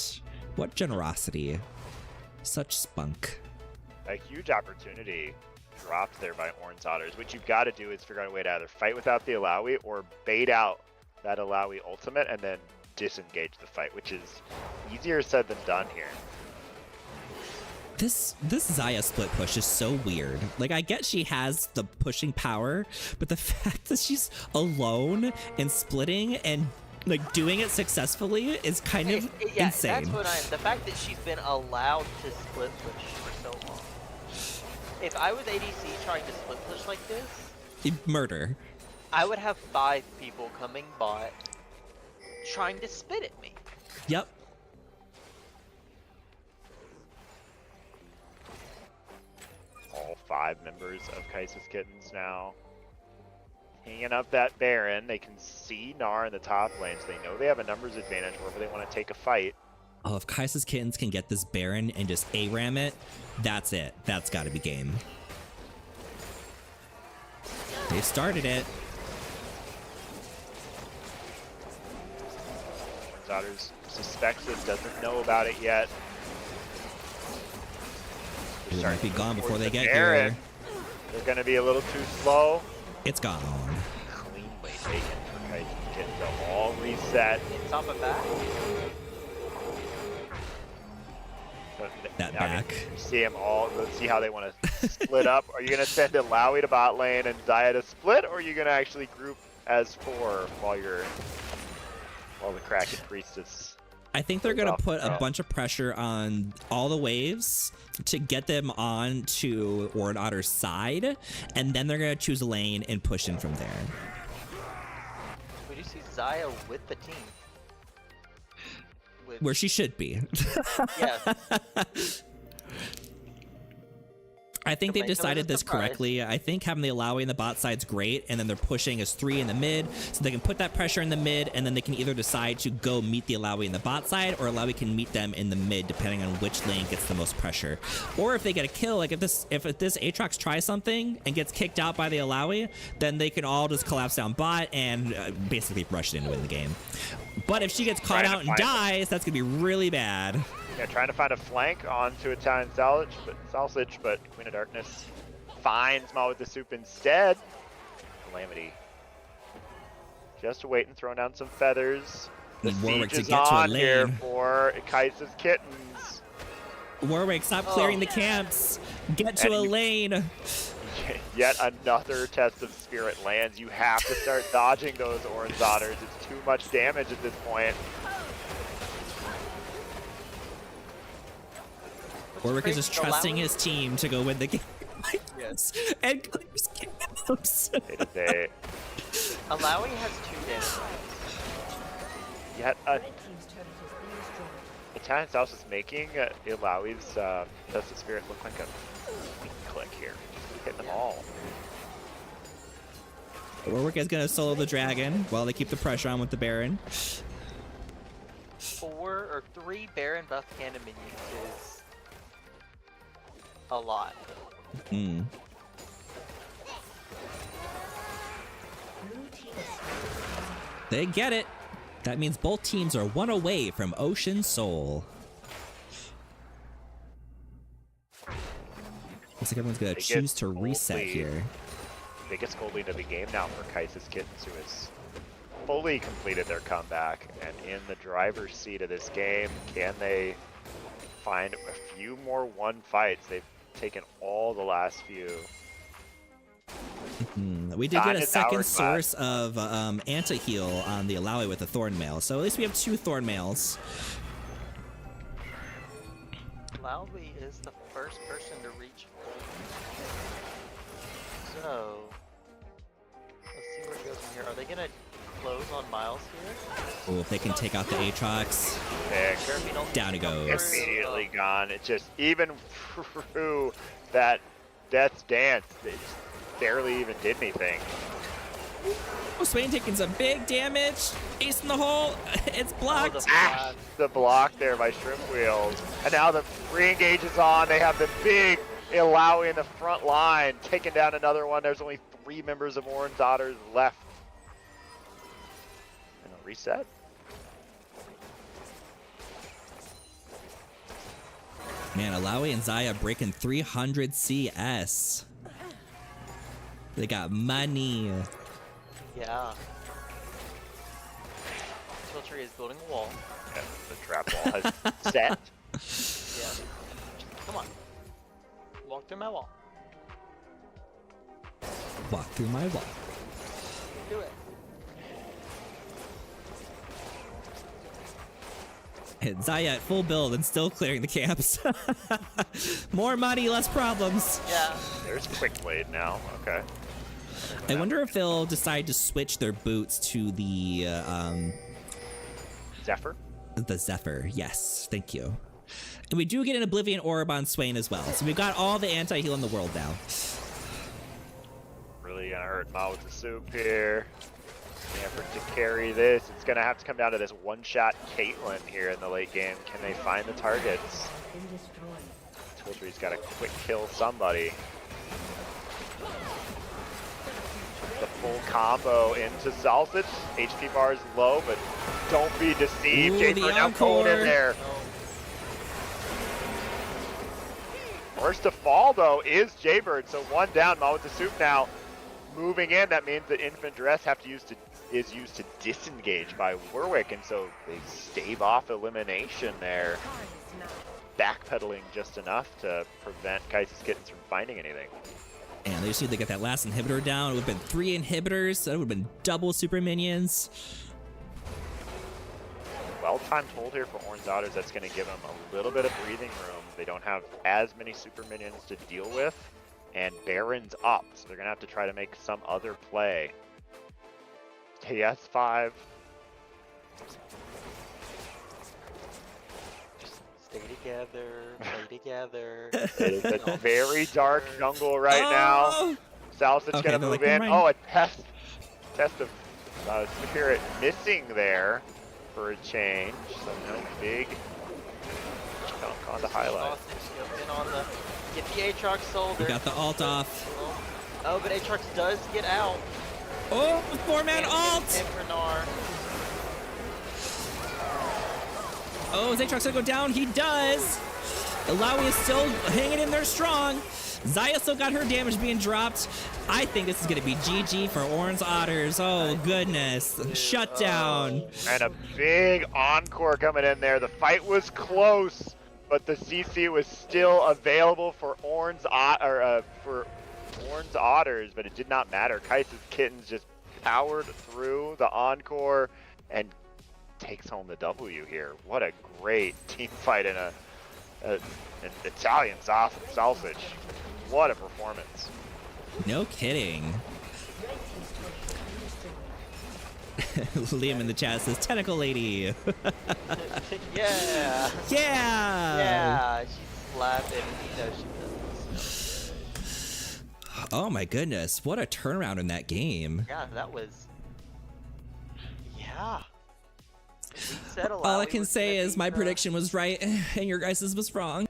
What generosity. Such spunk. A huge opportunity dropped there by Orange Otters. What you've got to do is figure out a way to either fight without the Alawi or bait out that Alawi ultimate and then disengage the fight, which is easier said than done here. This Xayah split push is so weird. Like, I get she has the pushing power, but the fact that she's alone and splitting and like doing it successfully is kind of Yeah, insane. that's what the fact that she's been allowed to split push for so long. If I was ADC trying to split push like this, Murder. I would have 5 people coming bot trying to spit at me. Yep. All 5 members of Kaisa's Kittens now hanging up that Baron. They can see Gnar in the top lane, so they know they have a numbers advantage wherever they want to take a fight. Oh, if Kaisa's Kittens can get this Baron and just ARAM it, that's it. That's got to be game. They started it. Daughters suspects it, doesn't know about it yet. It might be gone before they get Baron. here. They're going to be a little too slow. It's gone. Cleanly taken for Kaisa's Kittens. They'll all reset. It's up and back. But That I mean, back. you see them all. Let's see how they want to split up. Are you going to send Alawi to bot lane and Xayah to split, or are you going to actually group as 4 while the Kraken Priestess? I think they're going to put a bunch of pressure on all the waves to get them on to Orin Otter's side, and then they're going to choose a lane and push in from there. We do see Xayah with the team. Where she should be. Yeah. I think they Tomato decided is this surprised. correctly. I think having the Alawi in the bot side's great, and then they're pushing as 3 in the mid, so they can put that pressure in the mid, and then they can either decide to go meet the Alawi in the bot side, or Alawi can meet them in the mid, depending on which lane gets the most pressure. Or if they get a kill, like if this Aatrox tries something and gets kicked out by the Alawi, then they can all just collapse down bot and basically rush it in to win the game. But if she gets caught out and dies, that's gonna be really bad. Yeah, trying to find a flank onto Italian Sausage, but Queen of Darkness finds Ma with the soup instead. Calamity just waiting, throwing down some feathers. The Need Warwick siege to is get to a on here lane. for Kaisa's Kittens. Warwick, stop clearing the camps. Get to And a you- lane. Yet another test of spirit lands. You have to start dodging those Orange Otters. It's too much damage at this point. Warwick is just trusting Alawi- his team to go win the game. Yes. And clears camps. They Alawi has 2 damage. yet Italian South is making Ilawi's test of spirit look like a weak click here. Just hitting them all. Warwick is gonna solo the dragon while they keep the pressure on with the Baron. 4 or 3 Baron buff cannon minions is a lot. Hmm. They get it. That means both teams are 1 away from Ocean Soul. Looks like everyone's gonna They choose get to reset gold lead. here. Biggest goal lead of the game now for Kaisa's Kittens, who has fully completed their comeback and in the driver's seat of this game. Can they find a few more 1 fights? They've taken all the last few. We did get Don a is second our source of anti-heal on the Alawi with the Thorn Mail, so at least we have 2 Thorn Mails. Alawi is the first person to reach full. So let's see where it goes from here. Are they gonna close on Miles here. Oh, if they can take out the Aatrox, Pick. Kirby, don't down he goes. Immediately gone. It's just even through that Death's Dance, it just barely even did anything. Oh, Swain taking some big damage. Ace in the hole. It's blocked. Oh, the block. The block there by Shrimp Wheels. And now the re-engage is on. They have the big Illaoi in the front line, taking down another one. There's only 3 members of Orange Otters left. And a reset. Man, Illaoi and Xayah breaking 300 CS. They got money. Yeah. Tiltree is building a wall. Yeah, the trap wall has set. Yeah. Come on. Walk through my wall. Walk through my wall. Do it. And Xayah at full build and still clearing the camps. More money, less problems. Yeah. There's Quick Blade now. Okay. I wonder if they'll decide to switch their boots to the Zephyr. The Zephyr. Yes, thank you. And we do get an Oblivion Orb on Swain as well. So we've got all the anti-heal in the world now. Really gonna hurt Mao with the soup here. The effort to carry this. It's gonna have to come down to this one-shot Caitlyn here in the late game. Can they find the targets? Tiltree's gotta quick kill somebody. The full combo into Salsage. HP bar is low, but don't be deceived. Ooh, Jaybird the now cold in encore. there. First to fall, though, is Jaybird. So one down. Mao with the soup now. Moving in, that means that Infant Dress is used to disengage by Warwick, and so they stave off elimination there. Backpedaling just enough to prevent Kaisis Kittens from finding anything. And they just need to get that last inhibitor down. It would have been 3 inhibitors. So that would have been double super minions. Well-timed hold here for Orange Otters. That's going to give them a little bit of breathing room. They don't have as many super minions to deal with. And Baron's up, so they're going to have to try to make some other play. TS5. Stay together. Play together. It is a very dark jungle right now. Salsage Okay, going to they're move like, in. "Never Oh, mind." a test of Spirit missing there for a change. So no big chunk on the highlight. Get the Aatrox sold. We got the ult off. Oh, but Aatrox does get out. Oh, 4-man ult! And Bernard. Oh, is Aatrox gonna go down? He does! Illaoi is still hanging in there strong. Xayah still got her damage being dropped. I think this is gonna be GG for Orange Otters. Oh, goodness. Shut down. And a big encore coming in there. The fight was close, but the CC was still available for Orange Otters, but it did not matter. Kaisis Kittens just powered through the encore and takes home the W here. What a great team fight in an Italian sausage. What a performance. No kidding. Liam in the chat says, Tentacle Lady. Yeah. Yeah. Yeah. She's slapping. You know she does. Oh my goodness. What a turnaround in that game. Yeah, that was. Yeah. We said a lot. All I can say is my prediction was right and your guys's was wrong.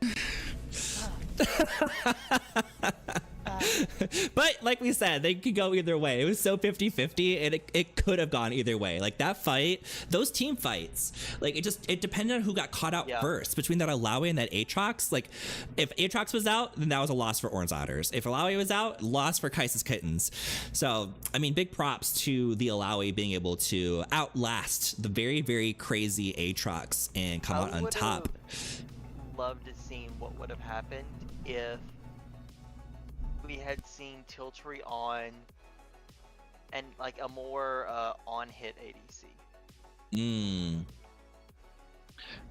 But like we said, they could go either way. It was so 50-50 and it could have gone either way. Like that fight, those team fights, like it depended on who got caught out first between that Illaoi and that Aatrox. Like if Aatrox was out, then that was a loss for Orange Otters. If Illaoi was out, loss for Kaisis Kittens. So, I mean, big props to the Illaoi being able to outlast the very, very crazy Aatrox and come out on top. Loved to see what would have happened if we had seen Tiltree on and like a more on-hit ADC.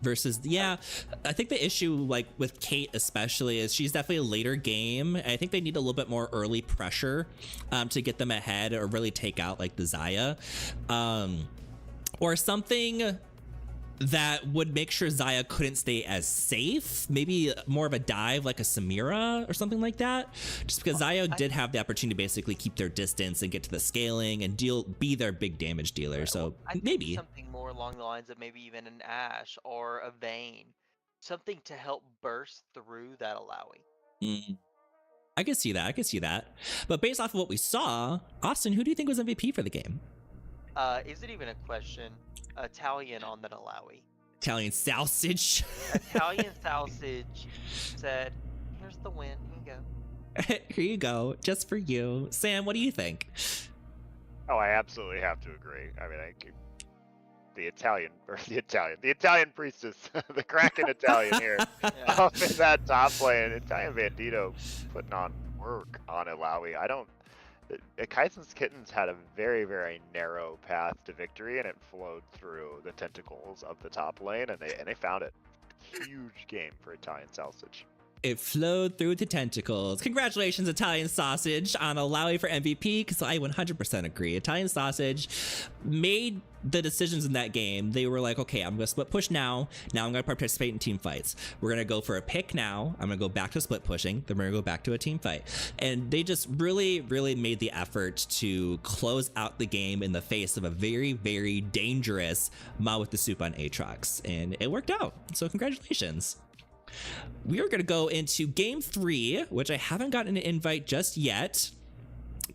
Versus, yeah, I think the issue, like with Kate especially, is she's definitely a later game. I think they need a little bit more early pressure to get them ahead or really take out like the Zaya, or something that would make sure Zaya couldn't stay as safe. Maybe more of a dive like a Samira or something like that. Just because Zaya did have the opportunity to basically keep their distance and get to the scaling and be their big damage dealer. So I think maybe something more along the lines of maybe even an Ashe or a Vayne, something to help burst through that Alawi. I can see that. I can see that. But based off of what we saw, Austin, who do you think was MVP for the game? Is it even a question? Italian on that Alawi. Italian sausage. Italian sausage said, "Here's the win. Here you go." Here you go, just for you. Sam, what do you think? Oh, I absolutely have to agree. I mean, the Italian priestess, the Kraken Italian here, up in that top lane. Italian Bandito putting on work on Ilawi. Kaizen's Kittens had a very, very narrow path to victory, and it flowed through the tentacles of the top lane, and they found it. Huge game for Italian Sausage. It flowed through the tentacles. Congratulations, Italian Sausage, on Alawi for MVP, because I 100% agree. Italian Sausage made the decisions in that game. They were like, okay, I'm going to split push now. Now I'm going to participate in team fights. We're going to go for a pick now. I'm going to go back to split pushing. Then we're going to go back to a team fight. And they just really, really made the effort to close out the game in the face of a very, very dangerous Ma with the soup on Aatrox. And it worked out. So congratulations. We are going to go into game 3, which I haven't gotten an invite just yet,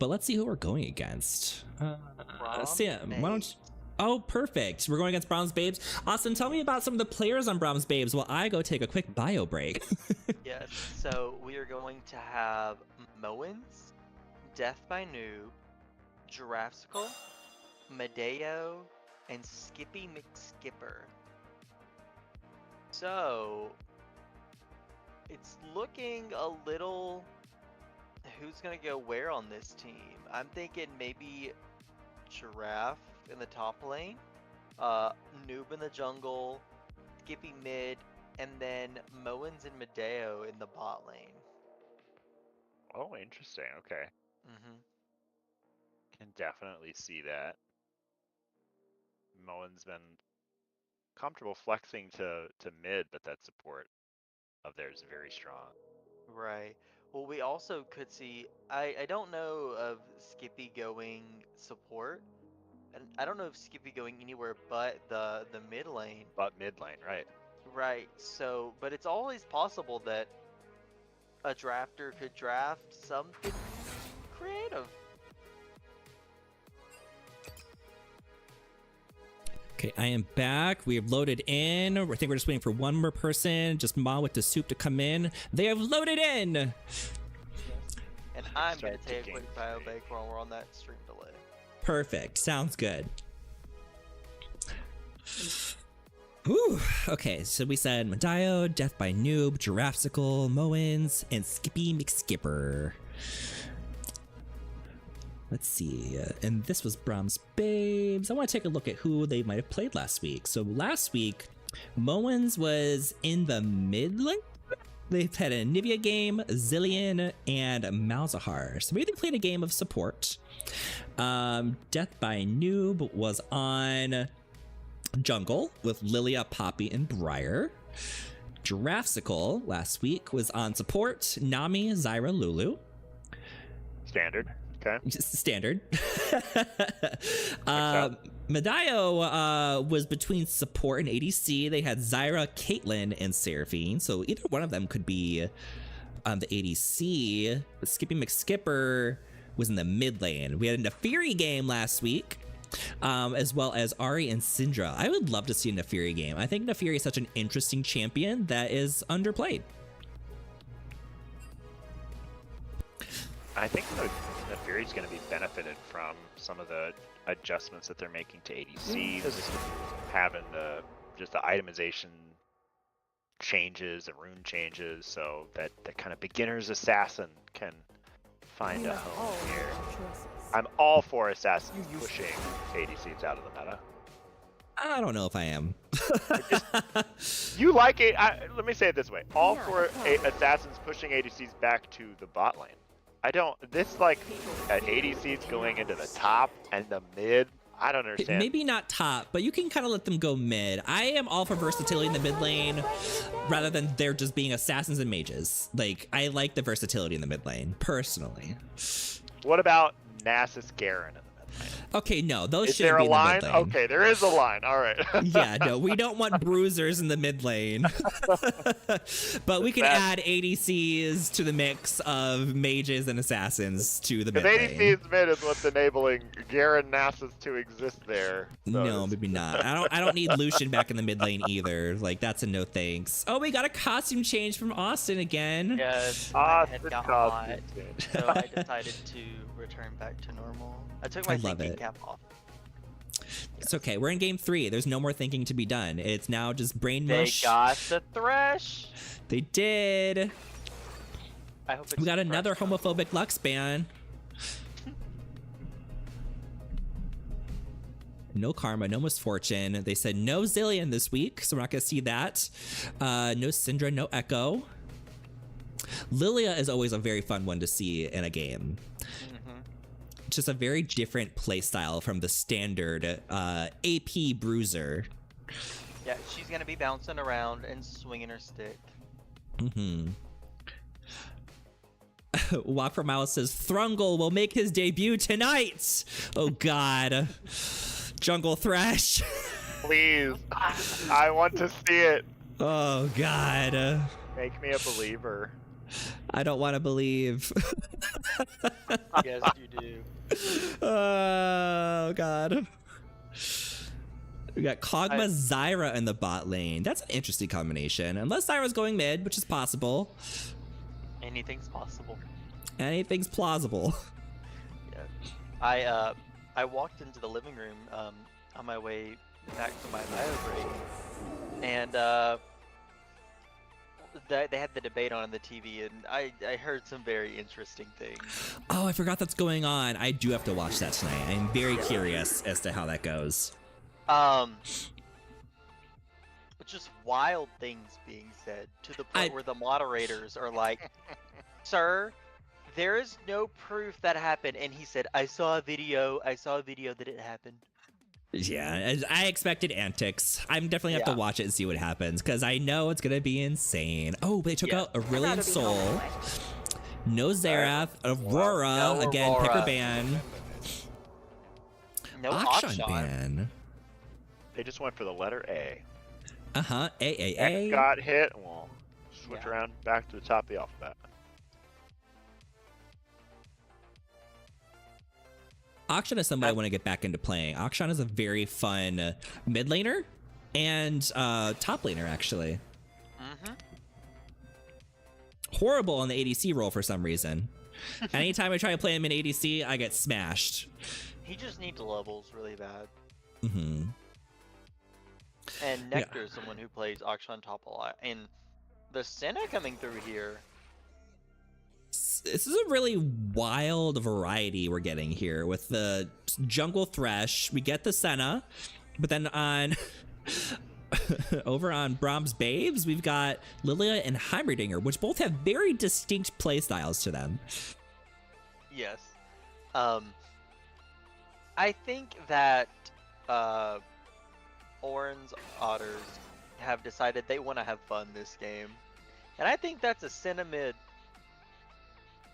but let's see who we're going against. Sam, why don't you... Oh, perfect. We're going against Bronze Babes. Austin, tell me about some of the players on Bronze Babes while I go take a quick bio break. Yes, so we are going to have Moens, Death by Noob, Giraffesicle, Medeo, and Skippy McSkipper. So it's looking a little who's gonna go where on this team. I'm thinking maybe Giraffe in the top lane, Noob in the jungle, Skippy mid, and then Moens and Medeo in the bot lane. Oh, interesting. Okay. Can definitely see that. Moen's been comfortable flexing to mid, but that support of theirs is very strong. Right. Well, we also could see, I don't know of Skippy going support. And I don't know if Skippy going anywhere but the mid lane. But mid lane, right. Right. So, but it's always possible that a drafter could draft something creative. Okay, I am back. We have loaded in. I think we're just waiting for one more person, just Ma with the soup to come in. They have loaded in. Yes. And I'm going to take a quick bio break while we're on that stream delay. Perfect. Sounds good. Ooh, okay, so we said Medeo, Death by Noob, Giraffesicle, Moens, and Skippy McSkipper. Let's see, and this was Bronze Babes. I want to take a look at who they might have played last week. So last week, Moens was in the mid lane. They've had a Nivea game, Zillion, and Malzahar. So maybe they played a game of support. Death by Noob was on jungle with Lilia, Poppy, and Briar. Giraffesicle last week was on support, Nami, Zyra, Lulu. Standard. Okay. Standard. Medeo was between support and ADC. They had Zyra, Caitlyn, and Seraphine. So either one of them could be on the ADC. But Skippy McSkipper was in the mid lane. We had a Nefiri game last week, as well as Ari and Syndra. I would love to see a Nefiri game. I think Nefiri is such an interesting champion that is underplayed. I think Nefiri's going to be benefited from some of the adjustments that they're making to ADCs, having the itemization changes, the rune changes, so that the kind of beginner's assassin can find a home here. I'm all for assassins pushing ADCs out of the meta. I don't know if I am. You like it? Let me say it this way: all No, for assassins pushing ADCs back to the bot lane. I don't. This like ADCs going into the top and the mid. I don't understand. Maybe not top, but you can kind of let them go mid. I am all for versatility in the mid lane rather than they're just being assassins and mages. Like, I like the versatility in the mid lane, personally. What about Nasus Garen in the mid lane? Okay, no, those Is shouldn't there be a in the line? mid lane. Okay, there is a line. All right. Yeah, no, we don't want bruisers in the mid lane. But we can add ADCs to the mix of mages and assassins to the mid Because lane. ADC's mid is what's enabling Garen Nasus to exist there. So No, maybe not. I don't need Lucian back in the mid lane either. Like, that's a no thanks. Oh, we got a costume change from Austin again. Yes, my head Austin got costume hot, change. so I decided to return back to normal. I took my I love thinking it. cap off. It's okay. We're in game 3. There's no more thinking to be done. It's now just brain They mush. got the thresh. They did. I hope it's We got the another thresh. homophobic Lux ban. No karma, no misfortune. They said no Zillion this week, so we're not gonna see that. No Syndra, no Echo. Lilia is always a very fun one to see in a game. Just a very different playstyle from the standard AP bruiser. Yeah, she's gonna be bouncing around and swinging her stick. Walk for Mouse says Thrungle will make his debut tonight. Oh God. Jungle Thresh. Please, I want to see it. Oh God. Make me a believer. I don't want to believe. Yes, you do. Oh God. We got Kog'Maw Zyra in the bot lane. That's an interesting combination. Unless Zyra's going mid, which is possible. Anything's possible. Anything's plausible. Yeah. I walked into the living room on my way back from my bio break, and they had the debate on the TV, and I heard some very interesting things. Oh, I forgot that's going on. I do have to watch that tonight. I'm very curious as to how that goes. Just wild things being said to the point where the moderators are like, "Sir, there is no proof that happened," and he said, I saw a video that it happened." Yeah, I expected antics. I'm definitely have to watch it and see what happens, because I know it's gonna be insane. Oh, they took out Aurelion Sol. No Xerath, Aurora, No again, pick her Aurora. ban. No Akshan Akshan. ban. They just went for the letter A. Uh-huh, X A. got hit. We'll switch Yeah. around back to the top of the alphabet. Akshan is somebody I want to get back into playing. Akshan is a very fun mid laner and top laner, actually. Horrible on the ADC role for some reason. Anytime I try to play him in ADC, I get smashed. He just needs levels really bad. Mm-hmm. And Nectar is someone who plays Akshan top a lot. And the Senna coming through here. This is a really wild variety we're getting here with the Jungle Thresh. We get the Senna, but then on over on Brahms Babes, we've got Lilia and Heimerdinger, which both have very distinct play styles to them. Yes. I think that Oran's Otters have decided they want to have fun this game. And I think that's a Senna mid.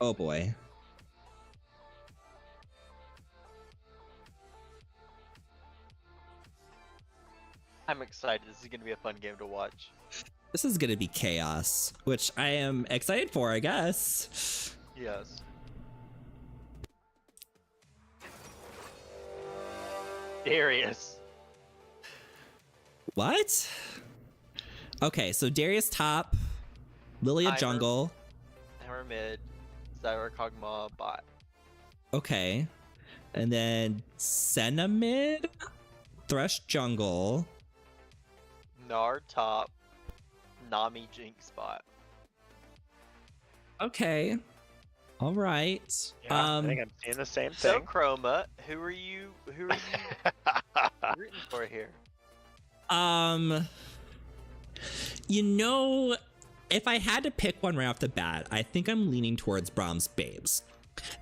Oh boy. I'm excited. This is going to be a fun game to watch. This is gonna be chaos, which I am excited for, I guess. Yes. Darius. What? Okay, so Darius top, Lilia Heimer. jungle. Hammer mid. Zyra Kog'Maw bot. Okay. And then Senna mid, Thresh jungle. Gnar top. Nami Jinx bot. Okay. All right. Yeah, I think I'm seeing the same So thing. Chroma, who are you rooting for here? You know, if I had to pick one right off the bat, I think I'm leaning towards Brahms Babes.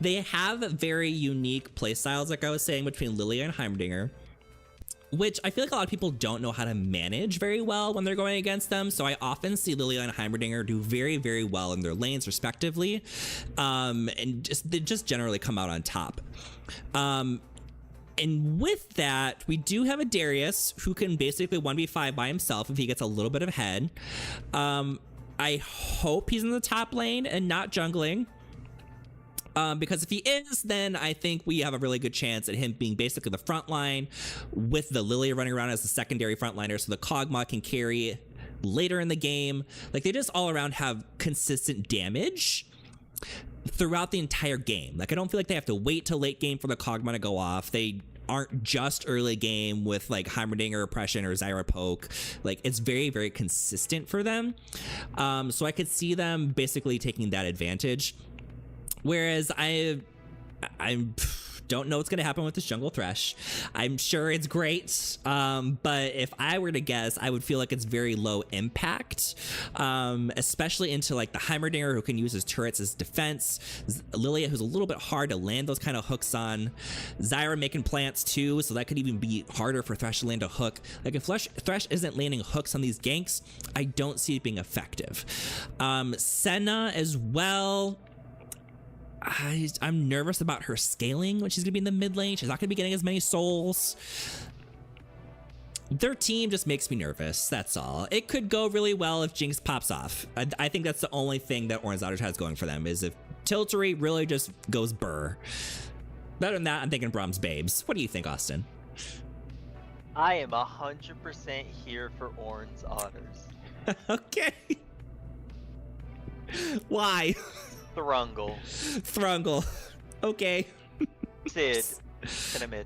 They have very unique playstyles, like I was saying, between Lilia and Heimerdinger, which I feel like a lot of people don't know how to manage very well when they're going against them. So I often see Lilia and Heimerdinger do very, very well in their lanes respectively, and they just generally come out on top. And with that, we do have a Darius who can basically 1v5 by himself if he gets a little bit of head. I hope he's in the top lane and not jungling. Because if he is, then I think we have a really good chance at him being basically the front line with the Lilia running around as the secondary frontliner, so the Kog'Maw can carry later in the game. Like, they just all around have consistent damage throughout the entire game. Like, I don't feel like they have to wait till late game for the Kog'Maw to go off. They aren't just early game with like Heimerdinger oppression or Zyra poke. Like, it's very, very consistent for them. So I could see them basically taking that advantage. Whereas I don't know what's going to happen with this jungle Thresh. I'm sure it's great, but if I were to guess, I would feel like it's very low impact, especially into like the Heimerdinger, who can use his turrets as defense, Lilia, who's a little bit hard to land those kind of hooks on, Zyra making plants too, so that could even be harder for Thresh to land a hook. Like, if Thresh isn't landing hooks on these ganks, I don't see it being effective. Senna as well. I'm nervous about her scaling when she's gonna be in the mid lane. She's not gonna be getting as many souls. Their team just makes me nervous, that's all. It could go really well if Jinx pops off. I think that's the only thing that Orange Otters has going for them, is if Tiltary really just goes burr. Better than that, I'm thinking Brahms Babes. What do you think, Austin? I am 100% here for Orange Otters. Okay. Why? Thrungle. Okay. Sid. Cinnamid.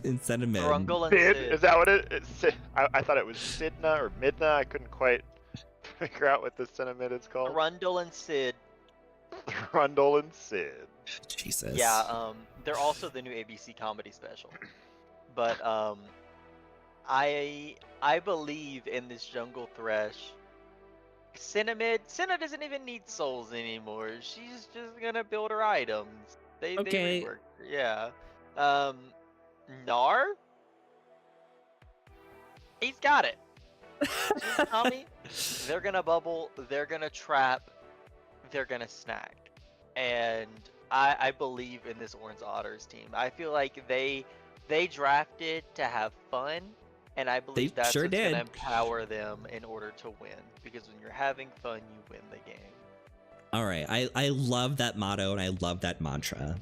Cinnamid. Thrungle and Sid? Sid. Is that what it is? I thought it was Sidna or Midna. I couldn't quite figure out what the Cinnamid is called. Thrundle and Sid. Thrundle and Sid. Jesus. Yeah, they're also the new ABC comedy special. But I believe in this jungle Thresh. Senna doesn't even need souls anymore. She's just gonna build her items. They reworked her. Yeah. Gnar? He's got it. Tommy, they're gonna bubble, they're gonna trap, they're gonna snack. And I believe in this Orange Otters team. I feel like they drafted to have fun. And I believe that's what's going to empower them in order to win. Because when you're having fun, you win the game. All right. I love that motto and I love that mantra.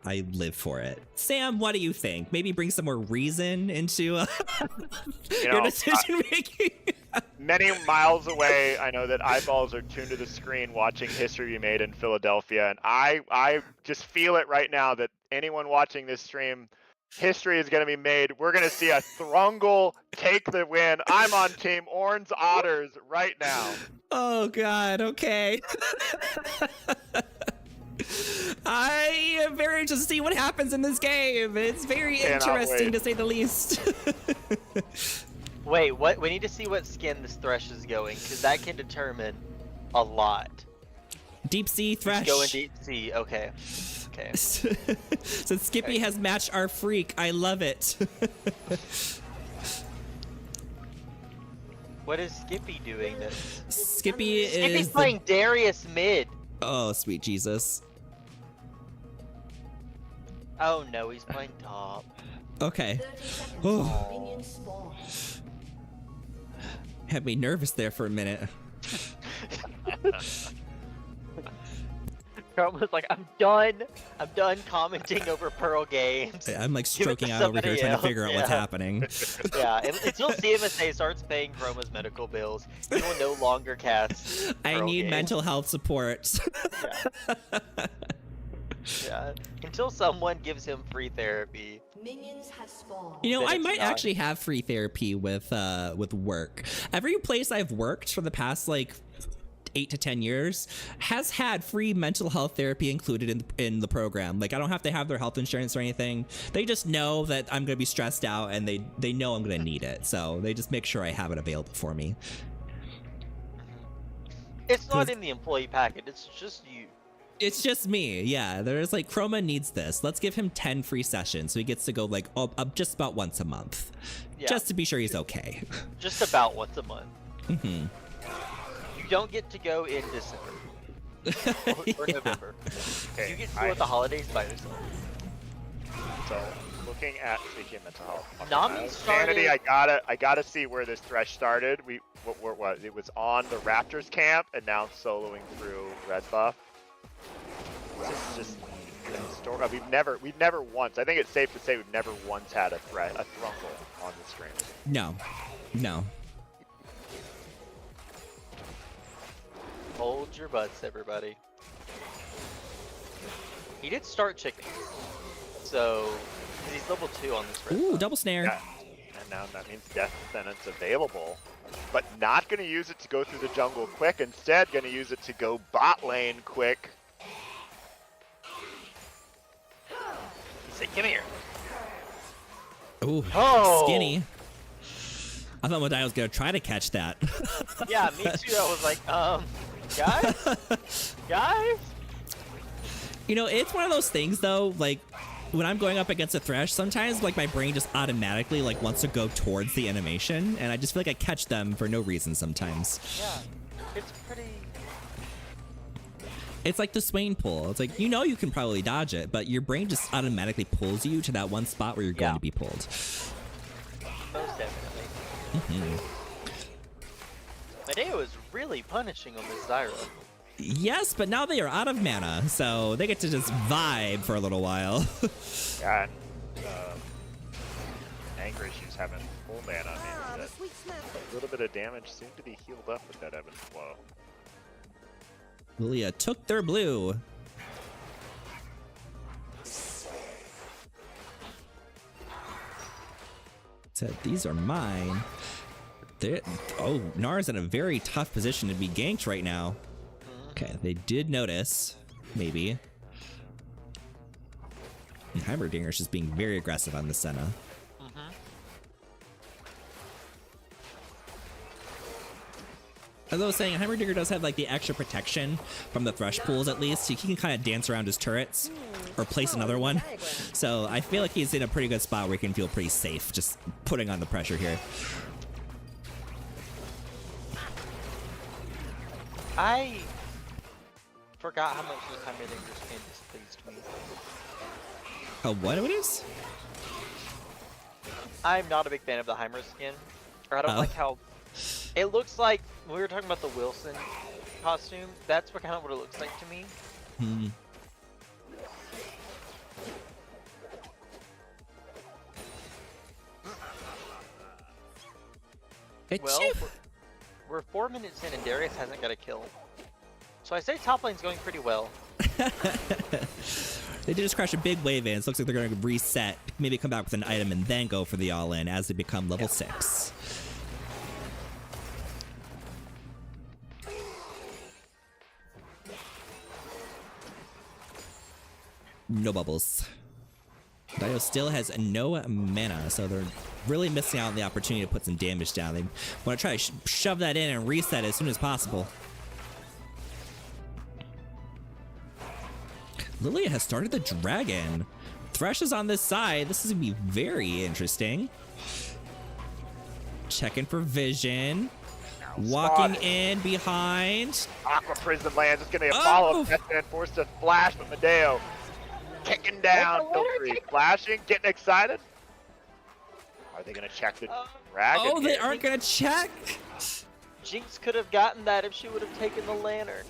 I live for it. Sam, what do you think? Maybe bring some more reason into your decision making? Many miles away, I know that eyeballs are tuned to the screen watching history be made in Philadelphia. And I just feel it right now that anyone watching this stream, history is going to be made. We're going to see a Thrungle take the win. I'm on team Orange Otters right now. Oh, God. Okay. I am very interested to see what happens in this game. It's very interesting, to say the least. Wait, what? We need to see what skin this Thresh is going, because that can determine a lot. Deep Sea Thresh. It's going Deep Sea. Okay. Okay. So Skippy has matched our freak. I love it. What is Skippy doing this? Skippy's playing Darius mid. Oh, sweet Jesus. Oh no, he's playing top. Okay. Oh. Had me nervous there for a minute. Chroma's like, I'm done commenting over Pearl games. I'm like stroking out over here trying to figure out what's happening. Yeah, until CMSA starts paying Chroma's medical bills, he will no longer cast I need mental health support. Yeah, until someone gives him free therapy. Minions have spawned. You know, I might not. actually have free therapy with work. Every place I've worked for the past like 8 to 10 years has had free mental health therapy included in the program. Like I don't have to have their health insurance or anything. They just know that I'm going to be stressed out and they know I'm going to need it. So they just make sure I have it available for me. It's not in the employee packet. It's just you. It's just me. Yeah, there's like Chroma needs this. Let's give him 10 free sessions so he gets to go like up just about once a month. Yeah. Just to be sure he's okay. Just about once a month. Mm-hmm. You don't get to go in December or November. Okay, You get to go at the holidays by yourself. So looking at speaking of mental health, Nami Sanity, started. I gotta see where this Thresh started. What was it? Was on the Raptors camp and now soloing through Red Buff. Just story. We've never once. I think it's safe to say we've never once had a Thrunkle on the stream. No. Hold your butts, everybody. He did start chicken, so he's level 2 on this. Ooh, double snare. Yeah. And now that means Death Sentence available, but not going to use it to go through the jungle quick. Instead, going to use it to go bot lane quick. He said, "Come here." Ooh, Oh. skinny. I thought Modai was gonna try to catch that. Yeah, me too. I was like, guys. You know, it's one of those things though. Like when I'm going up against a Thresh, sometimes like my brain just automatically like wants to go towards the animation, and I just feel like I catch them for no reason sometimes. Yeah, it's pretty. It's like the Swain pull. It's like, you know, you can probably dodge it, but your brain just automatically pulls you to that one spot where you're going to be pulled. Most definitely. Medeo is really punishing on this Zyra. Yes, but now they are out of mana, so they get to just vibe for a little while. Yeah, and anger issues having full mana means that a little bit of damage seemed to be healed up with that ebb and flow. Lilia took their blue. Said, these are mine. Oh, Nara's in a very tough position to be ganked right now. Okay, they did notice, maybe. And Heimerdinger's just being very aggressive on the Senna. As I was saying, Heimerdinger does have like the extra protection from the Thresh pools at least. He can kind of dance around his turrets or place another one. So I feel like he's in a pretty good spot where he can feel pretty safe just putting on the pressure here. I forgot how much this Heimerdinger's skin displeased me. Oh, what it is? I'm not a big fan of the Heimer skin. Or I don't like how it looks like when we were talking about the Wilson costume. That's what kind of what it looks like to me. Well, we're 4 minutes in and Darius hasn't got a kill. So I say top lane's going pretty well. They did just crash a big wave in. It looks like they're going to reset, maybe come back with an item, and then go for the all-in as they become level 6. No bubbles. Dio still has no mana, so they're really missing out on the opportunity to put some damage down. They want to try to shove that in and reset as soon as possible. Lilia has started the dragon. Thresh is on this side. This is going to be very interesting. Checking for vision. Walking in behind. Aqua Prism lands. It's going to be a follow-up. Deathman forced to flash, but Medeo kicking down. Flashing, getting excited. Are they going to check the dragon? Oh, they aren't going to check. Jinx could have gotten that if she would have taken the lantern.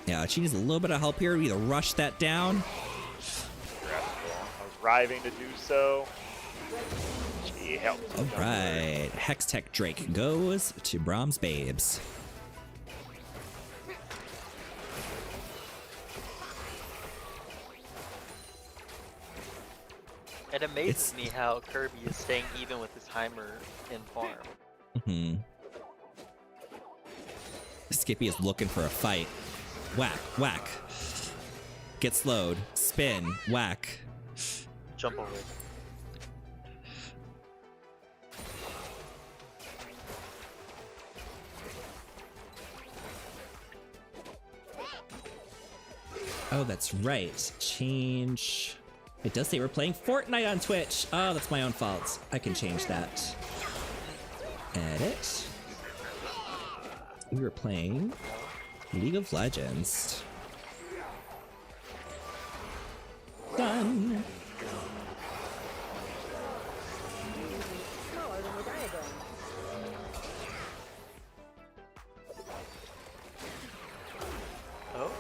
Yeah, she needs a little bit of help here. We either rush that down. I was driving to do so. She helped. All right. Hextech Drake goes to Brahms Babes. It amazes me how Kirby is staying even with his Heimer in farm. Skippy is looking for a fight. Whack, whack. Get slowed. Spin, whack. Jump over it. Oh, that's right. Change. It does say we're playing Fortnite on Twitch. Oh, that's my own fault. I can change that. Edit. We were playing League of Legends. Done. Smaller than the diagram. Oh.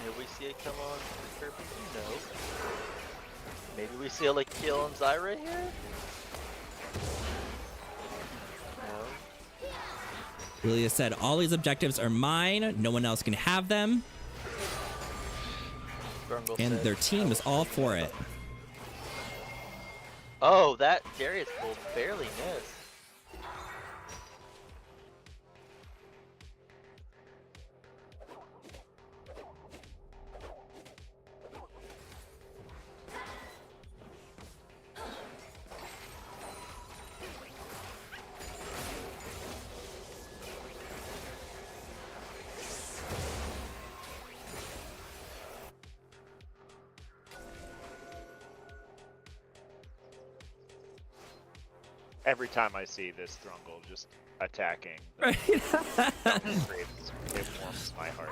Maybe we see a kill on Kirby? No. Maybe we see a kill on Zyra here? No. Lilia said, all these objectives are mine. No one else can have them. Grungle And said, their team is all for it. Oh, that Darius will barely miss. Every time I see this Thrungle just attacking, Right. it warms my heart.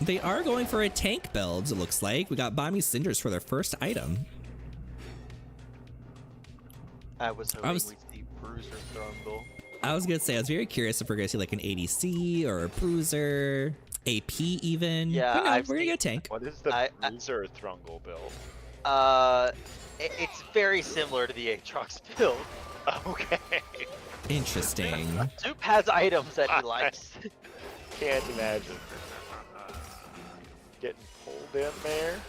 They are going for a tank build, it looks like. We got Bomby Cinders for their first item. I was hoping I was- we'd see Bruiser Thrungle. I was gonna say, I was very curious if we're gonna see like an ADC or a Bruiser, AP even. Yeah, But no, I've we're gonna seen- get a tank. What is the I- Bruiser Thrungle build? It's very similar to the Aatrox build. Okay. Interesting. Duke has items that he likes. Can't imagine. Getting pulled in there.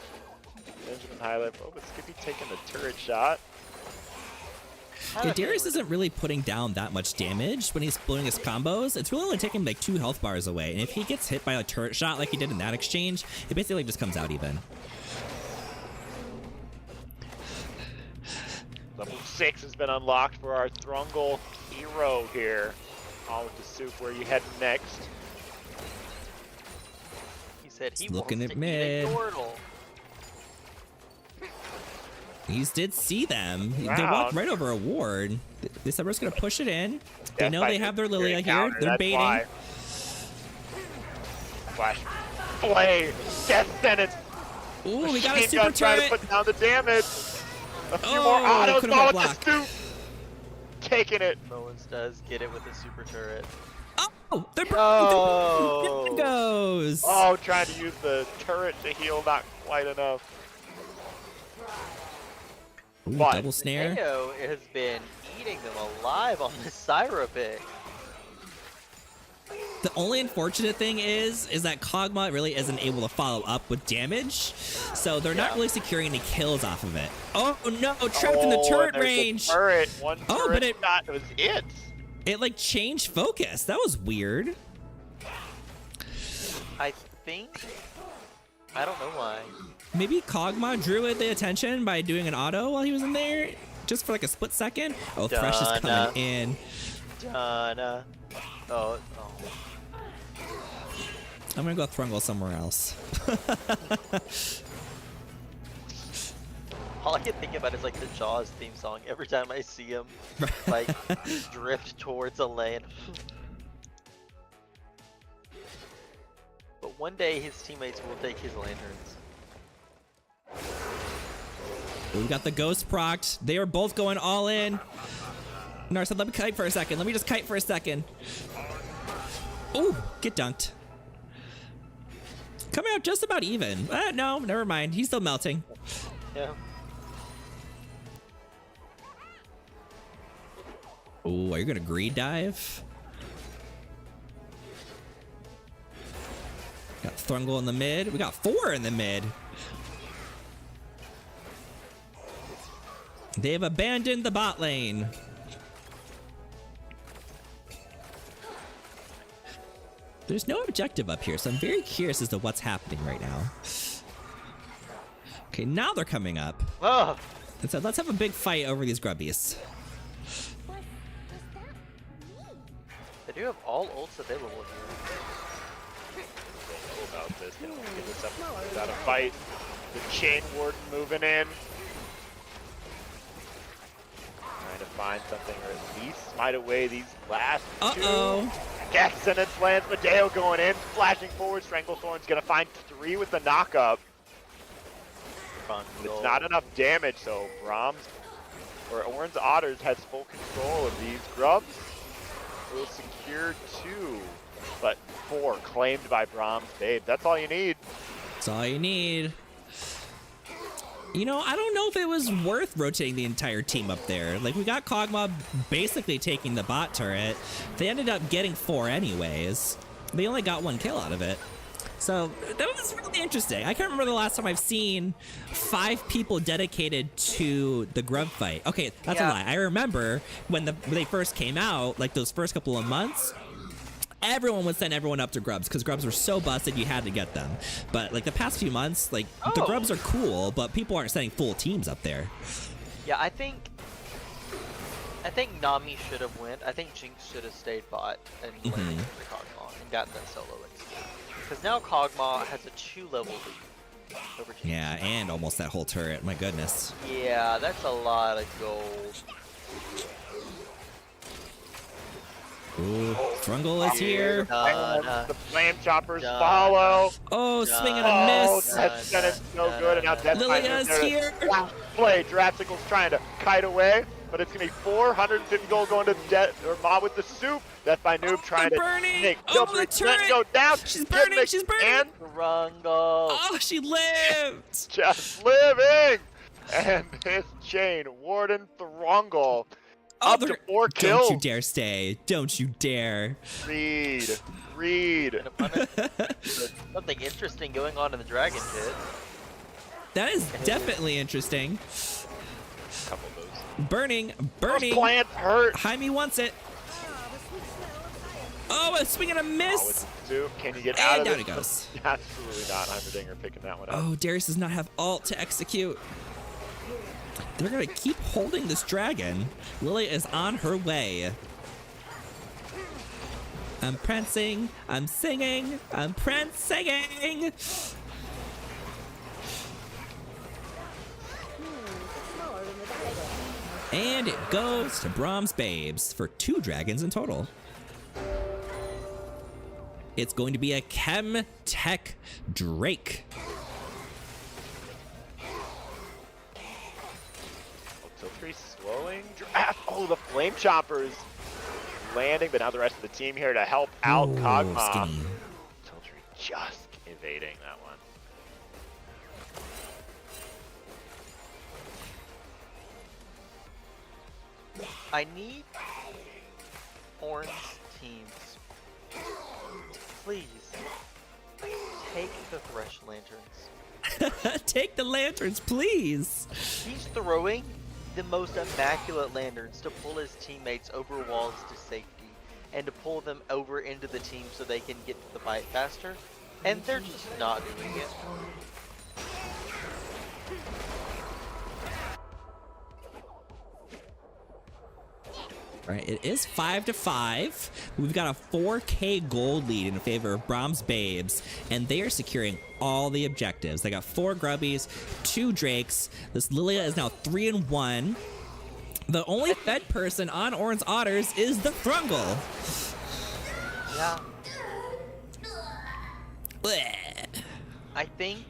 Benjamin highlight. Oh, but Skippy taking the turret shot. Yeah, Darius isn't really putting down that much damage when he's blowing his combos. It's really only taking like 2 health bars away. And if he gets hit by a turret shot like he did in that exchange, it basically just comes out even. Level 6 has been unlocked for our Thrungle hero here. On with the soup. Where you heading next? He said he He's looking wants at to mid. eat a Yordle. He did see them. They Wow. walked right over a ward. They said we're just gonna push it in. They know they have their Lilia here. Counter, They're that's baiting. why. Flash. Play. Death sentence. Ooh, we got a Machine super gun trying to turret. put down the damage. A few Oh, more autos. could've All got with the block. scoop. Taking it. Mullins does get it with a super turret. Oh, they're Oh. There it goes. Oh, trying to use the turret to heal, not quite enough. Ooh, but- double snare. Neo has been eating them alive on this Zyra pick. The only unfortunate thing is that Kog'Maw really isn't able to follow up with damage, so they're not Yeah. really securing any kills off of it. Oh no, trapped in the Oh, turret and there's a range. Turret. One Oh, turret but it- shot was it. It like changed focus. That was weird. I think. I don't know why. Maybe Kog'Maw drew the attention by doing an auto while he was in there, just for like a split second. Oh, Thresh is Donna. coming in. Donna. Oh. I'm gonna go Thrungle somewhere else. All I can think about is like the Jaws theme song. Every time I see him, like drift towards a lane. But one day his teammates will take his lanterns. We got the ghost procced. They are both going all in. Nar said, let me kite for a second. Let me just kite for a second. Ooh, get dunked. Coming out just about even. No, never mind. He's still melting. Yeah. Ooh, are you gonna greed dive? Got Thrungle in the mid. We got 4 in the mid. They've abandoned the bot lane. There's no objective up here, so I'm very curious as to what's happening right now. Okay, now they're coming up. Oh, And so let's have a big fight over these grubbies. they do have all ults available here. About this, they don't get this up without a fight. The chain warden moving in. Trying to find something or at least smite away these last Uh-oh. two. Gas sentence lands, Medeo going in, flashing forward. Stranglethorn's gonna find 3 with the knockup. But it's not enough damage, so Orange Otters has full control of these grubs. Will secure 2, but 4 claimed by Brahms Babe. That's all you need. That's all you need. You know, I don't know if it was worth rotating the entire team up there. Like, we got Kog'Maw basically taking the bot turret. They ended up getting 4 anyways. They only got 1 kill out of it. So that was really interesting. I can't remember the last time I've seen 5 people dedicated to the grub fight. Okay, that's a lie. I remember when they first came out, like those first couple of months, everyone would send everyone up to grubs because grubs were so busted you had to get them. But like the past few months, like the grubs are cool, but people aren't sending full teams up there. Yeah, I think Nami should have went. I think Jinx should have stayed bot and landed the Kog'Maw and gotten that solo XP. Because now Kog'Maw has a 2-level lead over Jinx. Yeah, and almost that whole turret. My goodness. Yeah, that's a lot of gold. Ooh, Frungle is here. The flame choppers follow. Oh, swing and a miss. That sentence so good, and now Lilia's here. Play. Drastical's trying to kite away, but it's gonna be 450 gold going to Mob with the soup. Death by Noob trying to burning. the turret go down. She's burning. She's burning. And Frungle. Oh, she lived. just living. And his chain warden Thrungle. Up to 4 kills. Don't you dare stay. Don't you dare. Read. Something interesting going on in the Dragon Pit. That is definitely interesting. Couple of those. Burning. Those plants hurt. Jaime wants it. Oh, a swing and a miss. With the soup. Can you get out of down this? it goes. Absolutely not. Heimerdinger picking that one up. Oh, Darius does not have ult to execute. They're gonna keep holding this dragon. Lilia is on her way. I'm prancing, I'm singing, I'm prancing. And it goes to Brahms Babes for 2 dragons in total. It's going to be a Chem Tech Drake. Tiltree slowing. Oh, the flame choppers landing, but now the rest of the team here to help out Kog'Maw. Skinny. Tiltree just evading that one. I need orange teams. Please take the Thresh Lanterns. Take the lanterns, please. He's throwing the most immaculate lanterns to pull his teammates over walls to safety and to pull them over into the team so they can get to the fight faster. And they're just not doing it. All right, it is 5-5. We've got a 4K gold lead in favor of Brahms Babes, and they are securing all the objectives. They got 4 grubbies, 2 drakes. This Lilia is now 3-1. The only fed person on Orange Otters is the Frungle. Yeah. Blech. I think,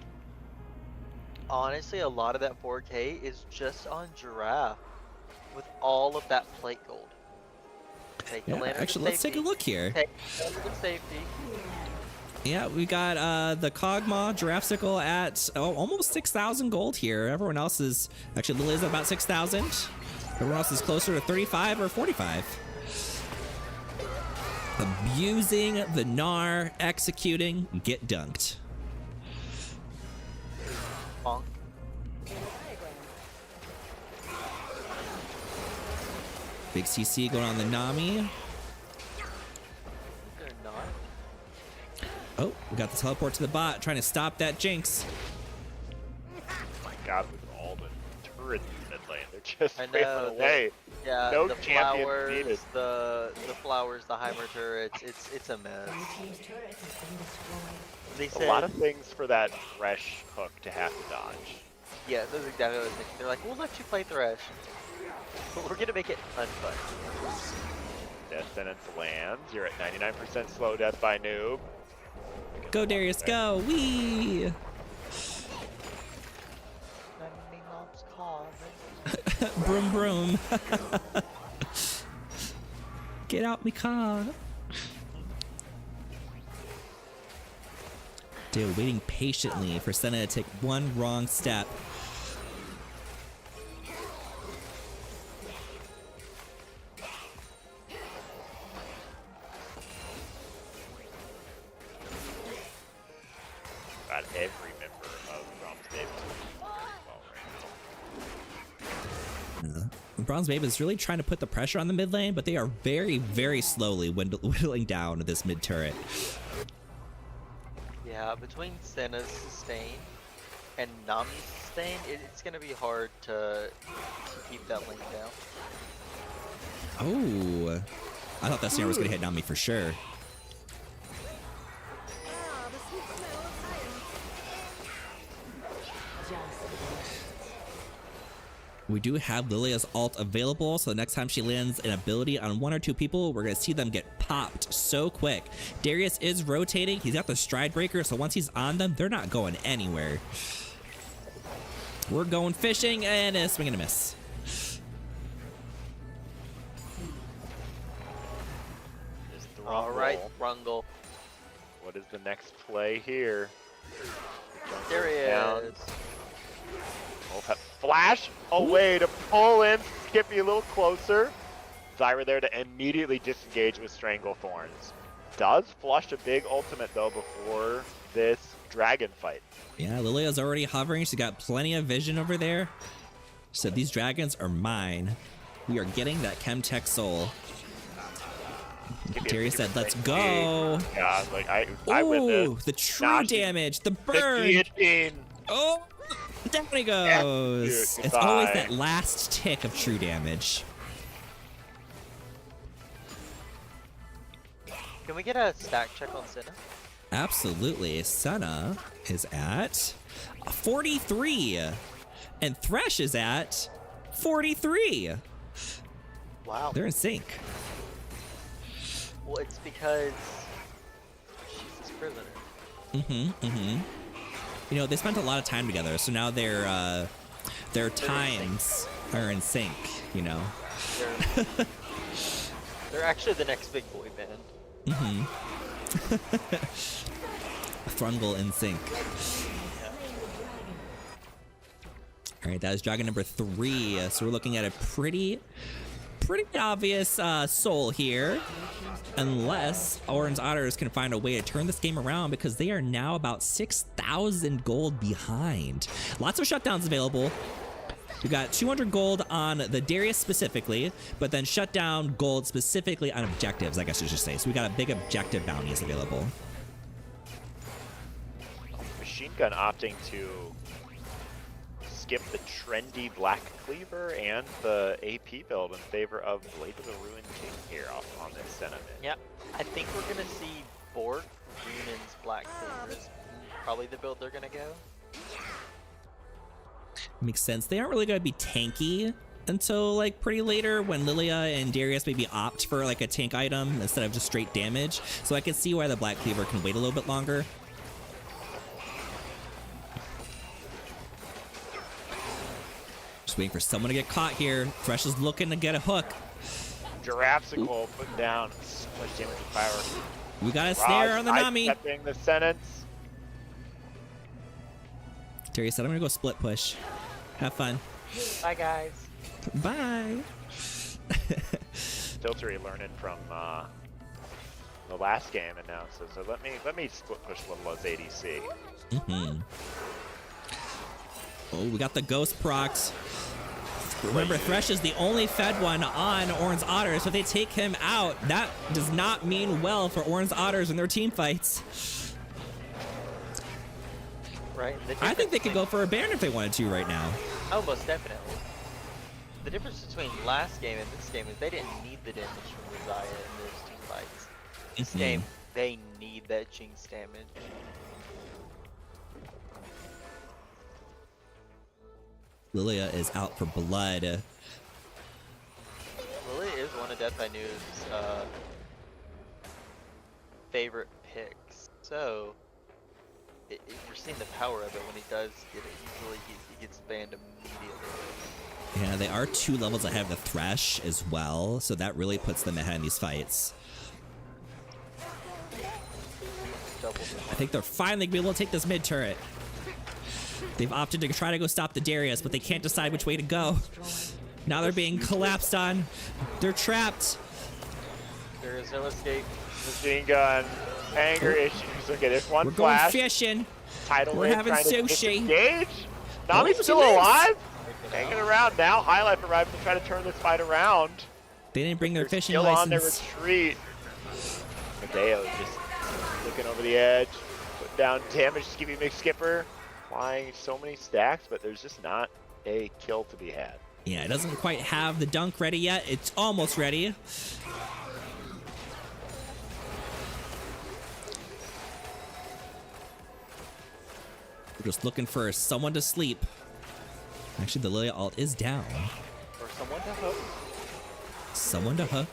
honestly, a lot of that 4K is just on Giraffe with all of that plate gold. Take the lantern Actually, to let's take a safety. look here. Take the lantern to safety. Yeah, we got the Kog'Maw Giraffe at almost 6,000 gold here. Everyone else is actually Lilia's at about 6,000. Everyone else is closer to 35 or 45. Abusing the Gnar, executing, get dunked. Bonk. Big CC going on the Nami. They're not. Oh, we got the teleport to the bot, trying to stop that Jinx. Oh my god, with all the turrets in mid lane, they're just I railing know, away. Yeah, No the champion needed. flowers, the flowers, the Heimer turrets, it's a mess. Blue team's turret has been destroyed. They A said, lot of things for that Thresh hook to have to dodge. yeah, that's exactly what I was thinking. They're like, we'll let you play Thresh, but we're gonna make it unfun. Death sentence lands. You're at 99% slow death by noob. Go, Darius, go! Wee! Broom, broom. Get out me car. Dude, waiting patiently for Senna to take one wrong step. God, every member of Brahms Babe is doing very well right now. Bronze Babe is really trying to put the pressure on the mid lane, but they are very, very slowly whittling down this mid turret. Yeah, between Senna's sustain and Nami's sustain, it's gonna be hard to keep that lane down. Oh, I thought that snare was gonna hit Nami for sure. We do have Lilia's ult available, so the next time she lands an ability on one or two people, we're going to see them get popped so quick. Darius is rotating. He's got the stride breaker, so once he's on them, they're not going anywhere. We're going fishing, and a swing and a miss. Alright, Rungle. What is the next play here? There he Down. is. Flash away to pull in Skippy a little closer. Zyra there to immediately disengage with Strangle Thorns. Does flush a big ultimate though before this dragon fight. Yeah, Lilia's already hovering. She's got plenty of vision over there. She said, these dragons are mine. We are getting that Chemtech soul. Darius said, let's go. Yeah, like I win Ooh, this. the true Nah, damage, the The burn. guillotine. Oh, down he goes. dude, It's always goodbye. that last tick of true damage. Can we get a stack check on Senna? Absolutely. Senna is at 43. And Thresh is at 43. Wow. They're in sync. Well, it's because she's his prisoner. You know, they spent a lot of time together, so now their times are in sync, you know. They're actually the next big boy band. Frungle in sync. All right, that is dragon number 3. So we're looking at a pretty obvious soul here. Unless Orange Otters can find a way to turn this game around, because they are now about 6,000 gold behind. Lots of shutdowns available. We've got 200 gold on the Darius specifically, but then shutdown gold specifically on objectives, I guess you should say. So we got a big objective bounties available. Machine Gun opting to skip the trendy Black Cleaver and the AP build in favor of Blade of the Ruined King here on this sentiment. Yep. I think we're gonna see Borg, Runan's Black Cleaver is probably the build they're gonna go. Makes sense. They aren't really going to be tanky until like pretty later, when Lilia and Darius maybe opt for like a tank item instead of just straight damage. So I can see why the Black Cleaver can wait a little bit longer. Just waiting for someone to get caught here. Thresh is looking to get a hook. Giraffesicle put down so much damage with fire. We got a snare on the Nami. Sidestepping the sentence. Darius said, I'm going to go split push. Have fun. Bye, guys. Bye. Tiltery learning from the last game, and now says, so let me split push Little's ADC. Oh, we got the ghost procs. Remember, Thresh is the only fed one on Orange Otters, so if they take him out, that does not mean well for Orange Otters in their team fights. Right? The I think they difference could go for a Baron if they wanted to right now. Oh, most definitely. The difference between last game and this game is they didn't need the damage from Resiah in those two fights. This game, they need that Jinx damage. Lilia is out for blood. Lily is one of Death by New's favorite picks. So, you're seeing the power of it when he does get it. Usually he gets banned immediately. Yeah, they are 2 levels ahead of the Thresh as well, so that really puts them ahead in these fights. I think they're finally gonna be able to take this mid turret. They've opted to try to go stop the Darius, but they can't decide which way to go. Now they're being collapsed on. They're trapped. There is no escape. Machine gun. Anger issues. Okay, there's one We're going flash. fishing. Tidal We're wave having trying to sushi. disengage. Nami's she still lives. alive. Hanging around now. High Life arrived to try to turn this fight around. They didn't bring their They're fishing still on their license. retreat. Medeo just looking over the edge. Put down damage to give you McSkipper. Flying so many stacks, but there's just not a kill to be had. Yeah, it doesn't quite have the dunk ready yet. It's almost ready. We're just looking for someone to sleep. Actually, the Lilia ult is down. Or someone to hook. Someone to hook.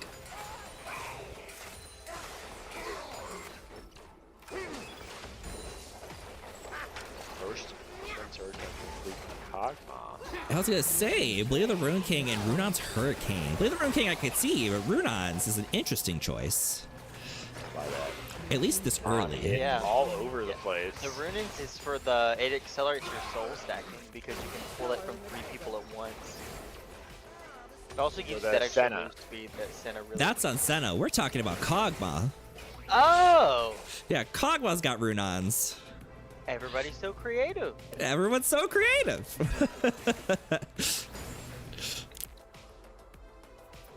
First, Surge Cogma. I was gonna say, Blade of the Rune King and Runon's Hurricane. Blade of the Rune King I could see, but Runon's is an interesting choice. At least this early. Yeah. All over the place. The runings is for the, it accelerates your soul stacking because you can pull it from 3 people at once. It also gives you that extra Senna. move speed that Senna really That's on Senna. We're talking about Kog'Maw. Oh! Yeah, Kog'Maw's got Runons. Everybody's so creative. Everyone's so creative.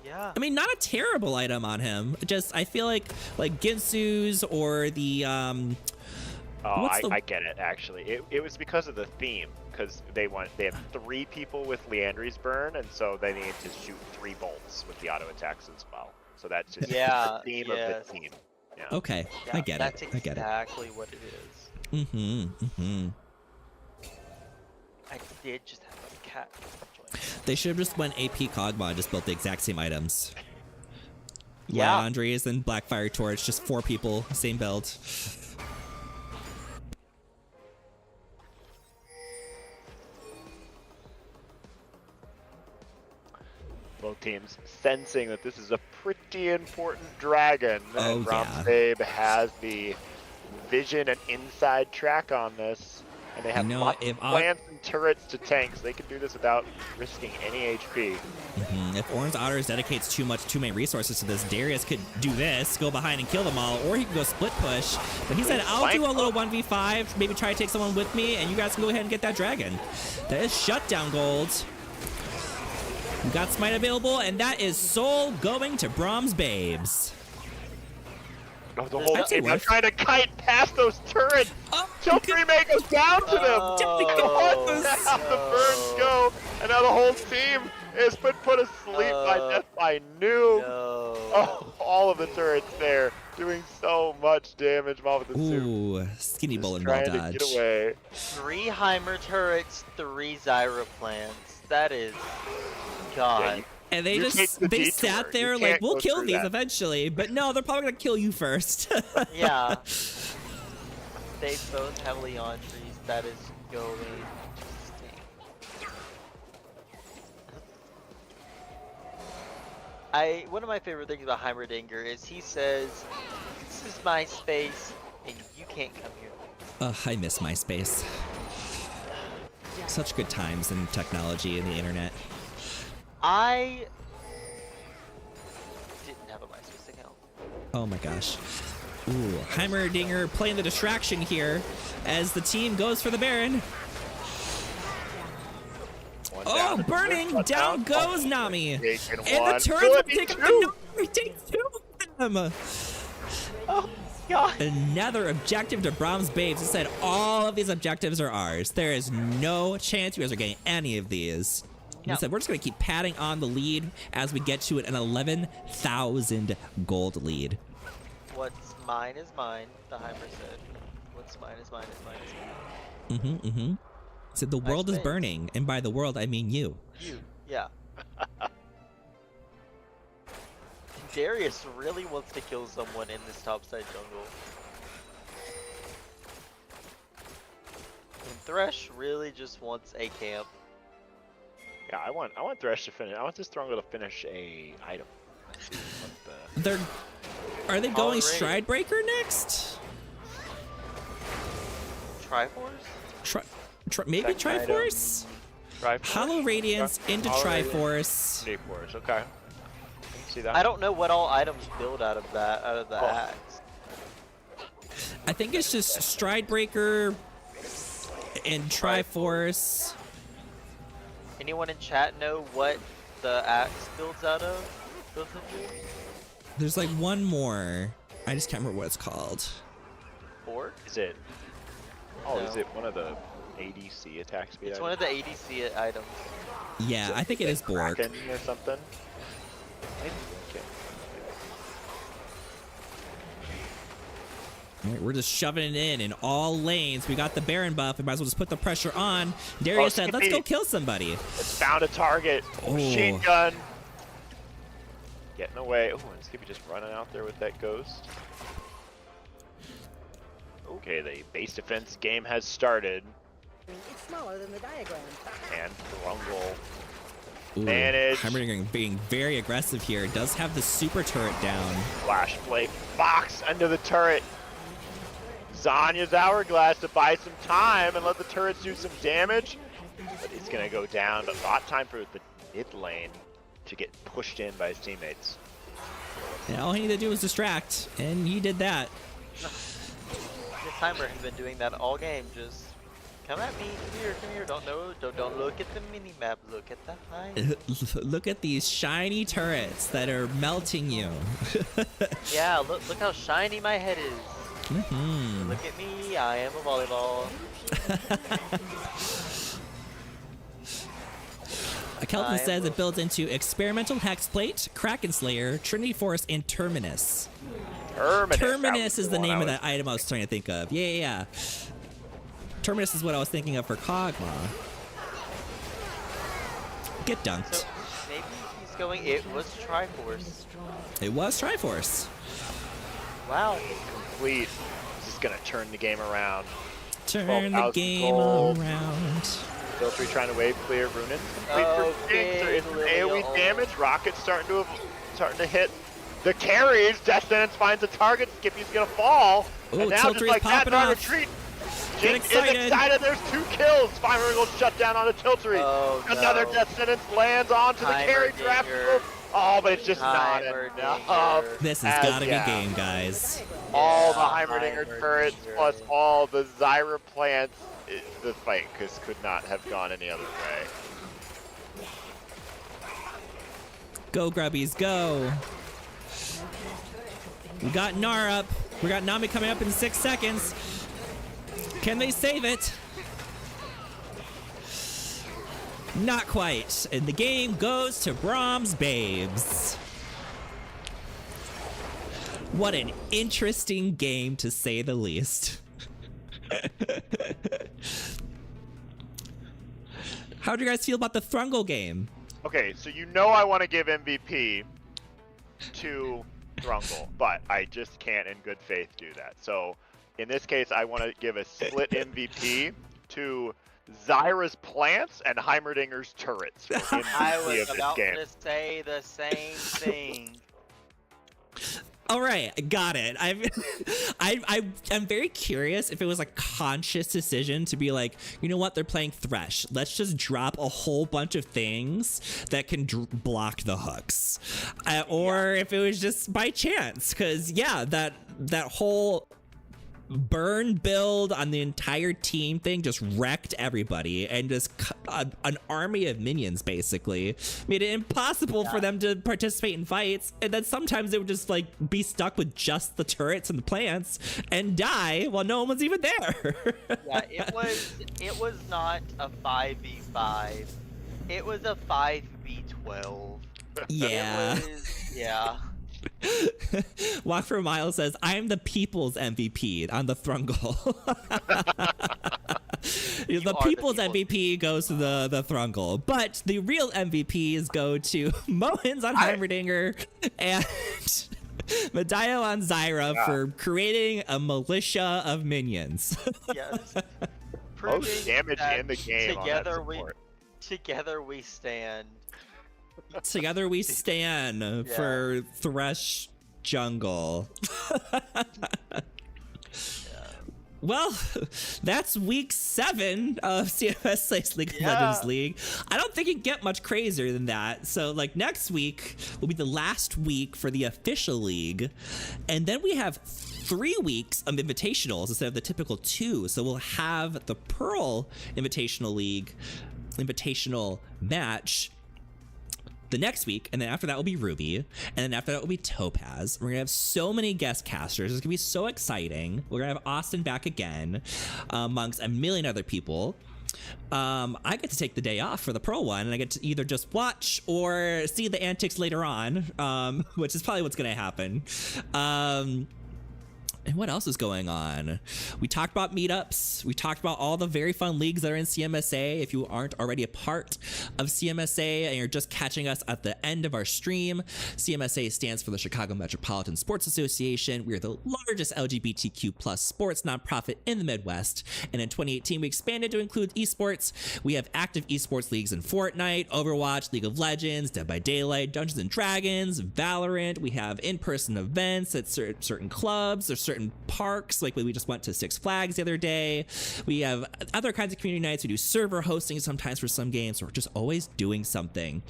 Yeah. I mean, not a terrible item on him. Just I feel like Ginsu's or the Oh, what's the- I get it. Actually, it was because of the theme. Because they have 3 people with Leandry's burn, and so they need to shoot 3 bolts with the auto attacks as well. So that's just Yeah, the theme yes. of the team. Yeah. Okay, Yeah, I get that's it. I get it. exactly what it is. I did just have a cat join. They should have just went AP Kog'Maw and just built the exact same items. Yeah. Andres and Blackfire Torch, just 4 people, same build. Both teams sensing that this is a pretty important dragon, Oh, and yeah. Romsabe has the vision and inside track on this, and they have You know, lots if of plants and turrets to tanks. They can do this without risking any HP. If Orange Otters dedicates too many resources to this, Darius could do this, go behind and kill them all, or he could go split push. But he said, I'll do a little 1v5, maybe try to take someone with me, and you guys can go ahead and get that dragon. That is shutdown gold. We got Smite available, and that is Soul going to Brahms Babes. Oh, the whole I'd say team now worth. trying to kite past those turrets. Oh, Tiltry May goes down to them. Oh, What the hell? The burns go, and now the whole team is put asleep by death by noob. No. Oh, all of the turrets there doing so much damage. Mom with the soup. Ooh, skinny Just bullet ball trying to dodge. get away. 3 Heimer turrets, 3 Zyra plants. That is Yeah, God. you- And they You take just the they detour. sat You there like, can't we'll go kill through these that. eventually, but no, they're probably gonna kill you first. Yeah. They both have Leon trees. That is going to stink. One of my favorite things about Heimerdinger is he says, "This is my space, and you can't come here." Ugh, I miss MySpace. Such good times in technology and the internet. I didn't have a MySpace account. Oh my gosh. Ooh, Heimerdinger playing the distraction here as the team goes for the Baron. One Oh, down. burning! One Down down. goes Nami! Taking And one. the turrets will Could be take up the two. no, we take 2 of them! god. Another objective to Brahms Babes. It said all of these objectives are ours. There is no chance you guys are getting any of these. No. He said we're just going to keep padding on the lead as we get to an 11,000 gold lead. What's mine is mine, the Heimer said. What's mine is mine is mine is mine. Mm-hmm. Said the world is space. burning, and by the world I mean you. You, yeah. Darius really wants to kill someone in this topside jungle. And Thresh really just wants a camp. Yeah, I want Thresh to finish. I want this Thrungle to finish a item. Let's see what the... Are they going Already. Stridebreaker next? Triforce? Maybe Second Triforce? Triforce? Hollow Radiance into Hollow Triforce. Triforce, okay. I can see that. I don't know what all items build out of that, out of the axe. I think it's just Stridebreaker and Triforce. Anyone in chat know what the axe builds out of? Builds into? There's like one more. I just can't remember what it's called. Bork? Is it? Oh, No. is it one of the ADC attack speed? It's one of the ADC items. Yeah, I think it is Bork. Kraken or something? Maybe. Okay. All right, we're just shoving it in all lanes. We got the Baron buff. We might as well just put the pressure on. Darius said, let's go kill somebody. It's found a target. Oh. Machine gun. Getting away. Oh, and Skippy just running out there with that ghost. Okay, the base defense game has started. It's smaller than the diagram. And Thrungle Ooh, managed. Heimerdinger being very aggressive here. Does have the super turret down. Flash Blade Fox under the turret. Zanya's Hourglass to buy some time and let the turrets do some damage. But he's going to go down. But lot time for the mid lane to get pushed in by his teammates. And all he needed to do was distract, and he did that. This timer has been doing that all game. Just come at me. Come here. Don't look at the mini map. Look at the height. Look at these shiny turrets that are melting you. Yeah, look how shiny my head is. Mhm. Look at me. I am a volleyball. Kelton says it builds into Experimental Hexplate, Kraken Slayer, Trinity Force, and Terminus. Terminus is the name of that item I was trying to think of. Yeah. Terminus is what I was thinking of for Kog'Maw. Get dunked. So maybe he's going. It was Triforce. It was Triforce. Wow. Complete. This is going to turn the game around. Turn the 12,000 game gold. around. Filtry trying to wave clear. Runin complete Oh, for Jinx. There is big AoE Lillian. damage. Rocket's starting to hit the carries. Death Sentence finds a target. Skippy's going to fall. Ooh, and now just Tiltry's like that, popping trying to off. retreat. Get Jinx excited. is excited. There's 2 kills. Fire goes shut down on a Tiltry. Oh, Another no. Death Sentence lands onto the carry trap. Heimerdinger. Oh, but it's just not Heimerdinger. enough. This has got to be yeah. game, guys. All the Yeah, Heimerdinger turrets plus all the Zyra plants. The fight could not have gone any other way. Go, Grubbies, go. We got Gnar up. We got Nami coming up in 6 seconds. Can they save it? Not quite. And the game goes to Brahms Babes. What an interesting game, to say the least. How do you guys feel about the Thrungle game? Okay, so you know I want to give MVP to Thrungle, but I just can't in good faith do that. So in this case, I want to give a split MVP to Zyra's plants and Heimerdinger's turrets for MVP I of was this about game. to say the same thing. All right, got it. I'm very curious if it was a conscious decision to be like, you know what, they're playing Thresh. Let's just drop a whole bunch of things that can block the hooks, or if it was just by chance. Because yeah, that whole burn build on the entire team thing just wrecked everybody, and just an army of minions basically made it impossible for them to participate in fights. And then sometimes they would just like be stuck with just the turrets and the plants and die while no one was even there. Yeah, it was not a 5v5. It was a 5v12. Yeah. Yeah. Walk for a Mile says, I'm the people's MVP on the Thrungle. The people's MVP goes to the Thrungle, but the real MVPs go to Mohins on Heimerdinger and Medeo on Zyra for creating a militia of minions. Yes. Most damage in the game on that support. Together we stand. Together we stand for Thresh Jungle. Well, that's week 7 of CMSA's League of Legends League. I don't think it can get much crazier than that. So, like, next week will be the last week for the official league. And then we have 3 weeks of invitationals instead of the typical 2. So we'll have the Pearl Invitational League invitational match the next week, and then after that will be Ruby, and then after that will be Topaz. We're gonna have so many guest casters. It's gonna be so exciting. We're gonna have Austin back again, amongst a million other people. I get to take the day off for the Pearl one, and I get to either just watch or see the antics later on, which is probably what's gonna happen. And what else is going on? We talked about meetups. We talked about all the very fun leagues that are in CMSA. If you aren't already a part of CMSA and you're just catching us at the end of our stream, CMSA stands for the Chicago Metropolitan Sports Association. We are the largest LGBTQ plus sports nonprofit in the Midwest. And in 2018, we expanded to include eSports. We have active eSports leagues in Fortnite, Overwatch, League of Legends, Dead by Daylight, Dungeons and Dragons, Valorant. We have in-person events at certain clubs or certain parks, like we just went to Six Flags the other day. We have other kinds of community nights. We do server hosting sometimes for some games, so we're just always doing something.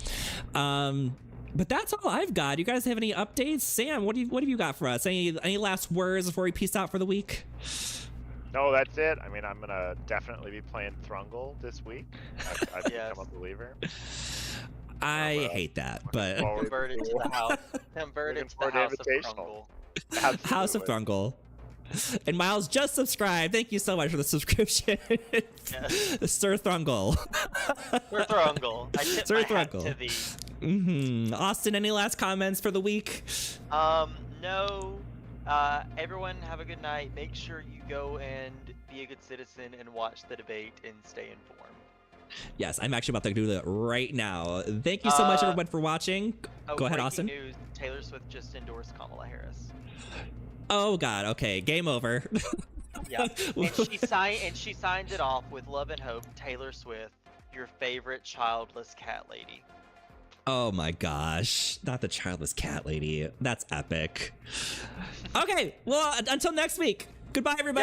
But that's all I've got. You guys have any updates? Sam, what have you got for us? Any last words before we peace out for the week? No, that's it. I mean, I'm gonna definitely be playing Thrungle this week. I've become a believer. I hate that, but converted to the house. Converted to the House of Thrungle. House of Thrungle. And Miles just subscribed. Thank you so much for the subscription. Sir Thrungle. Sir Thrungle. I tip Sir my Thrungle. hat to thee. Austin, any last comments for the week? No. Everyone have a good night. Make sure you go and be a good citizen and watch the debate and stay informed. Yes, I'm actually about to do that right now. Thank you so much, everyone, for watching. Go ahead, Austin. News, Taylor Swift just endorsed Kamala Harris. Oh, God. Okay, game over. Yeah, and she signed it off with love and hope, Taylor Swift, your favorite childless cat lady. Oh, my gosh. Not the childless cat lady. That's epic. Okay, well, until next week. Goodbye, everybody.